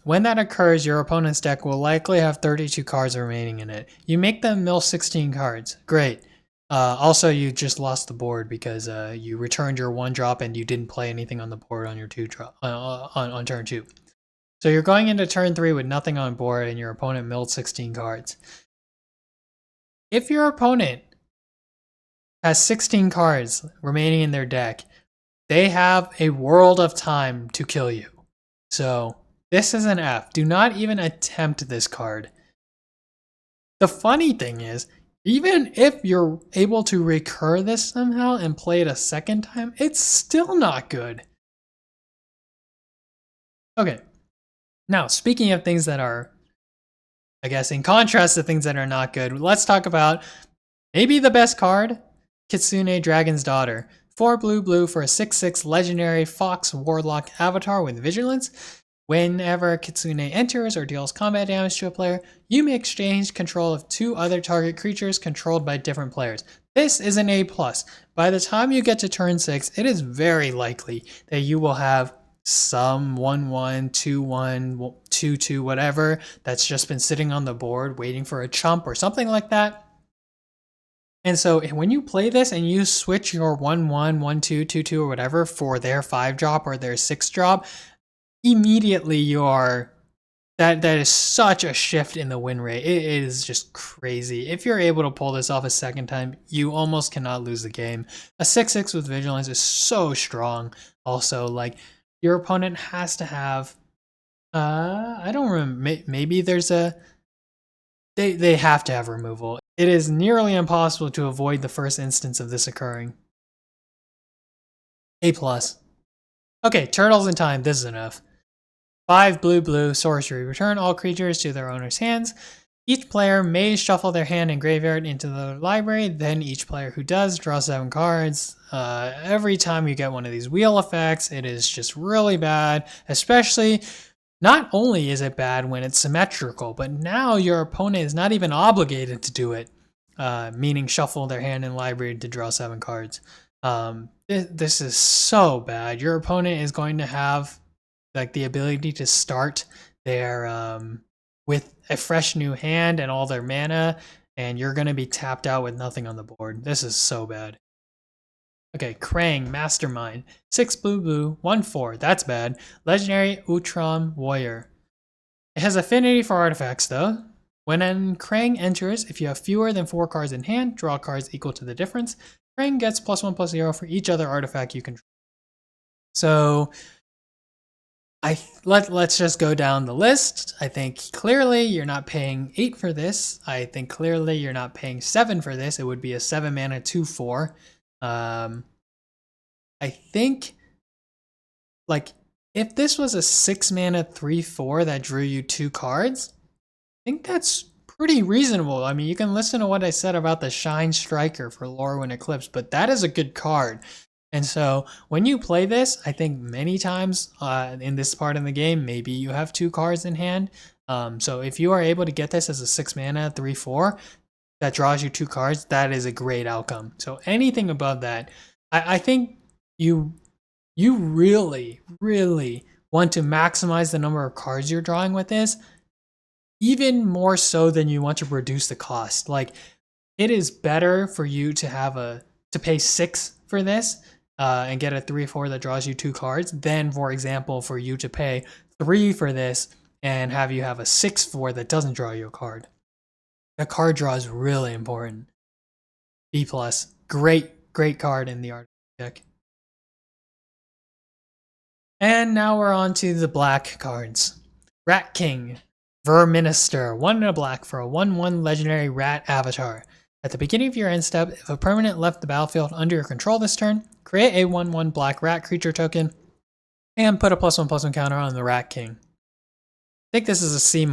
when that occurs, your opponent's deck will likely have 32 cards remaining in it. You make them mill 16 cards. Great. Also, you just lost the board because you returned your 1-drop and you didn't play anything on the board on your 2-drop on turn 2. So you're going into turn 3 with nothing on board and your opponent milled 16 cards. If your opponent has 16 cards remaining in their deck, they have a world of time to kill you. So this is an F. Do not even attempt this card. The funny thing is, even if you're able to recur this somehow and play it a second time, it's still not good. Okay, now speaking of things that are, I guess, in contrast to things that are not good, let's talk about maybe the best card, Kitsune Dragon's Daughter. 4 blue for a 6/6 legendary Fox Warlock avatar with Vigilance. Whenever Kitsune enters or deals combat damage to a player, you may exchange control of 2 other target creatures controlled by different players. This is an A+. By the time you get to turn 6, it is very likely that you will have some 1/1, 2/1, 2/2, whatever that's just been sitting on the board waiting for a chump or something like that. And so when you play this and you switch your 1/1, 1/2, 2/2 or whatever for their 5-drop or their 6-drop, immediately you are, that is such a shift in the win rate. It is just crazy. If you're able to pull this off a second time, you almost cannot lose the game. A 6/6 with Vigilance is so strong. Also, like, your opponent has to have, I don't remember, maybe there's a, they have to have removal. It is nearly impossible to avoid the first instance of this occurring. A+. Okay, Turtles in Time, this is enough. 5 blue sorcery. Return all creatures to their owner's hands. Each player may shuffle their hand and graveyard into the library, then each player who does draws 7 cards. Every time you get one of these wheel effects, it is just really bad, especially, not only is it bad when it's symmetrical, but now your opponent is not even obligated to do it, meaning shuffle their hand in library to draw 7 cards. This is so bad. Your opponent is going to have like the ability to start their with a fresh new hand and all their mana, and you're going to be tapped out with nothing on the board. This is so bad. Okay, Krang, Mastermind. 6 blue, 1/4. That's bad. Legendary Utrom Warrior. It has affinity for artifacts though. When Krang enters, if you have fewer than 4 cards in hand, draw cards equal to the difference. Krang gets +1/+0 for each other artifact you control. So let's just go down the list. I think clearly you're not paying 8 for this. I think clearly you're not paying 7 for this. It would be a 7 mana 2/4. I think, like, if this was a 6 mana 3/4 that drew you 2 cards, I think that's pretty reasonable. I mean, you can listen to what I said about the Shine Striker for Lorwyn Eclipse, but that is a good card. And so when you play this, I think many times in this part of the game, maybe you have 2 cards in hand. So if you are able to get this as a 6 mana 3/4 that draws you 2 cards, that is a great outcome. So anything above that, I think you really, really want to maximize the number of cards you're drawing with this, even more so than you want to reduce the cost. Like, it is better for you to pay 6 for this and get a 3/4 that draws you 2 cards than, for example, for you to pay 3 for this and have you have a 6/4 that doesn't draw you a card. The card draw is really important. B+. Great card in the art deck. And now we're on to the black cards. Rat King, Verminister, 1 and a black for a 1/1 legendary rat avatar. At the beginning of your end step, if a permanent left the battlefield under your control this turn, create a 1/1 black rat creature token and put a +1/+1 counter on the Rat King. I think this is a C-.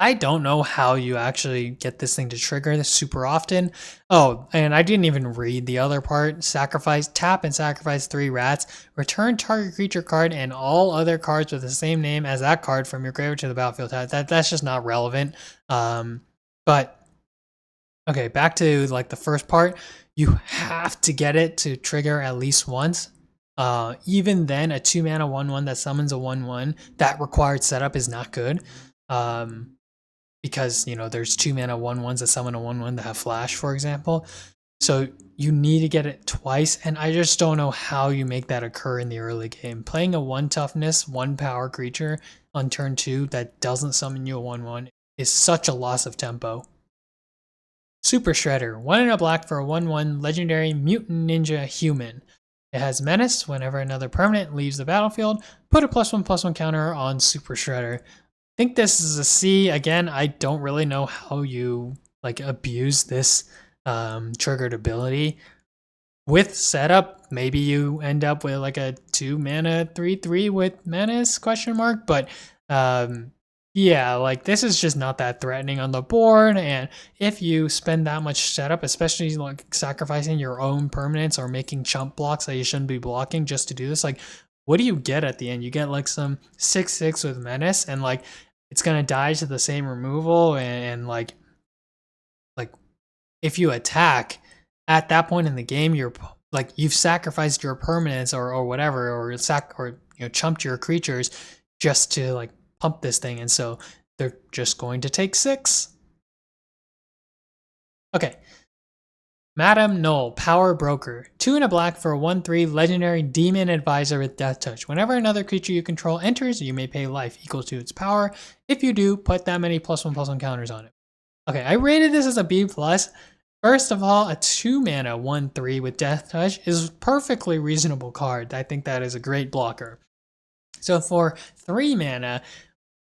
I don't know how you actually get this thing to trigger this super often. Oh, and I didn't even read the other part. Tap and sacrifice 3 rats. Return target creature card and all other cards with the same name as that card from your graveyard to the battlefield. That's just not relevant. But okay, back to like the first part. You have to get it to trigger at least once. Even then, a 2 mana 1/1 that summons a 1/1, that required setup is not good. Because, you know, there's 2 mana 1/1s that summon a 1/1 that have flash, for example. So you need to get it twice, and I just don't know how you make that occur in the early game. Playing a 1 toughness, 1 power creature on turn 2 that doesn't summon you a 1/1 is such a loss of tempo. Super Shredder, 1 and a black for a 1/1 legendary mutant ninja human. It has menace. Whenever another permanent leaves the battlefield, put a +1/+1 counter on Super Shredder. I think this is a C. Again, I don't really know how you like abuse this triggered ability. With setup, maybe you end up with like a 2 mana 3/3 with menace ? But yeah, like this is just not that threatening on the board. And if you spend that much setup, especially like sacrificing your own permanents or making chump blocks that you shouldn't be blocking just to do this, like what do you get at the end? You get like some 6/6 with menace, and like it's gonna die to the same removal, and like if you attack at that point in the game, you're like you've sacrificed your permanents or whatever, or you know, chumped your creatures just to like pump this thing, and so they're just going to take 6. Okay. Madam Null, Power Broker. 2 and a black for a 1/3 legendary demon advisor with Death Touch. Whenever another creature you control enters, you may pay life equal to its power. If you do, put that many +1/+1 counters on it. Okay, I rated this as a B+. First of all, a 2 mana 1/3 with Death Touch is a perfectly reasonable card. I think that is a great blocker. So for 3 mana,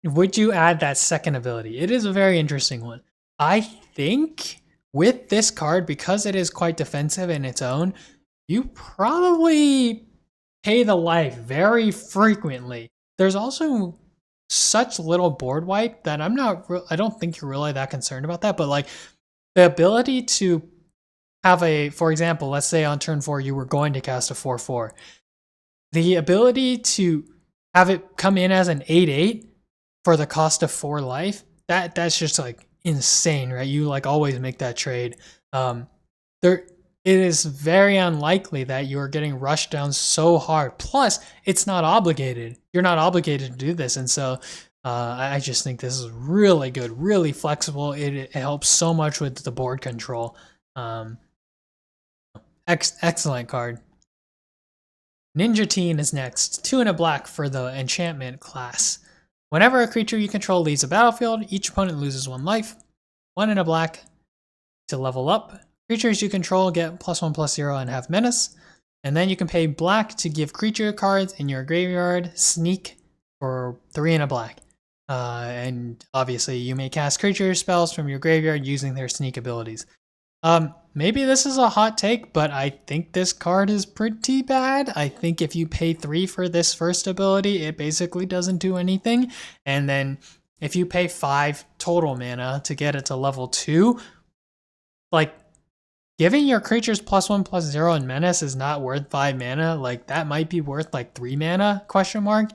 would you add that second ability? It is a very interesting one. I think with this card, because it is quite defensive in its own, you probably pay the life very frequently. There's also such little board wipe that I don't think you're really that concerned about that, but like the ability to have for example, let's say on turn 4 you were going to cast a 4/4. The ability to have it come in as an 8/8 for the cost of 4 life, that's just like insane, right? You like always make that trade. It is very unlikely that you are getting rushed down so hard. Plus, it's not obligated. You're not obligated to do this, and so I just think this is really good, really flexible. It helps so much with the board control. Excellent card. Ninja Teen is next. 2 and a black for the enchantment class. Whenever a creature you control leaves a battlefield, each opponent loses 1 life. 1 and a black to level up. Creatures you control get +1/+0 and have menace. And then you can pay black to give creature cards in your graveyard sneak for 3 and a black. And obviously you may cast creature spells from your graveyard using their sneak abilities. maybe this is a hot take, but I think this card is pretty bad. I think if you pay 3 for this first ability, it basically doesn't do anything. And then if you pay 5 total mana to get it to level 2, like, giving your creatures +1/+0 in menace is not worth 5 mana. Like, that might be worth like 3 mana, question mark.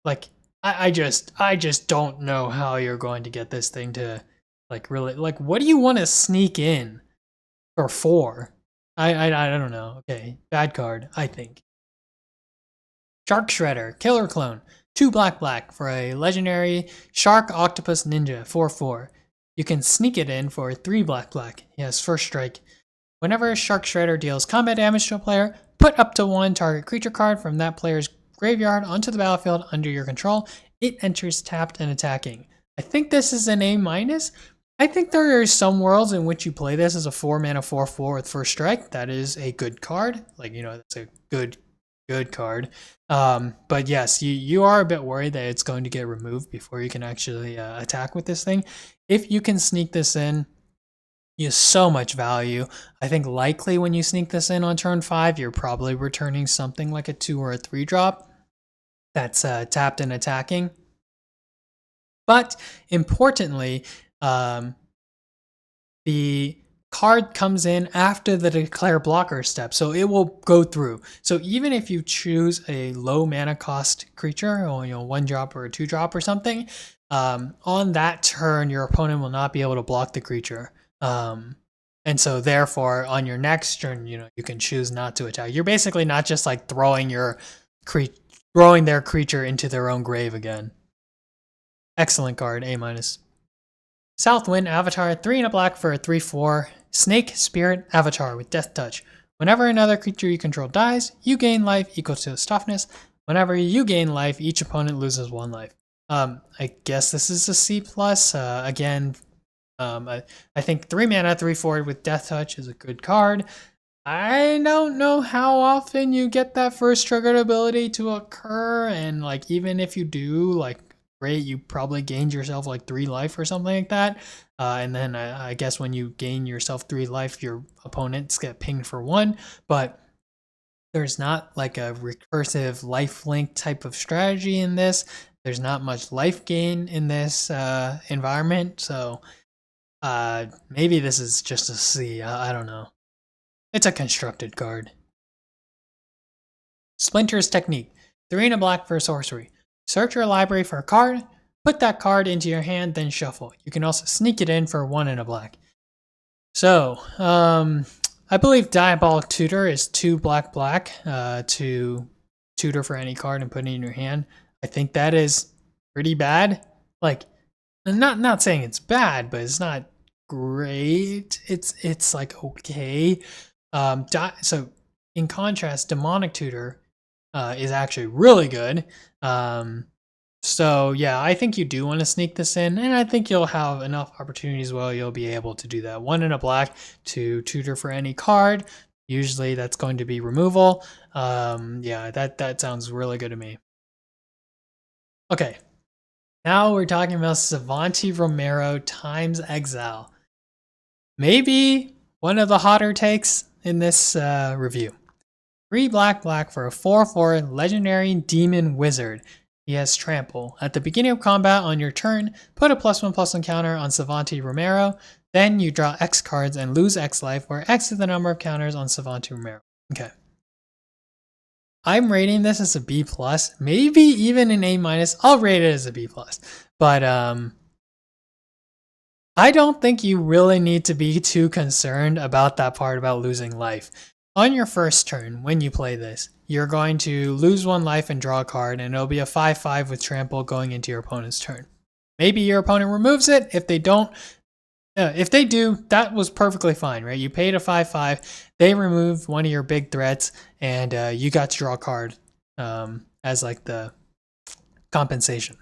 Like, I just don't know how you're going to get this thing to, like, really, like, what do you want to sneak in for 4? I don't know. Okay, bad card, I think. Shark Shredder, Killer Clone, 2 black for a legendary Shark Octopus Ninja, 4/4. You can sneak it in for 3 black. He has first strike. Whenever Shark Shredder deals combat damage to a player, put up to 1 target creature card from that player's graveyard onto the battlefield under your control. It enters tapped and attacking. I think this is an A-. I think there are some worlds in which you play this as a 4 mana 4/4 with first strike. That is a good card. Like, you know, that's a good card. But yes, you are a bit worried that it's going to get removed before you can actually attack with this thing. If you can sneak this in, you have so much value. I think likely when you sneak this in on turn 5, you're probably returning something like a 2 or a 3 drop that's tapped and attacking. But importantly, the card comes in after the declare blocker step, so it will go through. So even if you choose a low mana cost creature, or 1 drop or a 2 drop or something, on that turn your opponent will not be able to block the creature. And so therefore on your next turn, you can choose not to attack. You're basically not just like throwing their creature into their own grave again. Excellent card, A-. Southwind Avatar, 3 and a black for a 3/4 Snake Spirit Avatar with Death Touch. Whenever another creature you control dies, you gain life equal to its toughness. Whenever you gain life, each opponent loses 1 life. I guess this is a C+. Again, I think 3 mana 3/4 with Death Touch is a good card. I don't know how often you get that first triggered ability to occur, and like even if you do, like, great, you probably gained yourself like 3 life or something like that. And then I guess when you gain yourself 3 life, your opponents get pinged for 1. But there's not like a recursive lifelink type of strategy in this. There's not much life gain in this environment. So maybe this is just a C. I don't know. It's a constructed card. Splinter's Technique. 3 and a black for a sorcery. Search your library for a card, put that card into your hand, then shuffle. You can also sneak it in for 1 and a black. So, I believe Diabolic Tutor is 2 black to tutor for any card and put it in your hand. I think that is pretty bad. Like, I'm not saying it's bad, but it's not great. It's like okay. So in contrast, Demonic Tutor is actually really good. So yeah, I think you do want to sneak this in, and I think you'll have enough opportunities where you'll be able to do that. 1 and a black to tutor for any card. Usually that's going to be removal. Yeah, that sounds really good to me. Okay, now we're talking about Savanti Romero times Exile. Maybe one of the hotter takes in this review. 3 black for a 4/4 legendary demon wizard. He has trample. At the beginning of combat on your turn, put a +1/+1 counter on Savanti Romero. Then you draw X cards and lose X life, where X is the number of counters on Savanti Romero. Okay. I'm rating this as a B+, maybe even an A-. I'll rate it as a B+. But I don't think you really need to be too concerned about that part about losing life. On your first turn, when you play this, you're going to lose 1 life and draw a card, and it'll be a 5/5 with trample going into your opponent's turn. Maybe your opponent removes it. If they don't, if they do, that was perfectly fine, right? You paid a 5/5, they remove one of your big threats, and you got to draw a card as like the compensation.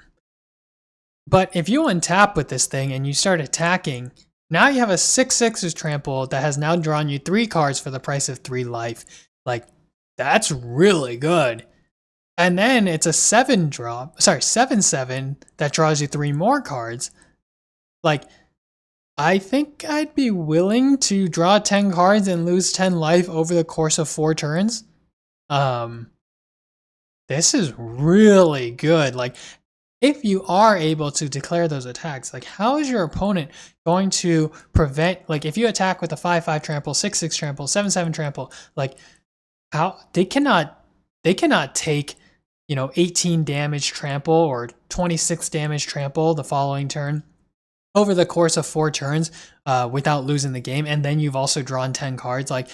But if you untap with this thing and you start attacking, now you have a 6/6 with trample that has now drawn you 3 cards for the price of 3 life. Like, that's really good. And then it's a 7/7 that draws you 3 more cards. Like, I think I'd be willing to draw 10 cards and lose 10 life over the course of 4 turns. This is really good. Like, if you are able to declare those attacks, like how is your opponent going to prevent, like if you attack with a 5/5 trample, 6/6 trample, 7/7 trample, like how they cannot take, 18 damage trample or 26 damage trample the following turn over the course of 4 turns without losing the game, and then you've also drawn 10 cards. Like,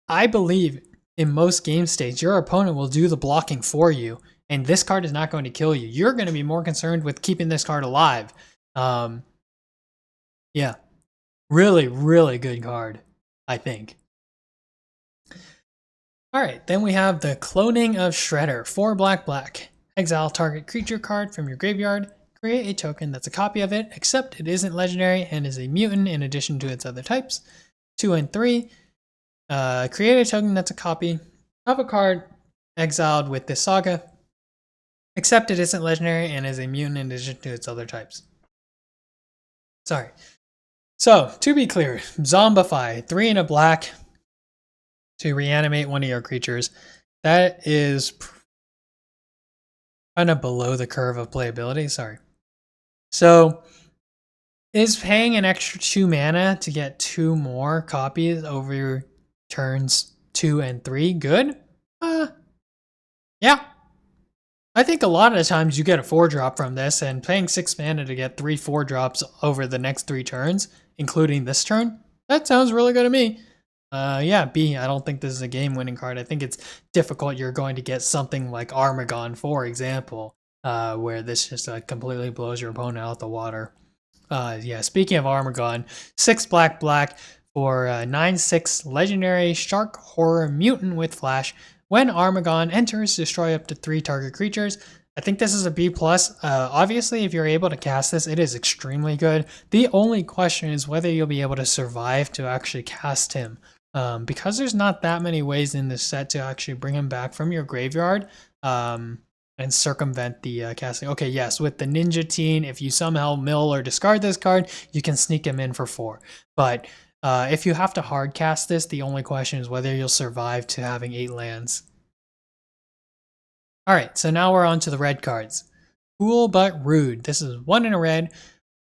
I believe in most game states, your opponent will do the blocking for you, and this card is not going to kill you. You're going to be more concerned with keeping this card alive. Yeah, really, really good card, I think. All right, then we have the Cloning of Shredder. 4 black. Exile target creature card from your graveyard. Create a token that's a copy of it, except it isn't legendary and is a mutant in addition to its other types. 2 and 3. Create a token that's a copy of a card exiled with this saga, except it isn't legendary and is a mutant in addition to its other types. Sorry. So, to be clear, Zombify, 3 and a black to reanimate one of your creatures. That is kind of below the curve of playability. Sorry. So, is paying an extra 2 mana to get 2 more copies over your turns 2 and 3 good? Yeah. I think a lot of the times you get a 4-drop from this, and paying 6 mana to get 3 4-drops over the next 3 turns, including this turn, that sounds really good to me. Yeah, B, I don't think this is a game-winning card. I think it's difficult. You're going to get something like Armagon, for example, where this just completely blows your opponent out the water. Yeah, speaking of Armagon, 6 black for 9/6 legendary shark horror mutant with flash. When Armagon enters, destroy up to 3 target creatures. I think this is a B+. Obviously, if you're able to cast this, it is extremely good. The only question is whether you'll be able to survive to actually cast him. Because there's not that many ways in this set to actually bring him back from your graveyard and circumvent the casting. Okay, yes, with the Ninja Teen, if you somehow mill or discard this card, you can sneak him in for 4. But if you have to hard cast this, the only question is whether you'll survive to having 8 lands. Alright, so now we're on to the red cards. Cool but rude. This is 1 in a red.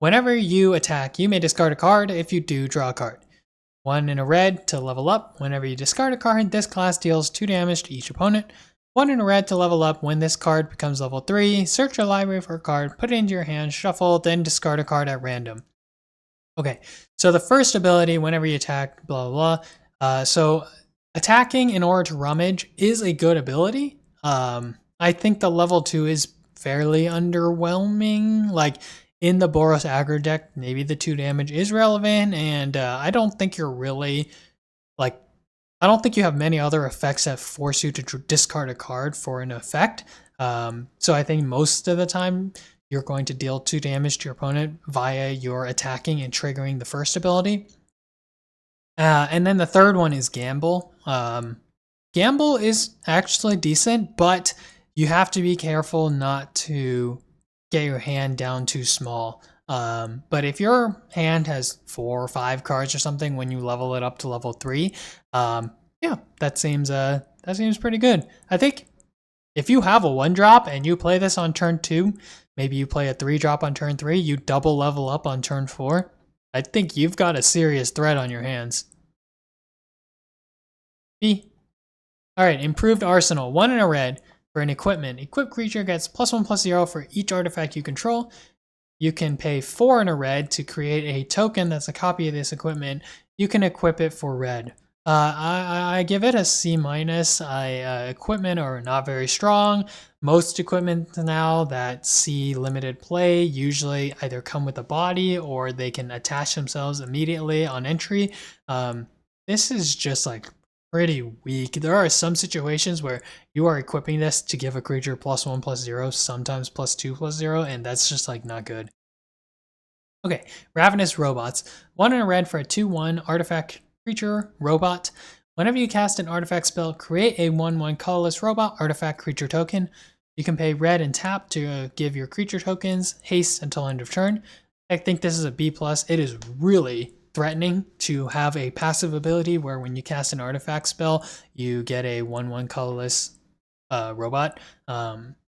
Whenever you attack, you may discard a card. If you do, draw a card. 1 in a red to level up. Whenever you discard a card, this class deals 2 damage to each opponent. 1 in a red to level up. When this card becomes level 3, search your library for a card, put it into your hand, shuffle, then discard a card at random. Okay, so the first ability, whenever you attack, blah, blah, blah. So attacking in order to rummage is a good ability. I think the level 2 is fairly underwhelming. Like, in the Boros aggro deck, maybe the 2 damage is relevant, and I don't think you're really, like, I don't think you have many other effects that force you to discard a card for an effect. So I think most of the time you're going to deal 2 damage to your opponent via your attacking and triggering the first ability. And then the third one is Gamble. Gamble is actually decent, but you have to be careful not to get your hand down too small. But if your hand has 4 or 5 cards or something when you level it up to level 3, yeah, that seems pretty good. I think if you have a 1-drop and you play this on turn 2, maybe you play a 3-drop on turn 3, you double level up on turn 4, I think you've got a serious threat on your hands. B. Alright, Improved Arsenal. 1 in a red for an equipment. Equipped creature gets +1/+0 for each artifact you control. You can pay 4 in a red to create a token that's a copy of this equipment. You can equip it for red. I give it a C-. Equipment are not very strong. Most equipment now that see limited play usually either come with a body or they can attach themselves immediately on entry. This is just like pretty weak. There are some situations where you are equipping this to give a creature +1/+0, sometimes +2/+0, and that's just like not good. Okay, Ravenous Robots. 1 in a red for a 2/1 artifact creature robot. Whenever you cast an artifact spell, create a 1/1 colorless robot artifact creature token. You can pay red and tap to give your creature tokens haste until end of turn. I think this is a B+. It is really threatening to have a passive ability where when you cast an artifact spell, you get a 1/1 colorless robot.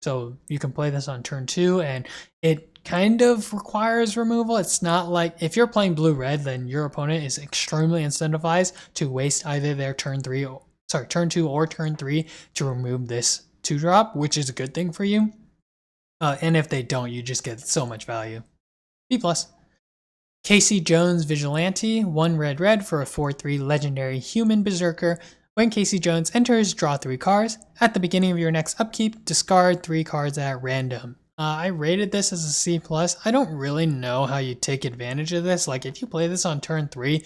So you can play this on turn 2, and it kind of requires removal. It's not like if you're playing blue-red, then your opponent is extremely incentivized to waste either their turn 2 or turn 3 to remove this 2-drop, which is a good thing for you. And if they don't, you just get so much value. B+. Casey Jones Vigilante, 1 red for a 4/3 legendary human berserker. When Casey Jones enters, draw 3 cards. At the beginning of your next upkeep, discard 3 cards at random. I rated this as a C+. I don't really know how you take advantage of this. Like, if you play this on turn 3,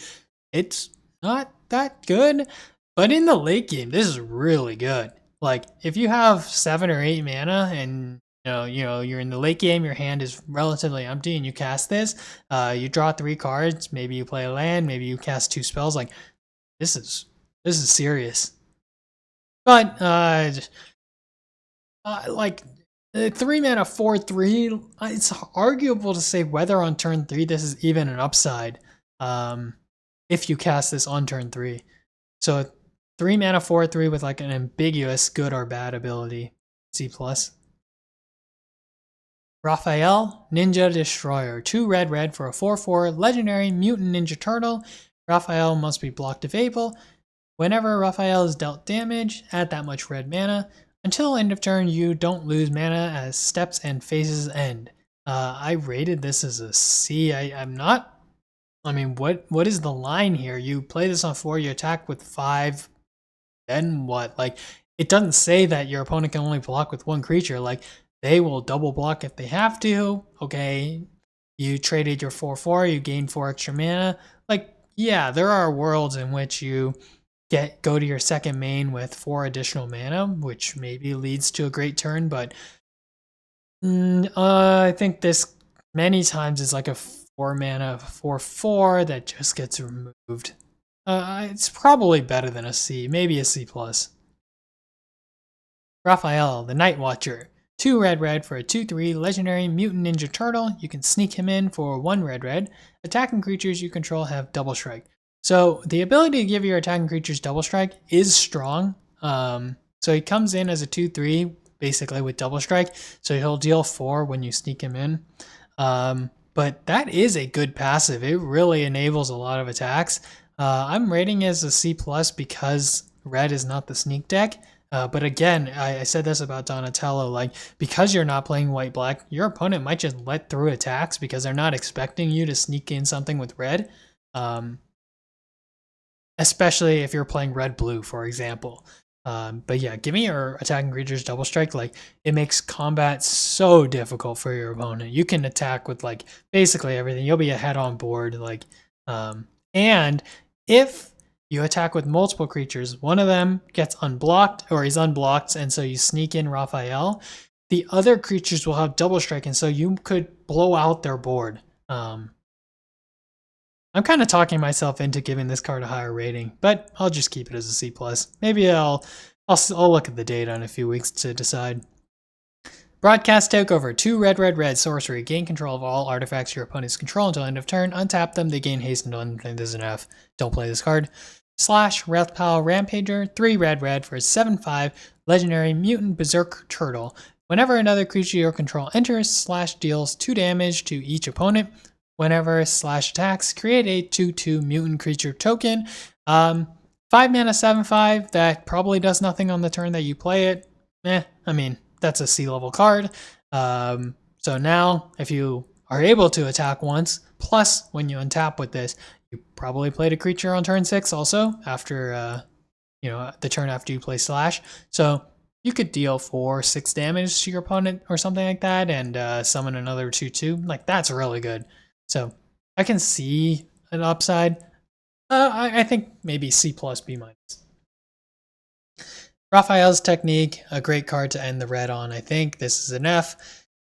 it's not that good. But in the late game, this is really good. Like, if you have 7 or 8 mana and you're in the late game, your hand is relatively empty, and you cast this, you draw 3 cards, maybe you play a land, maybe you cast 2 spells. Like, this is serious. But like 3 mana 4/3, it's arguable to say whether on turn 3 this is even an upside. If you cast this on turn 3, so 3 mana 4/3 with like an ambiguous good or bad ability, C+. Raphael, Ninja Destroyer, 2 red for a 4/4 legendary mutant ninja turtle. Raphael must be blocked if able. Whenever Raphael is dealt damage, add that much red mana. Until end of turn, you don't lose mana as steps and phases end. I rated this as a C. I'm not. I mean, what is the line here? You play this on 4, you attack with 5, then what? Like, it doesn't say that your opponent can only block with 1 creature. Like, they will double block if they have to. Okay, you traded your 4/4, you gain 4 extra mana. Like, yeah, there are worlds in which you go to your second main with 4 additional mana, which maybe leads to a great turn, but I think this many times is like a 4 mana 4/4 that just gets removed. It's probably better than a C, maybe a C+. Raphael, the Night Watcher, 2 red for a 2/3 legendary mutant ninja turtle. You can sneak him in for 1 red. Attacking creatures you control have double strike. So the ability to give your attacking creatures double strike is strong. So he comes in as a 2/3, basically with double strike. So he'll deal 4 when you sneak him in. But that is a good passive. It really enables a lot of attacks. I'm rating it as a C+ because red is not the sneak deck. But again, I said this about Donatello, like, because you're not playing white-black, your opponent might just let through attacks because they're not expecting you to sneak in something with red. Especially if you're playing red-blue, for example. But yeah, giving your attacking creatures double strike, like, it makes combat so difficult for your opponent. You can attack with like basically everything. You'll be ahead on board, like, and if you attack with multiple creatures, one of them gets unblocked or he's unblocked, and so you sneak in Raphael, the other creatures will have double strike, and so you could blow out their board. I'm kind of talking myself into giving this card a higher rating, but I'll just keep it as a C+. Maybe I'll look at the data in a few weeks to decide. Broadcast Takeover, 2 red sorcery. Gain control of all artifacts your opponents control until end of turn. Untap them, they gain haste until end of turn. This is an F. Don't play this card. Slash Wrathpile Rampager, 3 red for a 7/5 legendary mutant berserk turtle. Whenever another creature you control enters, Slash deals 2 damage to each opponent. Whenever Slash attacks, create a 2/2 mutant creature token. 5 mana 7/5 that probably does nothing on the turn that you play it. I mean, that's a C-level card. So now, if you are able to attack once, plus when you untap with this, you probably played a creature on turn 6 also, after the turn after you play Slash. So you could deal 4-6 damage to your opponent or something like that, and summon another 2/2. Like, that's really good. So I can see an upside. I think maybe C+, B-. Raphael's Technique, a great card to end the red on. I think this is an F.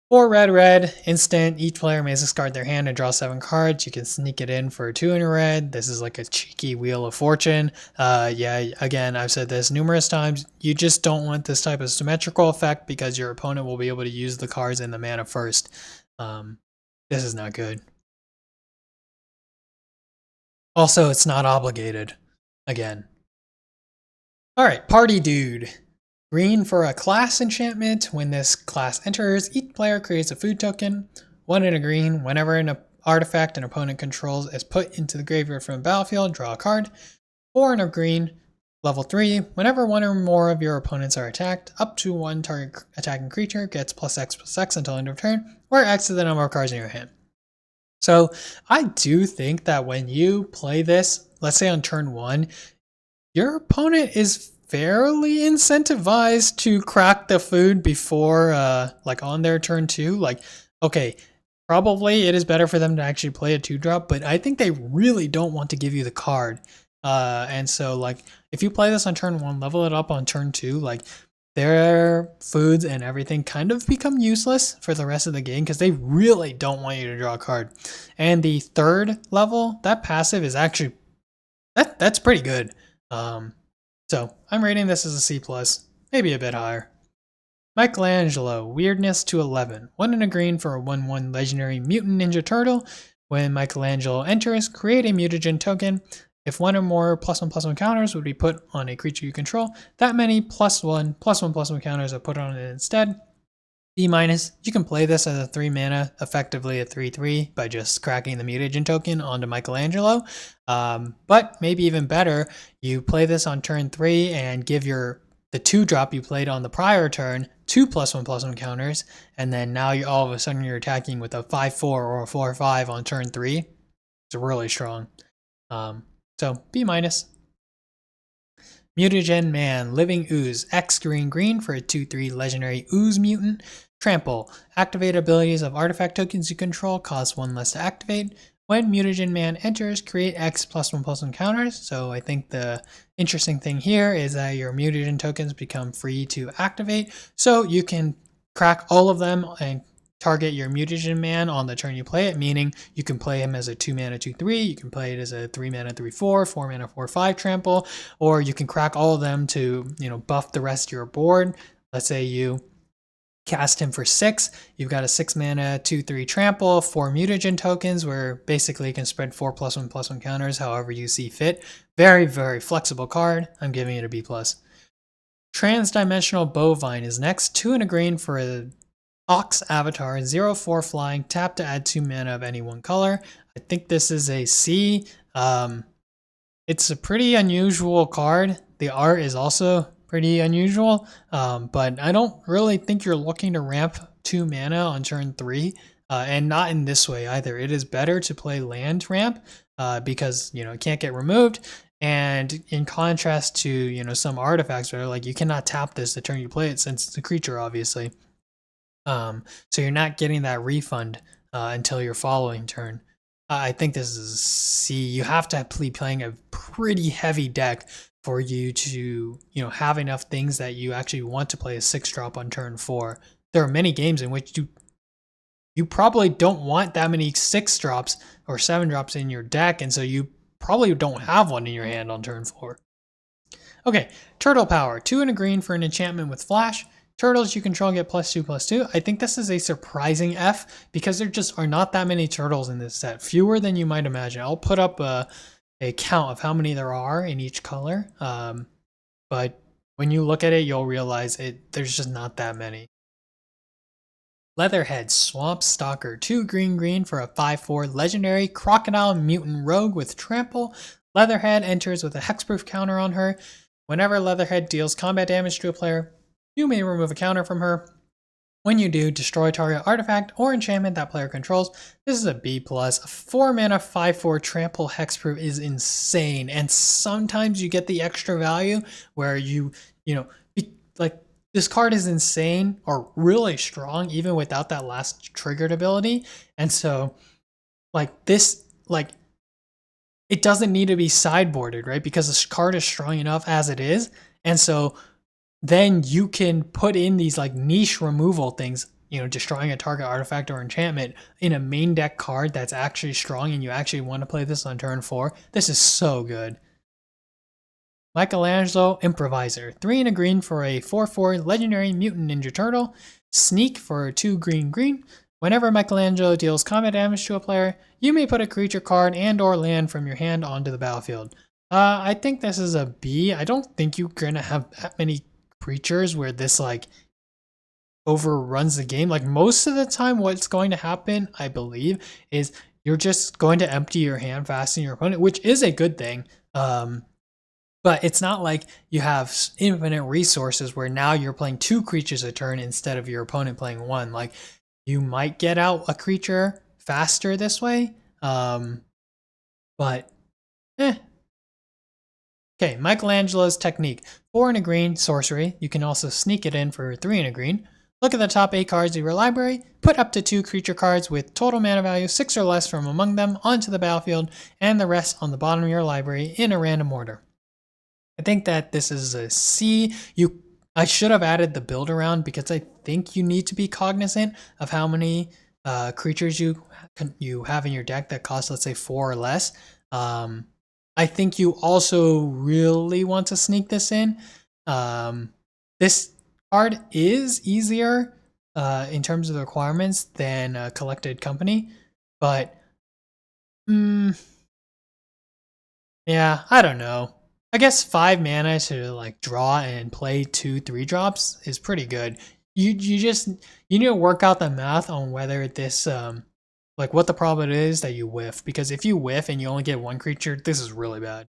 4 red, instant. Each player may discard their hand and draw 7 cards. You can sneak it in for 2 in a red. This is like a cheeky Wheel of Fortune. Yeah, again, I've said this numerous times. You just don't want this type of symmetrical effect because your opponent will be able to use the cards in the mana first. This is not good. Also, it's not obligated. Again. Alright, Party Dude. Green for a class enchantment. When this class enters, each player creates a food token. 1 in a green. Whenever an artifact an opponent controls is put into the graveyard from the battlefield, draw a card. 4 in a green. Level 3. Whenever one or more of your opponents are attacked, up to one target attacking creature gets +X/+X until end of turn, where X is the number of cards in your hand. So I do think that when you play this, let's say on turn 1, your opponent is fairly incentivized to crack the food before like on their turn 2. Like, okay, probably it is better for them to actually play a 2-drop, but I think they really don't want to give you the card. And so like if you play this on turn 1, level it up on turn 2, like their foods and everything kind of become useless for the rest of the game because they really don't want you to draw a card. And the 3rd level, that passive is actually that's pretty good. So I'm rating this as a C+, maybe a bit higher. Michelangelo, weirdness to 11. 1 in a green for a 1/1 legendary mutant ninja turtle. When Michelangelo enters, create a mutagen token. If one or more +1/+1 counters would be put on a creature you control, that many +1/+1/+1 counters are put on it instead. B-. You can play this as a 3 mana, effectively a 3/3 by just cracking the mutagen token onto Michelangelo. But maybe even better, you play this on turn 3 and give the 2-drop you played on the prior turn 2 +1/+1 counters, and then now all of a sudden you're attacking with a 5/4 or a 4/5 on turn 3. It's really strong. So B-. Mutagen Man, Living Ooze, X green for a 2/3 legendary ooze mutant. Trample, activate abilities of artifact tokens you control, cost 1 less to activate. When Mutagen Man enters, create X +1/+1 counters. So I think the interesting thing here is that your mutagen tokens become free to activate. So you can crack all of them and target your Mutagen Man on the turn you play it, meaning you can play him as a 2 mana 2/3, you can play it as a 3 mana 3/4, 4 mana 4/5 trample, or you can crack all of them to, buff the rest of your board. Let's say you cast him for 6, you've got a 6 mana 2/3 trample, 4 mutagen tokens, where basically you can spread 4 +1/+1 counters however you see fit. Very, very flexible card. I'm giving it a B+. Transdimensional Bovine is next. 2 in a green for a Ox Avatar, 0/4 flying, tap to add 2 mana of any one color. I think this is a C. It's a pretty unusual card. The art is also pretty unusual, but I don't really think you're looking to ramp 2 mana on turn 3, and not in this way either. It is better to play land ramp because it can't get removed. And in contrast to some artifacts where like you cannot tap this the turn you play it since it's a creature, obviously. So you're not getting that refund until your following turn. I think this is C. You have to be playing a pretty heavy deck for you to have enough things that you actually want to play a 6-drop on turn 4. There are many games in which you probably don't want that many 6-drops or 7-drops in your deck, and so you probably don't have one in your hand on turn 4. Okay, Turtle Power, 2 in a green for an enchantment with flash. Turtles you control get +2/+2. I think this is a surprising F because there just are not that many turtles in this set. Fewer than you might imagine. I'll put up a count of how many there are in each color. But when you look at it, you'll realize there's just not that many. Leatherhead, Swamp Stalker, 2 green for a 5/4 legendary crocodile mutant rogue with trample. Leatherhead enters with a hexproof counter on her. Whenever Leatherhead deals combat damage to a player, you may remove a counter from her. When you do, destroy target artifact or enchantment that player controls. This is a B+. 4 mana 5/4 trample hexproof is insane, and sometimes you get the extra value where like this card is insane or really strong even without that last triggered ability. And so like this, like it doesn't need to be sideboarded, right? Because this card is strong enough as it is. And so then you can put in these like niche removal things, destroying a target artifact or enchantment in a main deck card that's actually strong and you actually want to play this on turn 4. This is so good. Michelangelo Improviser, 3 in a green for a 4/4 legendary mutant ninja turtle. Sneak for 2 green. Whenever Michelangelo deals combat damage to a player, you may put a creature card and or land from your hand onto the battlefield. I think this is a B. I don't think you're gonna have that many creatures where this like overruns the game. Like most of the time what's going to happen, I believe, is you're just going to empty your hand fast in your opponent, which is a good thing. But it's not like you have infinite resources where now you're playing 2 creatures a turn instead of your opponent playing 1. Like you might get out a creature faster this way, but Okay, Michelangelo's technique. 4 and a green, sorcery. You can also sneak it in for 3 and a green. Look at the top 8 cards of your library, put up to 2 creature cards with total mana value 6 or less from among them onto the battlefield, and the rest on the bottom of your library in a random order. I think that this is a C. I should have added the build around because I think you need to be cognizant of how many creatures you have in your deck that cost, let's say, 4 or less. I think you also really want to sneak this in. This card is easier in terms of the requirements than Collected Company, but yeah, I don't know. I guess 5 mana to like draw and play 2 3-drops is pretty good. You need to work out the math on whether this like what the probability is that you whiff, because if you whiff and you only get 1 creature, this is really bad.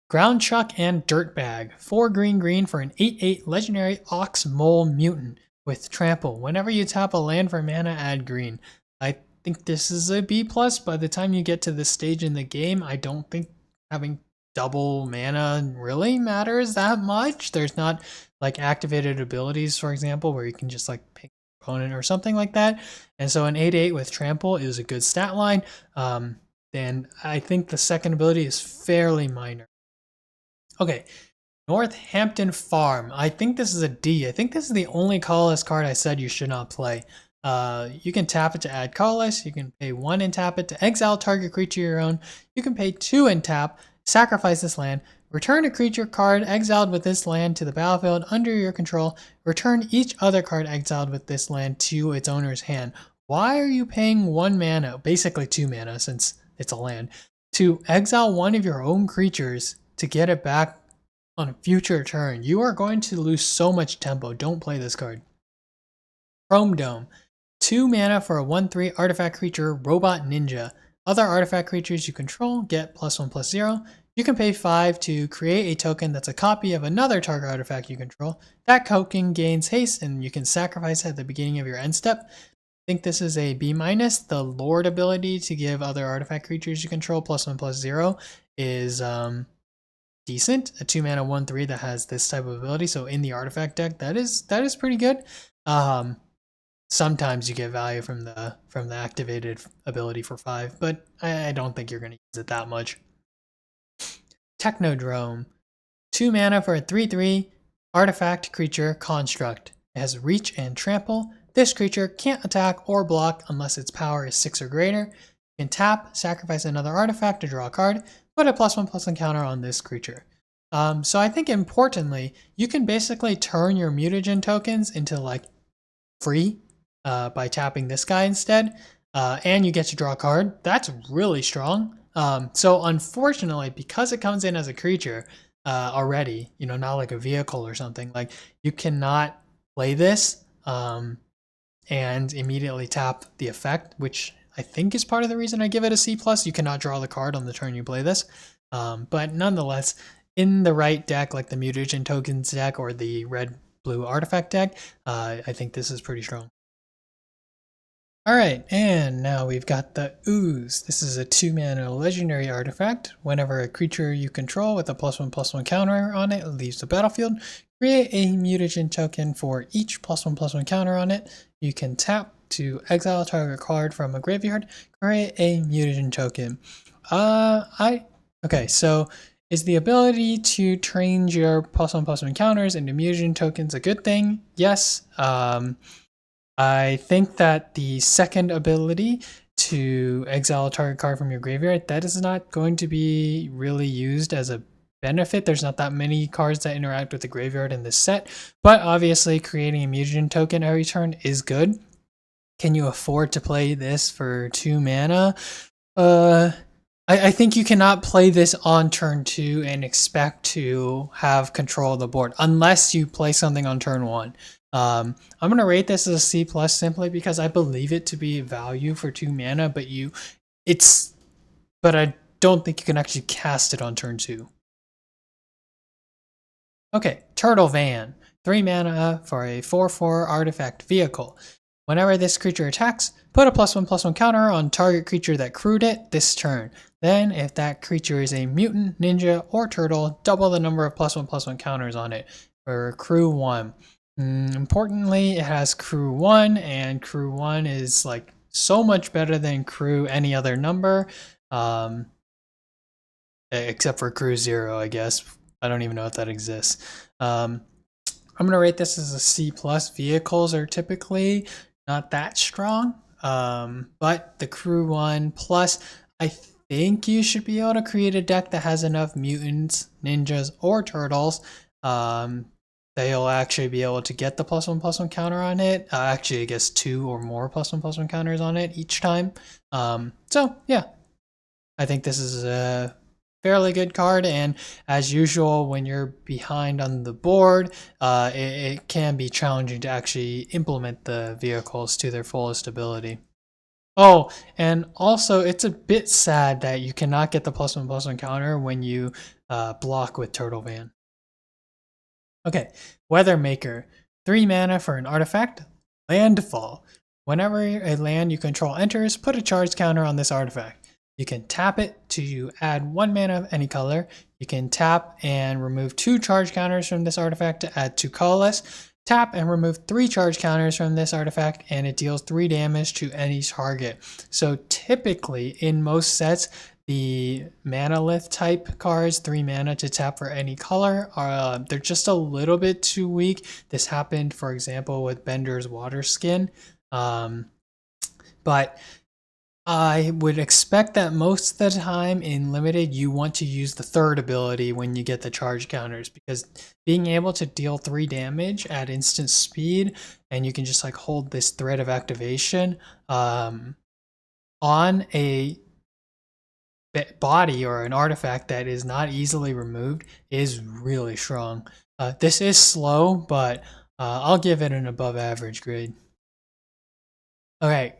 Ground Chuck and Dirtbag. 4 green for an 8/8 legendary Ox Mole Mutant with Trample. Whenever you tap a land for mana, add green. I think this is a B+. By the time you get to this stage in the game, I don't think having double mana really matters that much. There's not like activated abilities, for example, where you can just like pick an opponent or something like that. And so an 8/8 with Trample is a good stat line. And I think the second ability is fairly minor. Okay, Northampton Farm. I think this is a D. I think this is the only colorless card I said you should not play. You can tap it to add colorless. You can pay 1 and tap it to exile target creature your own. You can pay 2 and tap, sacrifice this land, return a creature card exiled with this land to the battlefield under your control, return each other card exiled with this land to its owner's hand. Why are you paying 1 mana, basically 2 mana since it's a land, to exile one of your own creatures to get it back on a future turn? You are going to lose so much tempo. Don't play this card. Chrome Dome. 2 mana for a 1/3 artifact creature, Robot Ninja. Other artifact creatures you control get +1/+0. You can pay 5 to create a token that's a copy of another target artifact you control. That token gains haste and you can sacrifice it at the beginning of your end step. I think this is a B-. The Lord ability to give other artifact creatures you control +1/+0 is decent. A 2 mana 1/3 that has this type of ability. So in the artifact deck, that is pretty good. Sometimes you get value from the activated ability for 5, but I don't think you're going to use it that much. Technodrome. 2 mana for a 3/3 artifact creature construct. It has reach and trample. This creature can't attack or block unless its power is 6 or greater. You can tap, sacrifice another artifact to draw a card, put a +1/+1 counter on this creature. So I think importantly, you can basically turn your mutagen tokens into like free by tapping this guy instead, and you get to draw a card. That's really strong. So unfortunately, because it comes in as a creature already, you know, not like a vehicle or something, like you cannot play this and immediately tap the effect, which I think is part of the reason I give it a C+. You cannot draw the card on the turn you play this. But nonetheless, in the right deck, like the mutagen tokens deck or the red-blue artifact deck, I think this is pretty strong. Alright, and now we've got the Ooze. This is a 2 mana legendary artifact. Whenever a creature you control with a +1/+1 counter on it leaves the battlefield, create a mutagen token for each +1/+1 counter on it. You can tap to exile a target card from a graveyard, create a mutagen token. Okay, so is the ability to change your +1/+1 counters into mutagen tokens a good thing? Yes. I think that the second ability to exile a target card from your graveyard, that is not going to be really used as a benefit. There's not that many cards that interact with the graveyard in this set, but obviously creating a Mutant token every turn is good. Can you afford to play this for 2 mana? I think you cannot play this on turn 2 and expect to have control of the board unless you play something on turn 1. I'm gonna rate this as a C+ simply because I believe it to be value for 2 mana, but I don't think you can actually cast it on turn 2. Okay, Turtle Van, 3 mana for a 4/4 artifact vehicle. Whenever this creature attacks, put a +1/+1 counter on target creature that crewed it this turn. Then, if that creature is a mutant, ninja, or turtle, double the number of +1/+1 counters on it for crew 1. Importantly, it has crew 1, and crew 1 is like so much better than crew any other number, except for crew 0, I guess. I don't even know if that exists. I'm going to rate this as a C+. Vehicles are typically not that strong, but the crew 1 plus, I think you should be able to create a deck that has enough mutants, ninjas, or turtles. They'll actually be able to get the +1/+1 counter on it. Actually, I guess 2 or more +1/+1 counters on it each time. So yeah, I think this is a fairly good card, and as usual, when you're behind on the board, it can be challenging to actually implement the vehicles to their fullest ability. Oh, and also it's a bit sad that you cannot get the +1/+1 counter when you block with Turtle Van. Okay, Weathermaker, 3 mana for an artifact, Landfall. Whenever a land you control enters, put a charge counter on this artifact. You can tap it to add 1 mana of any color. You can tap and remove 2 charge counters from this artifact to add 2 colorless. Tap and remove 3 charge counters from this artifact, and it deals 3 damage to any target. So typically, in most sets, the Manalith type cards, 3 mana to tap for any color, they're just a little bit too weak. This happened, for example, with Bender's Waterskin. But I would expect that most of the time in Limited, you want to use the third ability when you get the charge counters, because being able to deal 3 damage at instant speed, and you can just like hold this thread of activation on a body or an artifact that is not easily removed is really strong. This is slow, but I'll give it an above average grade. Okay,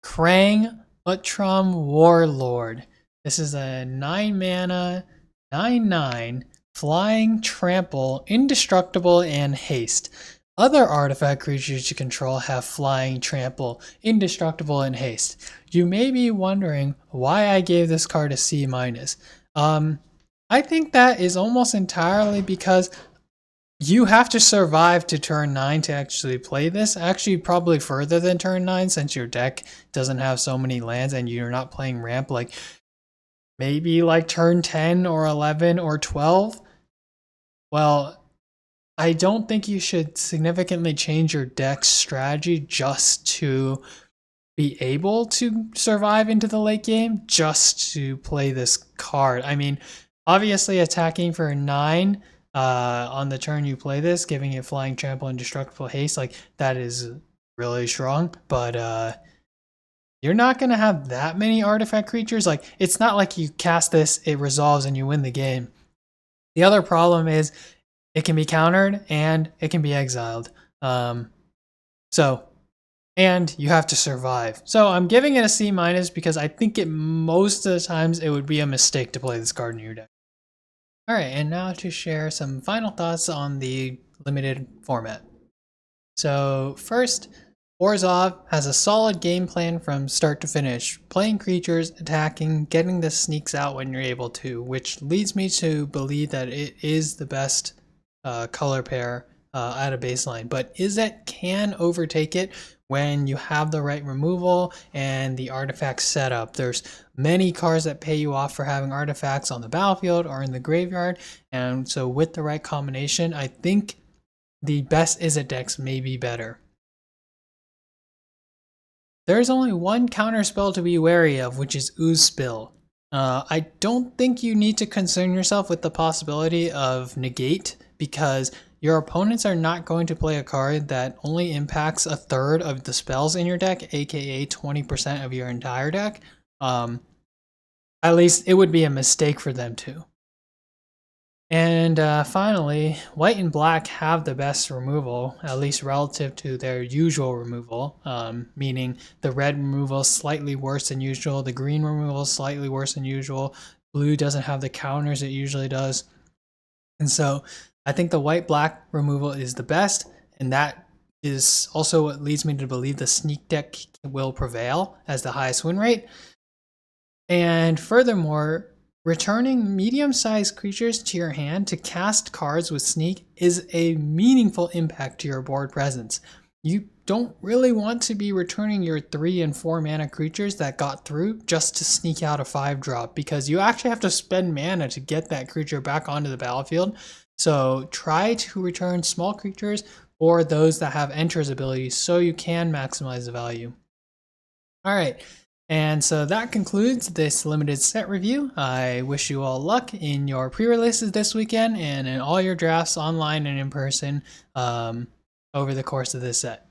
Krang Utrom Warlord. This is a 9 mana, 9/9, flying, trample, indestructible, and haste. Other artifact creatures you control have flying, trample, indestructible, and haste. You may be wondering why I gave this card a C-. I think that is almost entirely because you have to survive to turn 9 to actually play this. Actually, probably further than turn 9 since your deck doesn't have so many lands and you're not playing ramp, like maybe like turn 10 or 11 or 12. Well, I don't think you should significantly change your deck's strategy just to be able to survive into the late game, just to play this card. I mean, obviously attacking for 9 on the turn you play this, giving it flying, trample, and destructible haste, like that is really strong, but you're not going to have that many artifact creatures. Like, it's not like you cast this, it resolves, and you win the game. The other problem is it can be countered and it can be exiled. And you have to survive. So I'm giving it a C- because I think most of the times it would be a mistake to play this card in your deck. Alright, and now to share some final thoughts on the Limited format. So first, Orzhov has a solid game plan from start to finish, playing creatures, attacking, getting the sneaks out when you're able to, which leads me to believe that it is the best color pair at a baseline. But Izzet can overtake it when you have the right removal and the artifact setup. There's many cards that pay you off for having artifacts on the battlefield or in the graveyard, and so with the right combination, I think the best Izzet decks may be better. There's only one counter spell to be wary of, which is Ooze Spill. I don't think you need to concern yourself with the possibility of negate, because your opponents are not going to play a card that only impacts a third of the spells in your deck, aka 20% of your entire deck. At least it would be a mistake for them to. And finally, white and black have the best removal, at least relative to their usual removal, meaning the red removal is slightly worse than usual, the green removal is slightly worse than usual, blue doesn't have the counters it usually does. And so I think the white-black removal is the best, and that is also what leads me to believe the sneak deck will prevail as the highest win rate. And furthermore, returning medium-sized creatures to your hand to cast cards with Sneak is a meaningful impact to your board presence. You don't really want to be returning your 3 and 4 mana creatures that got through just to sneak out a 5-drop, because you actually have to spend mana to get that creature back onto the battlefield. So try to return small creatures or those that have Enter's abilities so you can maximize the value. All right. And so that concludes this limited set review. I wish you all luck in your pre-releases this weekend and in all your drafts online and in person over the course of this set.